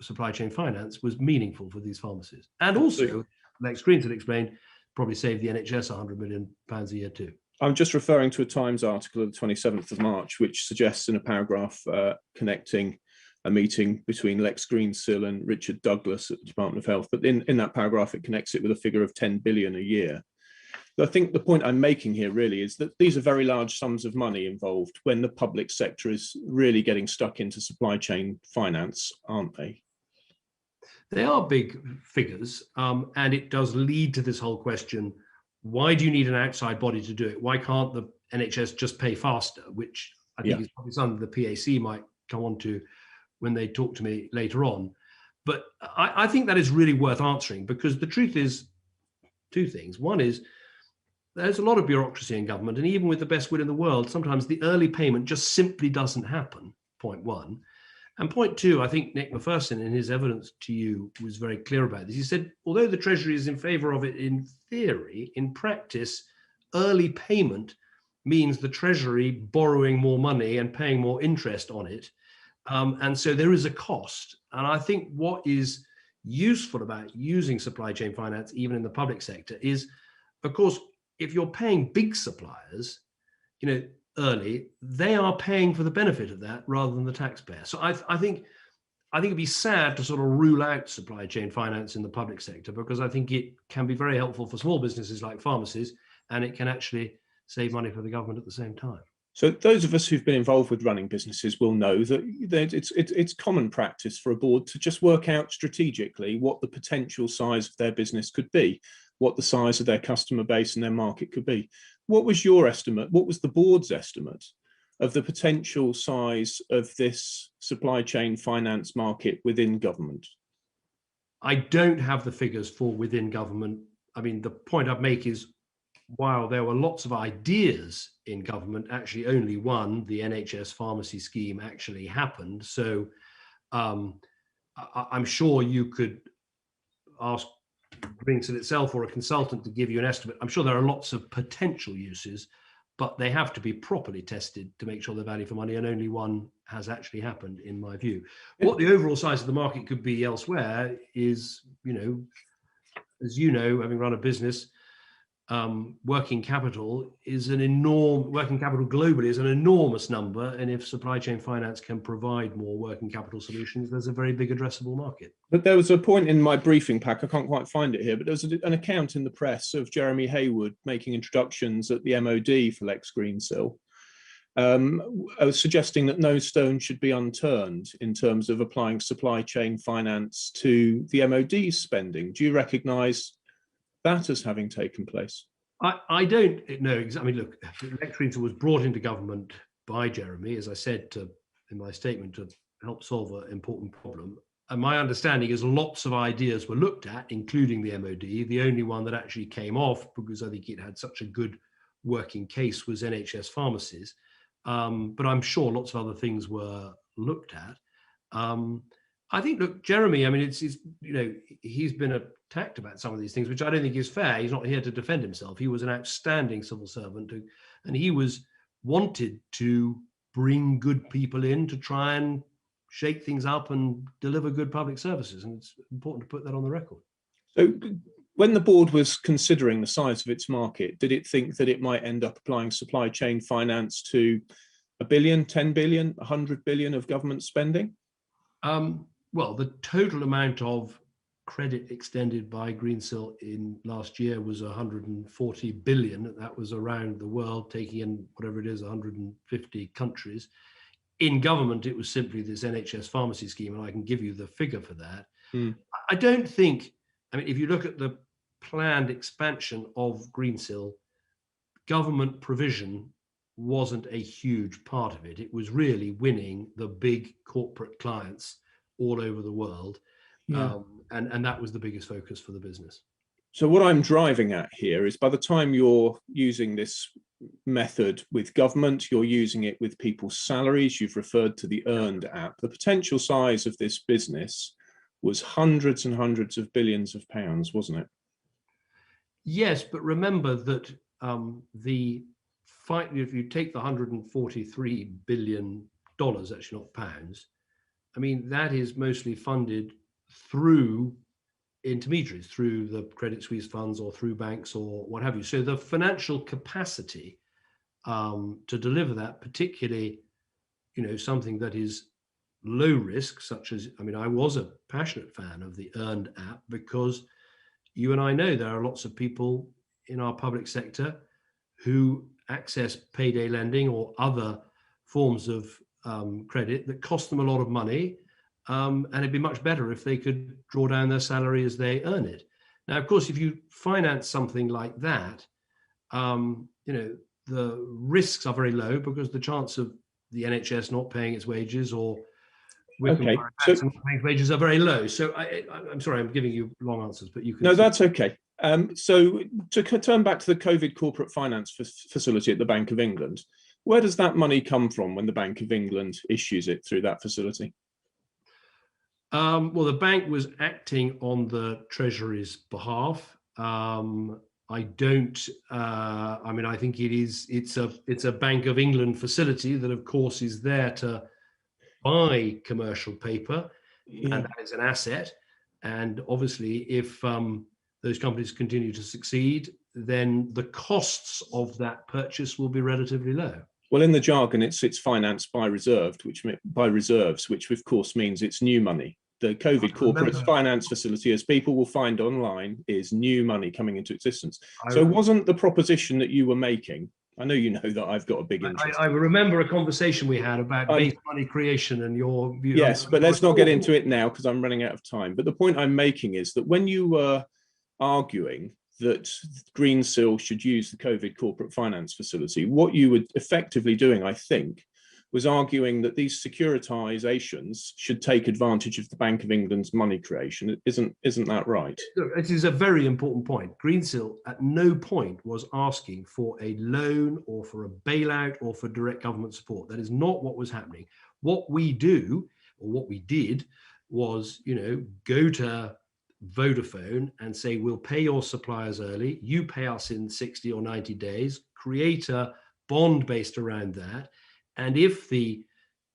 B: supply chain finance was meaningful for these pharmacies. And also, Lex Greensill explained, probably saved the NHS £100 million a year too.
J: I'm just referring to a Times article of the 27th of March, which suggests in a paragraph connecting a meeting between Lex Greensill and Richard Douglas at the Department of Health. But in that paragraph, it connects it with a figure of 10 billion a year. I think the point I'm making here really is that these are very large sums of money involved when the public sector is really getting stuck into supply chain finance, aren't they?
B: They are big figures, and it does lead to this whole question, why do you need an outside body to do it? Why can't the NHS just pay faster? Which I think is probably something the PAC might come on to when they talk to me later on. But I think that is really worth answering, because the truth is two things. One is, there's a lot of bureaucracy in government, and even with the best will in the world, sometimes the early payment just simply doesn't happen, point one. And point two, I think Nick Macpherson in his evidence to you was very clear about this. He said, although the Treasury is in favour of it in theory, in practice, early payment means the Treasury borrowing more money and paying more interest on it. And so there is a cost. And I think what is useful about using supply chain finance, even in the public sector, is, of course, if you're paying big suppliers, you know, early, they are paying for the benefit of that rather than the taxpayer. So I think it'd be sad to sort of rule out supply chain finance in the public sector, because I think it can be very helpful for small businesses like pharmacies, and it can actually save money for the government at the same time.
J: So those of us who've been involved with running businesses will know that it's common practice for a board to just work out strategically what the potential size of their business could be, what the size of their customer base and their market could be. What was your estimate? What was the board's estimate of the potential size of this supply chain finance market within government?
B: I don't have the figures for within government. I mean, the point I'd make is, while there were lots of ideas in government, actually only one, the NHS pharmacy scheme, actually happened. So I'm sure you could ask Greensill itself or a consultant to give you an estimate. I'm sure there are lots of potential uses, but they have to be properly tested to make sure they're value for money, and only one has actually happened, in my view. What the overall size of the market could be elsewhere is, you know, as you know, having run a business, working capital is working capital globally is an enormous number. And if supply chain finance can provide more working capital solutions, there's a very big addressable market.
J: But there was a point in my briefing pack, I can't quite find it here, but there was an account in the press of Jeremy Haywood making introductions at the MOD for Lex Greensill, suggesting that no stone should be unturned in terms of applying supply chain finance to the MOD's spending. Do you recognise that as having taken place?
B: I don't know exactly. I mean, look, Lex Greensill was brought into government by Jeremy, as I said in my statement, to help solve an important problem. And my understanding is lots of ideas were looked at, including the MOD. The only one that actually came off, because I think it had such a good working case, was NHS pharmacies. But I'm sure lots of other things were looked at. I think, look, Jeremy, I mean, it's he's been attacked about some of these things, which I don't think is fair. He's not here to defend himself. He was an outstanding civil servant, and he was wanted to bring good people in to try and shake things up and deliver good public services. And it's important to put that on the record. So
J: when the board was considering the size of its market, did it think that it might end up applying supply chain finance to 1 billion, 10 billion, 100 billion of government spending?
B: Well, the total amount of credit extended by Greensill in last year was 140 billion. That was around the world, taking in whatever it is, 150 countries. In government, it was simply this NHS pharmacy scheme, and I can give you the figure for that. I don't think, I mean, if you look at the planned expansion of Greensill, government provision wasn't a huge part of it. It was really winning the big corporate clients all over the world. Yeah. And that was the biggest focus for the business.
J: So what I'm driving at here is, by the time you're using this method with government, you're using it with people's salaries. You've referred to the Earned app. The potential size of this business was hundreds and hundreds of billions of pounds, wasn't it?
B: Yes, but remember that if you take the $143 billion, actually not pounds, I mean, that is mostly funded through intermediaries, through the Credit Suisse funds or through banks or what have you. So the financial capacity to deliver that, particularly, something that is low risk, such as, I mean, I was a passionate fan of the Earned app, because you and I know there are lots of people in our public sector who access payday lending or other forms of credit that cost them a lot of money, and it'd be much better if they could draw down their salary as they earn it. Now, of course, if you finance something like that, the risks are very low, because the chance of the NHS not paying its wages or not paying its wages are very low. So I'm sorry, I'm giving you long answers, but you can.
J: No, that's okay. So to turn back to the COVID corporate finance facility at the Bank of England, where does that money come from when the Bank of England issues it through that facility?
B: Well, the bank was acting on the Treasury's behalf. I don't. I mean, I think it's a Bank of England facility that, of course, is there to buy commercial paper, and that is an asset. And obviously, if those companies continue to succeed, then the costs of that purchase will be relatively low.
J: Well, in the jargon, it's financed by reserves, which of course means it's new money. The COVID corporate finance facility, as people will find online, is new money coming into existence. So wasn't the proposition that you were making, I know you know that I've got a big interest.
B: I remember a conversation we had about base money creation and your view.
J: Yes, but let's not get into it now, because I'm running out of time. But the point I'm making is that when you were arguing that Greensill should use the COVID corporate finance facility, what you were effectively doing, I think, was arguing that these securitizations should take advantage of the Bank of England's money creation. Isn't that right?
B: Look, it is a very important point. Greensill at no point was asking for a loan or for a bailout or for direct government support. That is not what was happening. What we do, or what we did, was, go to Vodafone and say, we'll pay your suppliers early, you pay us in 60 or 90 days, create a bond based around that. And if the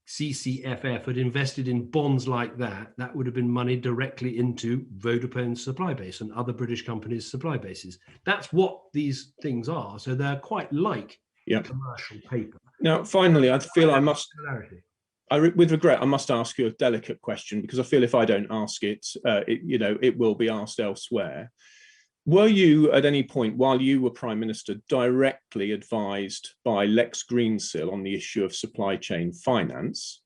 B: CCFF had invested in bonds like that, that would have been money directly into Vodafone's supply base and other British companies' supply bases. That's what these things are. So they're quite like commercial paper.
J: Now, finally, I feel I must, with regret, I must ask you a delicate question, because I feel if I don't ask it, it will be asked elsewhere. Were you at any point while you were Prime Minister directly advised by Lex Greensill on the issue of supply chain finance?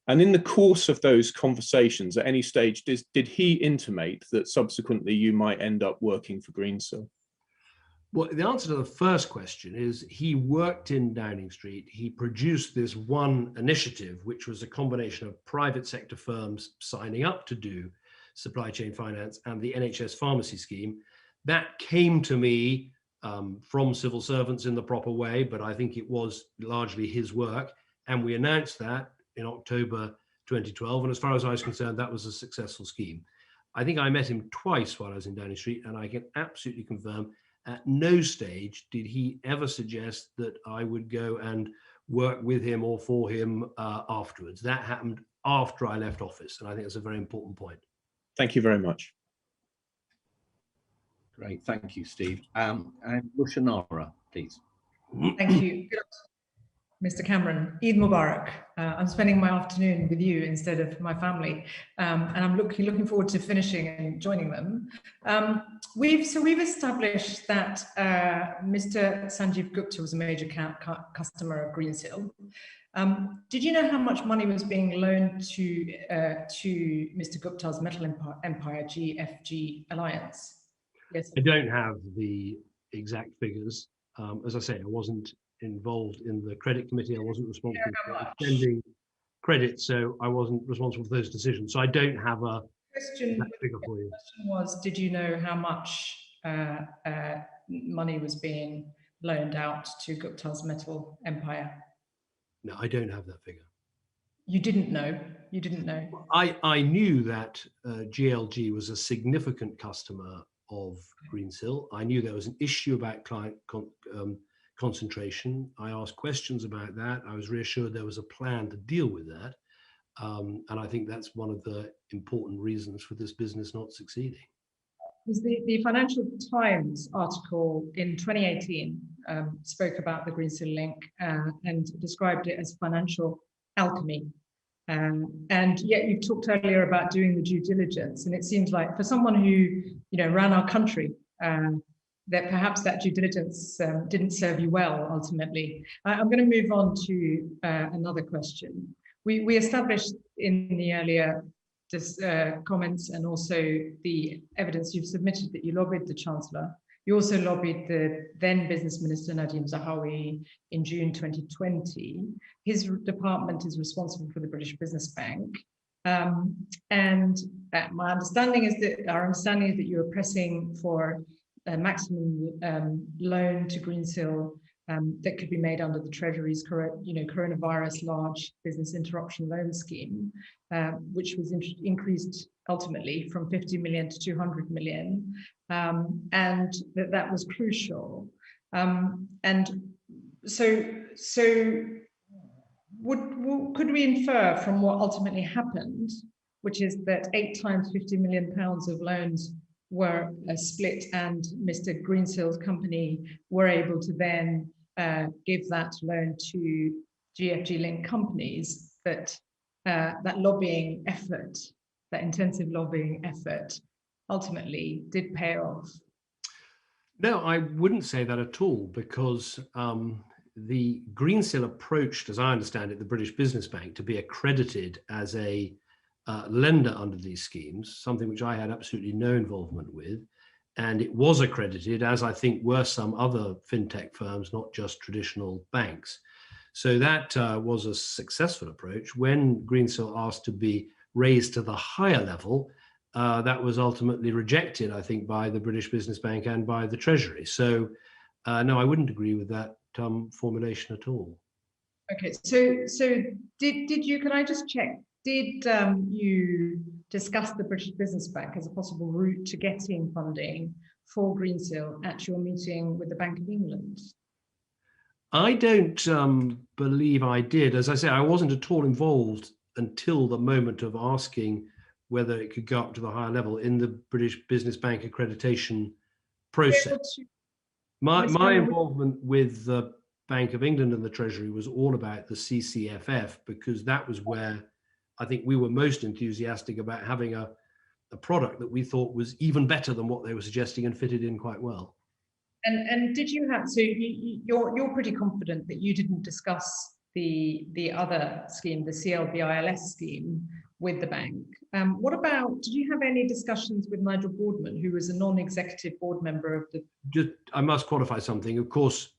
J: And in the course of those conversations, at any stage, did he intimate that subsequently you might end up working for Greensill?
B: Well, the answer to the first question is he worked in Downing Street. He produced this one initiative, which was a combination of private sector firms signing up to do supply chain finance and the NHS pharmacy scheme. That came to me from civil servants in the proper way, but I think it was largely his work. And we announced that in October 2012. And as far as I was concerned, that was a successful scheme. I think I met him twice while I was in Downing Street, and I can absolutely confirm at no stage did he ever suggest that I would go and work with him or for him afterwards. That happened after I left office, and I think that's a very important point.
J: Thank you very much.
A: Great, thank you, Steve. And Lushanara, please.
K: Thank you. Good Mr. Cameron, Eid Mubarak. I'm spending my afternoon with you instead of my family, and I'm looking forward to finishing and joining them. We've established that Mr. Sanjeev Gupta was a major customer of Greensill. Did you know how much money was being loaned to Mr. Gupta's Metal Empire GFG Alliance? Yes.
B: I don't have the exact figures. As I say, I wasn't involved in the credit committee. I wasn't responsible for extending credit, so I wasn't responsible for those decisions. So I don't have a figure for you.
K: The question was, did you know how much money was being loaned out to Gupta's Metal Empire?
B: No, I don't have that figure.
K: You didn't know? You didn't know?
B: I knew that GLG was a significant customer of Greensill. I knew there was an issue about client concentration. I asked questions about that. I was reassured there was a plan to deal with that. And I think that's one of the important reasons for this business not succeeding.
K: The Financial Times article in 2018 spoke about the Greensill link and described it as financial alchemy. And yet you talked earlier about doing the due diligence, and it seems like for someone who ran our country, that perhaps that due diligence didn't serve you well ultimately. I'm going to move on to another question. We established in the earlier comments and also the evidence you've submitted that you lobbied the Chancellor. You also lobbied the then Business Minister Nadhim Zahawi in June 2020. His department is responsible for the British Business Bank. And our understanding is that you are pressing for a maximum loan to Greensill that could be made under the Treasury's coronavirus large business interruption loan scheme, which was increased ultimately from 50 million to 200 million, and that was crucial. And so could we infer from what ultimately happened, which is that 8 times 50 million pounds of loans were split, and Mr. Greensill's company were able to then give that loan to GFG linked companies, that lobbying effort, that intensive lobbying effort ultimately did pay off?
B: No, I wouldn't say that at all, because the Greensill approached, as I understand it, the British Business Bank to be accredited as a lender under these schemes, something which I had absolutely no involvement with. And it was accredited, as I think were some other fintech firms, not just traditional banks. So that was a successful approach. When Greensill asked to be raised to the higher level, that was ultimately rejected, I think, by the British Business Bank and by the Treasury. So no, I wouldn't agree with that formulation at all.
K: Okay, so did you, can I just check, did you discuss the British Business Bank as a possible route to getting funding for Greensill at your meeting with the Bank of England?
B: I don't believe I did. As I say, I wasn't at all involved until the moment of asking whether it could go up to the higher level in the British Business Bank accreditation process. My involvement with the Bank of England and the Treasury was all about the CCFF, because that was where I think we were most enthusiastic about having a product that we thought was even better than what they were suggesting and fitted in quite well.
K: And did you have, so you're pretty confident that you didn't discuss the other scheme, the CLBILS scheme, with the bank? What about, did you have any discussions with Nigel Boardman, who was a non-executive board member of the...
B: I must qualify something. Of course,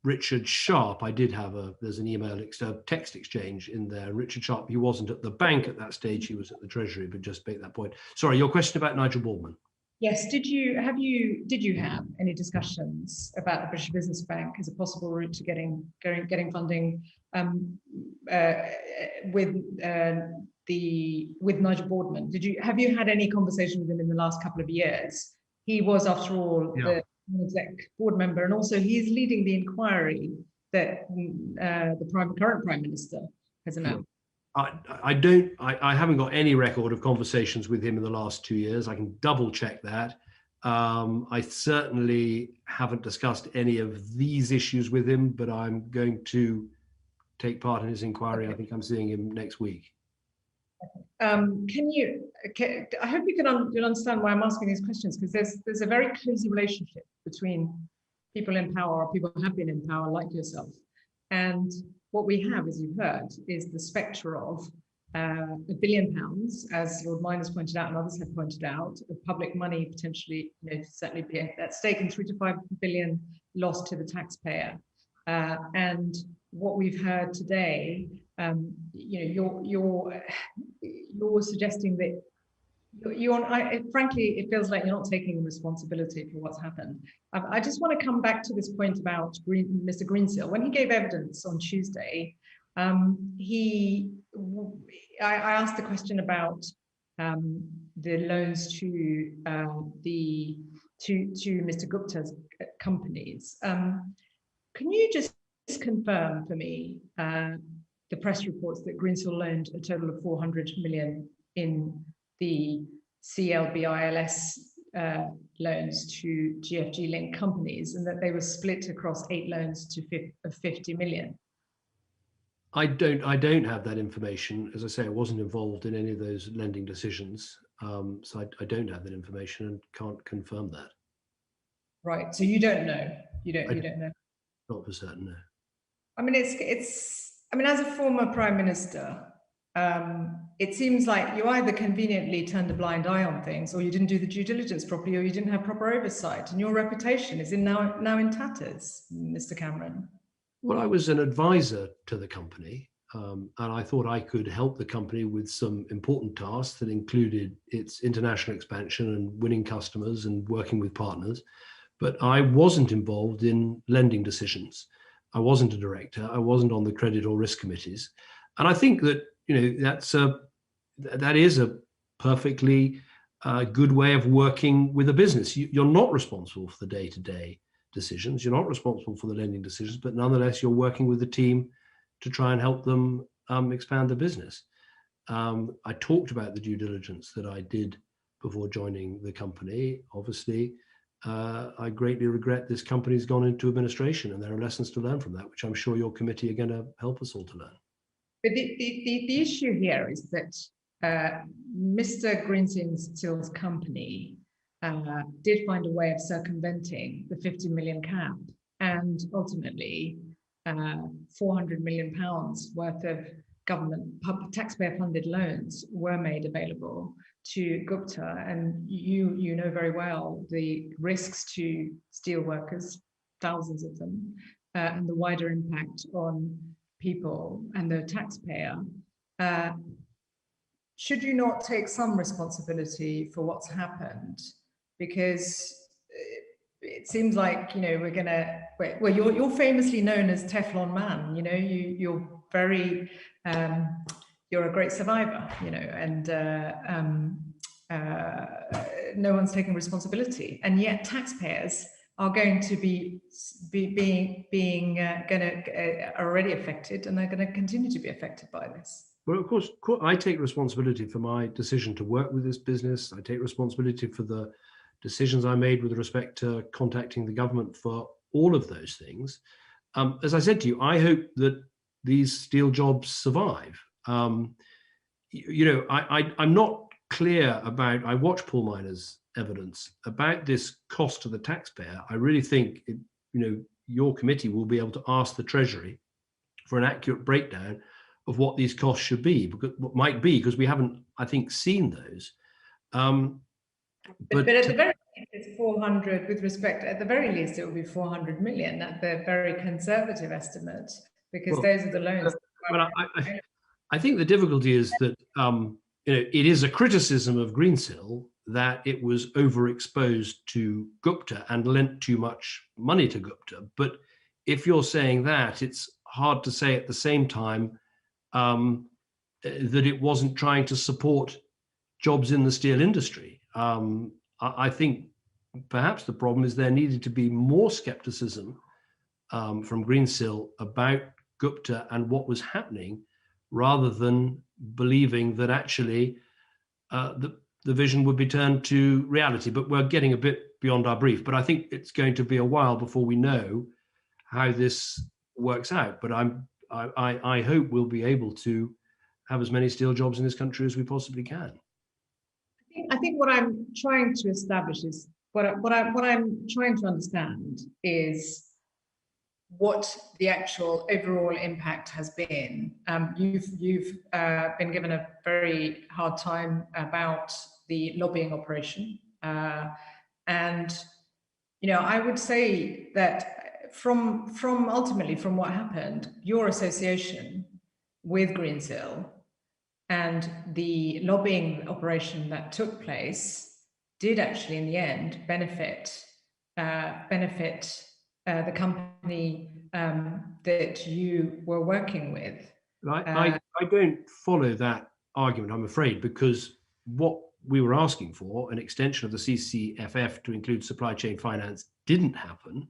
B: Richard Sharp, I did have there's an email, text exchange in there. Richard Sharp, he wasn't at the bank at that stage, he was at the Treasury, but just make that point. Sorry, your question about Nigel Boardman.
K: Yes, did you have any discussions about the British Business Bank as a possible route to getting funding with Nigel Boardman? Have you had any conversation with him in the last couple of years? He was, after all, the exec board member, and also he's leading the inquiry that the current Prime Minister has announced.
B: I haven't got any record of conversations with him in the last 2 years. I can double check that. I certainly haven't discussed any of these issues with him, but I'm going to take part in his inquiry. Okay. I think I'm seeing him next week.
K: I hope you can understand why I'm asking these questions, because there's a very close relationship between people in power, or people who have been in power like yourself, and what we have, as you've heard, is the spectre of £1 billion, as Lord Miners pointed out and others have pointed out, of public money potentially, certainly be at stake, and 3 to 5 billion lost to the taxpayer. And what we've heard today, you're suggesting that frankly, it feels like you're not taking responsibility for what's happened. I just want to come back to this point about Mr. Greensill. When he gave evidence on Tuesday, I asked the question about the loans to Mr. Gupta's companies. Can you just confirm for me the press reports that Greensill loaned a total of 400 million in the CLBILS loans to GFG linked companies, and that they were split across 8 loans of 50 million?
B: I don't have that information. As I say, I wasn't involved in any of those lending decisions, so I don't have that information and can't confirm that.
K: Right. So you don't know. You don't know.
B: Not for certain, no.
K: I mean, I mean, as a former Prime Minister, it seems like you either conveniently turned a blind eye on things, or you didn't do the due diligence properly, or you didn't have proper oversight, and your reputation is now in tatters, Mr. Cameron.
B: Well, I was an advisor to the company, and I thought I could help the company with some important tasks that included its international expansion and winning customers and working with partners. But I wasn't involved in lending decisions. I wasn't a director. I wasn't on the credit or risk committees. And I think that, that is a perfectly good way of working with a business. You're not responsible for the day-to-day decisions. You're not responsible for the lending decisions, but nonetheless, you're working with the team to try and help them expand the business. I talked about the due diligence that I did before joining the company. Obviously, I greatly regret this company's gone into administration, and there are lessons to learn from that, which I'm sure your committee are going to help us all to learn.
K: But the issue here is that Mr. Greensill's company did find a way of circumventing the 50 million cap, and ultimately 400 million pounds worth of government taxpayer-funded loans were made available to Gupta. And you know very well the risks to steel workers, thousands of them, and the wider impact on people and the taxpayer. Should you not take some responsibility for what's happened? Because it seems like, we're gonna, well, you're famously known as Teflon Man, you're very, you're a great survivor, and no one's taking responsibility. And yet taxpayers are going to be already affected, and are going to continue to be affected by this.
B: Well, of course, I take responsibility for my decision to work with this business. I take responsibility for the decisions I made with respect to contacting the government for all of those things. As I said to you, I hope that these steel jobs survive. I'm not clear about, I watch Paul Miner's evidence about this cost to the taxpayer. I really think, your committee will be able to ask the Treasury for an accurate breakdown of what these costs should be, because what might be, because we haven't, I think, seen those.
K: But at the very least, it's 400, with respect, at the very least, it will be 400 million at the very conservative estimate, because those are the loans.
B: Well, I think the difficulty is that, it is a criticism of Greensill that it was overexposed to Gupta and lent too much money to Gupta. But if you're saying that, it's hard to say at the same time that it wasn't trying to support jobs in the steel industry. I think perhaps the problem is there needed to be more skepticism from Greensill about Gupta and what was happening, rather than believing that actually the vision would be turned to reality. But we're getting a bit beyond our brief. But I think it's going to be a while before we know how this works out. But I hope we'll be able to have as many steel jobs in this country as we possibly can.
K: I think what I'm trying to establish is what I'm trying to understand is what the actual overall impact has been. You've been given a very hard time about the lobbying operation, and I would say that from ultimately from what happened, your association with Greensill and the lobbying operation that took place did actually, in the end, benefit the company that you were working with.
B: I don't follow that argument, I'm afraid, because what we were asking for, an extension of the CCFF to include supply chain finance, didn't happen.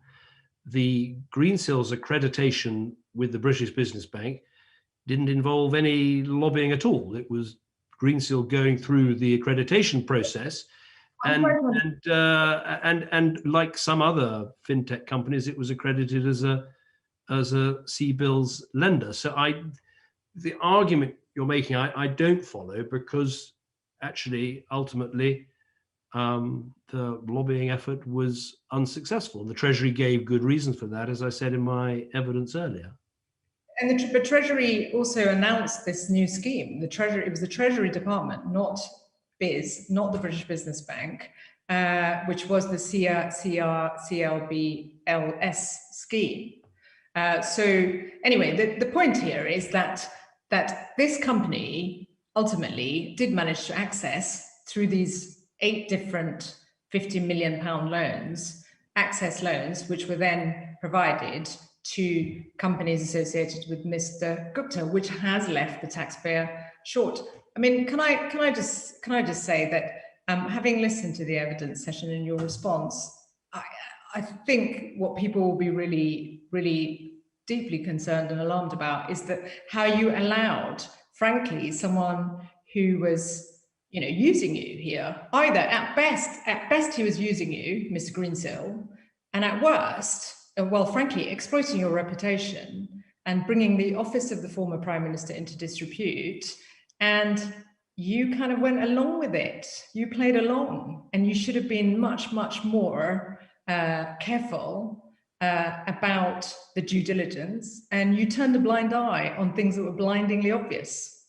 B: The Greensill's accreditation with the British Business Bank didn't involve any lobbying at all. It was Greensill going through the accreditation process, and like some other fintech companies, it was accredited as a CBILS lender. So the argument you're making, I don't follow, because actually ultimately the lobbying effort was unsuccessful. The Treasury gave good reasons for that, as I said in my evidence earlier.
K: And the Treasury also announced this new scheme. It was the Treasury Department, not the British Business Bank, which was the CLBLS scheme. So anyway, the point here is that this company ultimately did manage to access, through these 8 different £50 million loans, access loans, which were then provided to companies associated with Mr. Gupta, which has left the taxpayer short. I mean, can I just say that having listened to the evidence session and your response, I think what people will be really, really deeply concerned and alarmed about is that how you allowed, frankly, someone who was, using you here, either at best he was using you, Mr. Greensill, and at worst, well, frankly, exploiting your reputation and bringing the office of the former Prime Minister into disrepute. And you kind of went along with it. You played along, and you should have been much, much more careful about the due diligence. And you turned a blind eye on things that were blindingly obvious.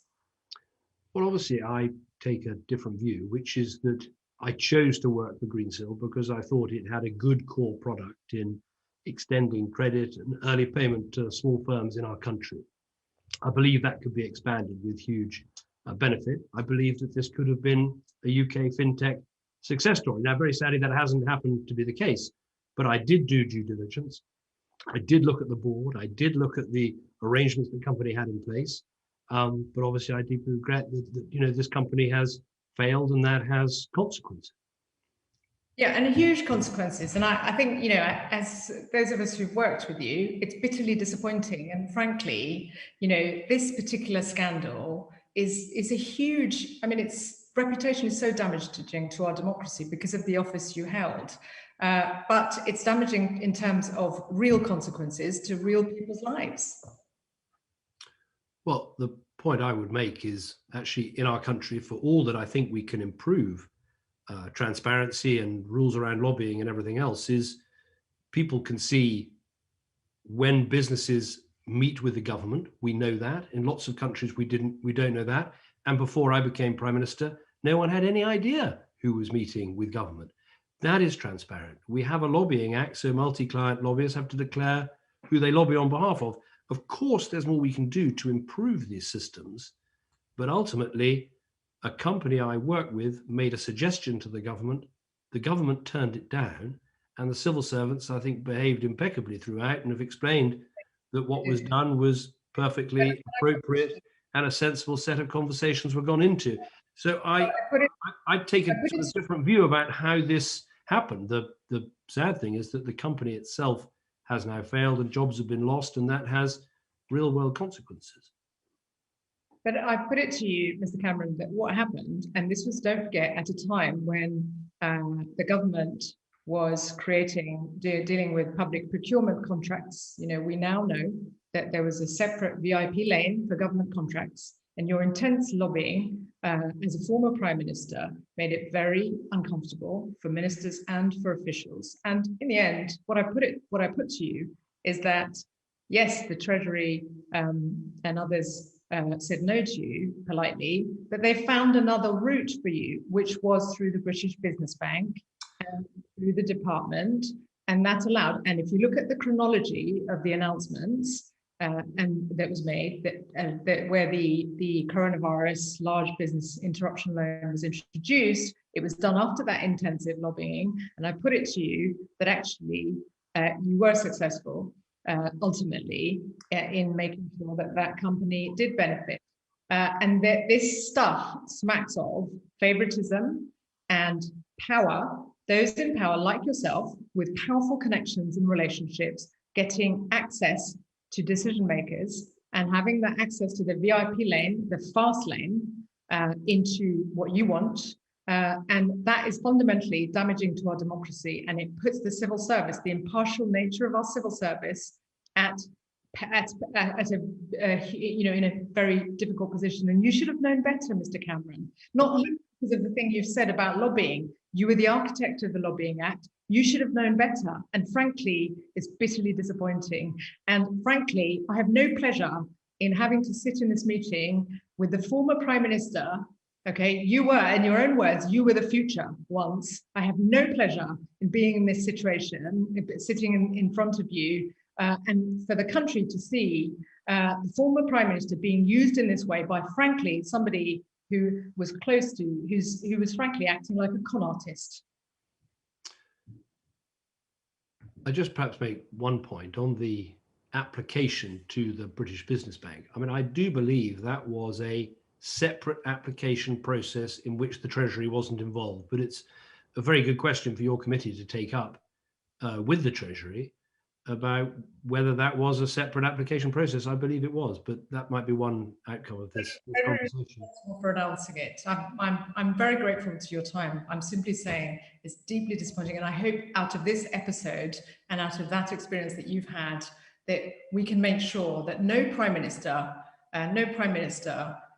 B: Well, obviously, I take a different view, which is that I chose to work for Greensill because I thought it had a good core product in extending credit and early payment to small firms in our country. I believe that could be expanded with huge benefit. I believe that this could have been a UK fintech success story. Now, very sadly, that hasn't happened to be the case, but I did do due diligence. I did look at the board. I did look at the arrangements the company had in place. But obviously, I deeply regret that this company has failed, and that has consequences.
K: Yeah, and huge consequences. And I think, you know, as those of us who've worked with you, it's bitterly disappointing. And frankly, you know, this particular scandal is a huge, I mean, its reputation is so damaging to our democracy because of the office you held. But it's damaging in terms of real consequences to real people's lives.
B: Well, the point I would make is actually in our country, for all that I think we can improve transparency and rules around lobbying and everything else, is people can see when businesses meet with the government. We know that. In lots of countries we don't know that. And before I became Prime Minister, no one had any idea who was meeting with government. That is transparent. We have a lobbying act, so multi-client lobbyists have to declare who they lobby on behalf of. Of course, there's more we can do to improve these systems, but ultimately, a company I work with made a suggestion to the government turned it down, and the civil servants, I think, behaved impeccably throughout and have explained that what was done was perfectly appropriate and a sensible set of conversations were gone into. So I'd take a sort of different view about how this happened. The sad thing is that the company itself has now failed and jobs have been lost, and that has real world consequences.
K: But I put it to you, Mr. Cameron, that what happened, and this was, don't forget, at a time when the government was dealing with public procurement contracts. You know, we now know that there was a separate VIP lane for government contracts, and your intense lobbying as a former Prime Minister made it very uncomfortable for ministers and for officials. And in the end, what I put to you is that, yes, the Treasury and others said no to you politely, but they found another route for you, which was through the British Business Bank and through the department, and that allowed. And if you look at the chronology of the announcements and that was made, that where the coronavirus large business interruption loan was introduced, it was done after that intensive lobbying. And I put it to you that actually you were successful ultimately in making sure that that company did benefit. And that this stuff smacks of favoritism and power. Those in power, like yourself, with powerful connections and relationships, getting access to decision makers and having that access to the VIP lane, the fast lane, into what you want. And that is fundamentally damaging to our democracy, and it puts the civil service, the impartial nature of our civil service, at a you know, in a very difficult position. And you should have known better, Mr. Cameron, not because of the thing you've said about lobbying. You were the architect of the Lobbying Act. You should have known better. And frankly, it's bitterly disappointing. And frankly, I have no pleasure in having to sit in this meeting with the former Prime Minister. Okay, you were, in your own words, you were the future once. I have no pleasure in being in this situation, sitting in front of you, and for the country to see the former Prime Minister being used in this way by, frankly, somebody who was close to, who was frankly acting like a con artist.
B: I just perhaps make one point on the application to the British Business Bank. I mean, I do believe that was a separate application process in which the Treasury wasn't involved, but it's a very good question for your committee to take up with the Treasury about whether that was a separate application process. I believe it was, but that might be one outcome of this conversation.
K: For announcing it, I'm very grateful to your time. I'm simply saying it's deeply disappointing, and I hope out of this episode and out of that experience that you've had, that we can make sure that no Prime Minister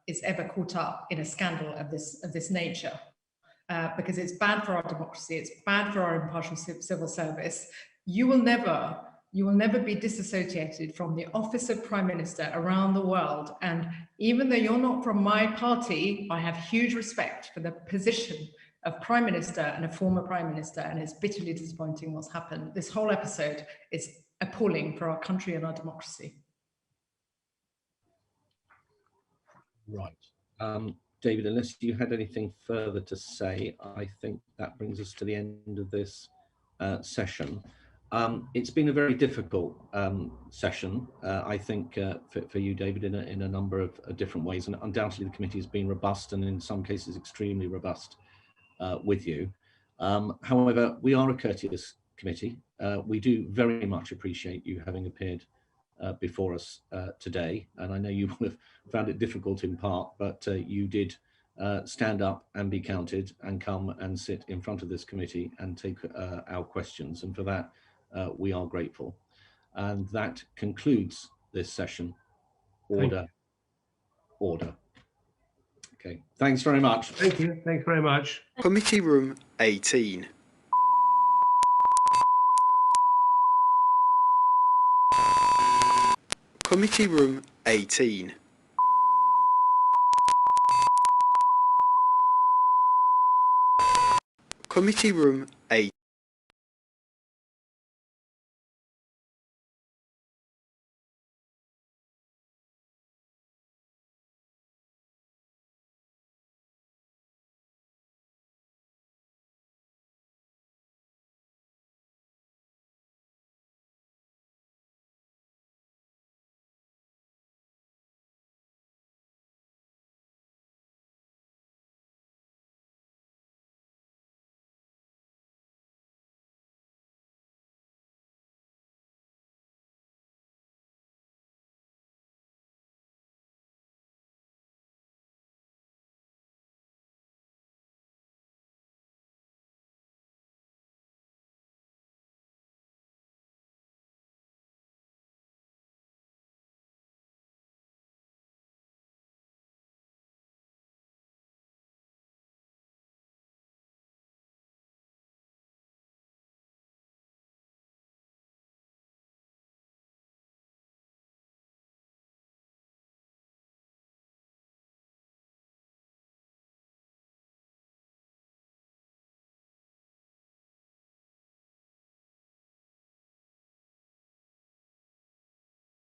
K: is ever caught up in a scandal of this nature, because it's bad for our democracy, it's bad for our impartial civil service. You will never be disassociated from the office of Prime Minister around the world. And even though you're not from my party, I have huge respect for the position of Prime Minister and a former Prime Minister, and it's bitterly disappointing what's happened. This whole episode is appalling for our country and our democracy.
A: Right. David, unless you had anything further to say, I think that brings us to the end of this session. It's been a very difficult session, I think, for you, David, in a number of different ways, and undoubtedly the committee has been robust and in some cases extremely robust with you. However, we are a courteous committee. We do very much appreciate you having appeared before us today, and I know you will have found it difficult in part, but you did stand up and be counted and come and sit in front of this committee and take our questions, and for that we are grateful. And that concludes this session. Order. Okay, thanks very much.
B: Thank you. Thanks very much.
L: Committee room 18. Committee room 18. Committee room 18.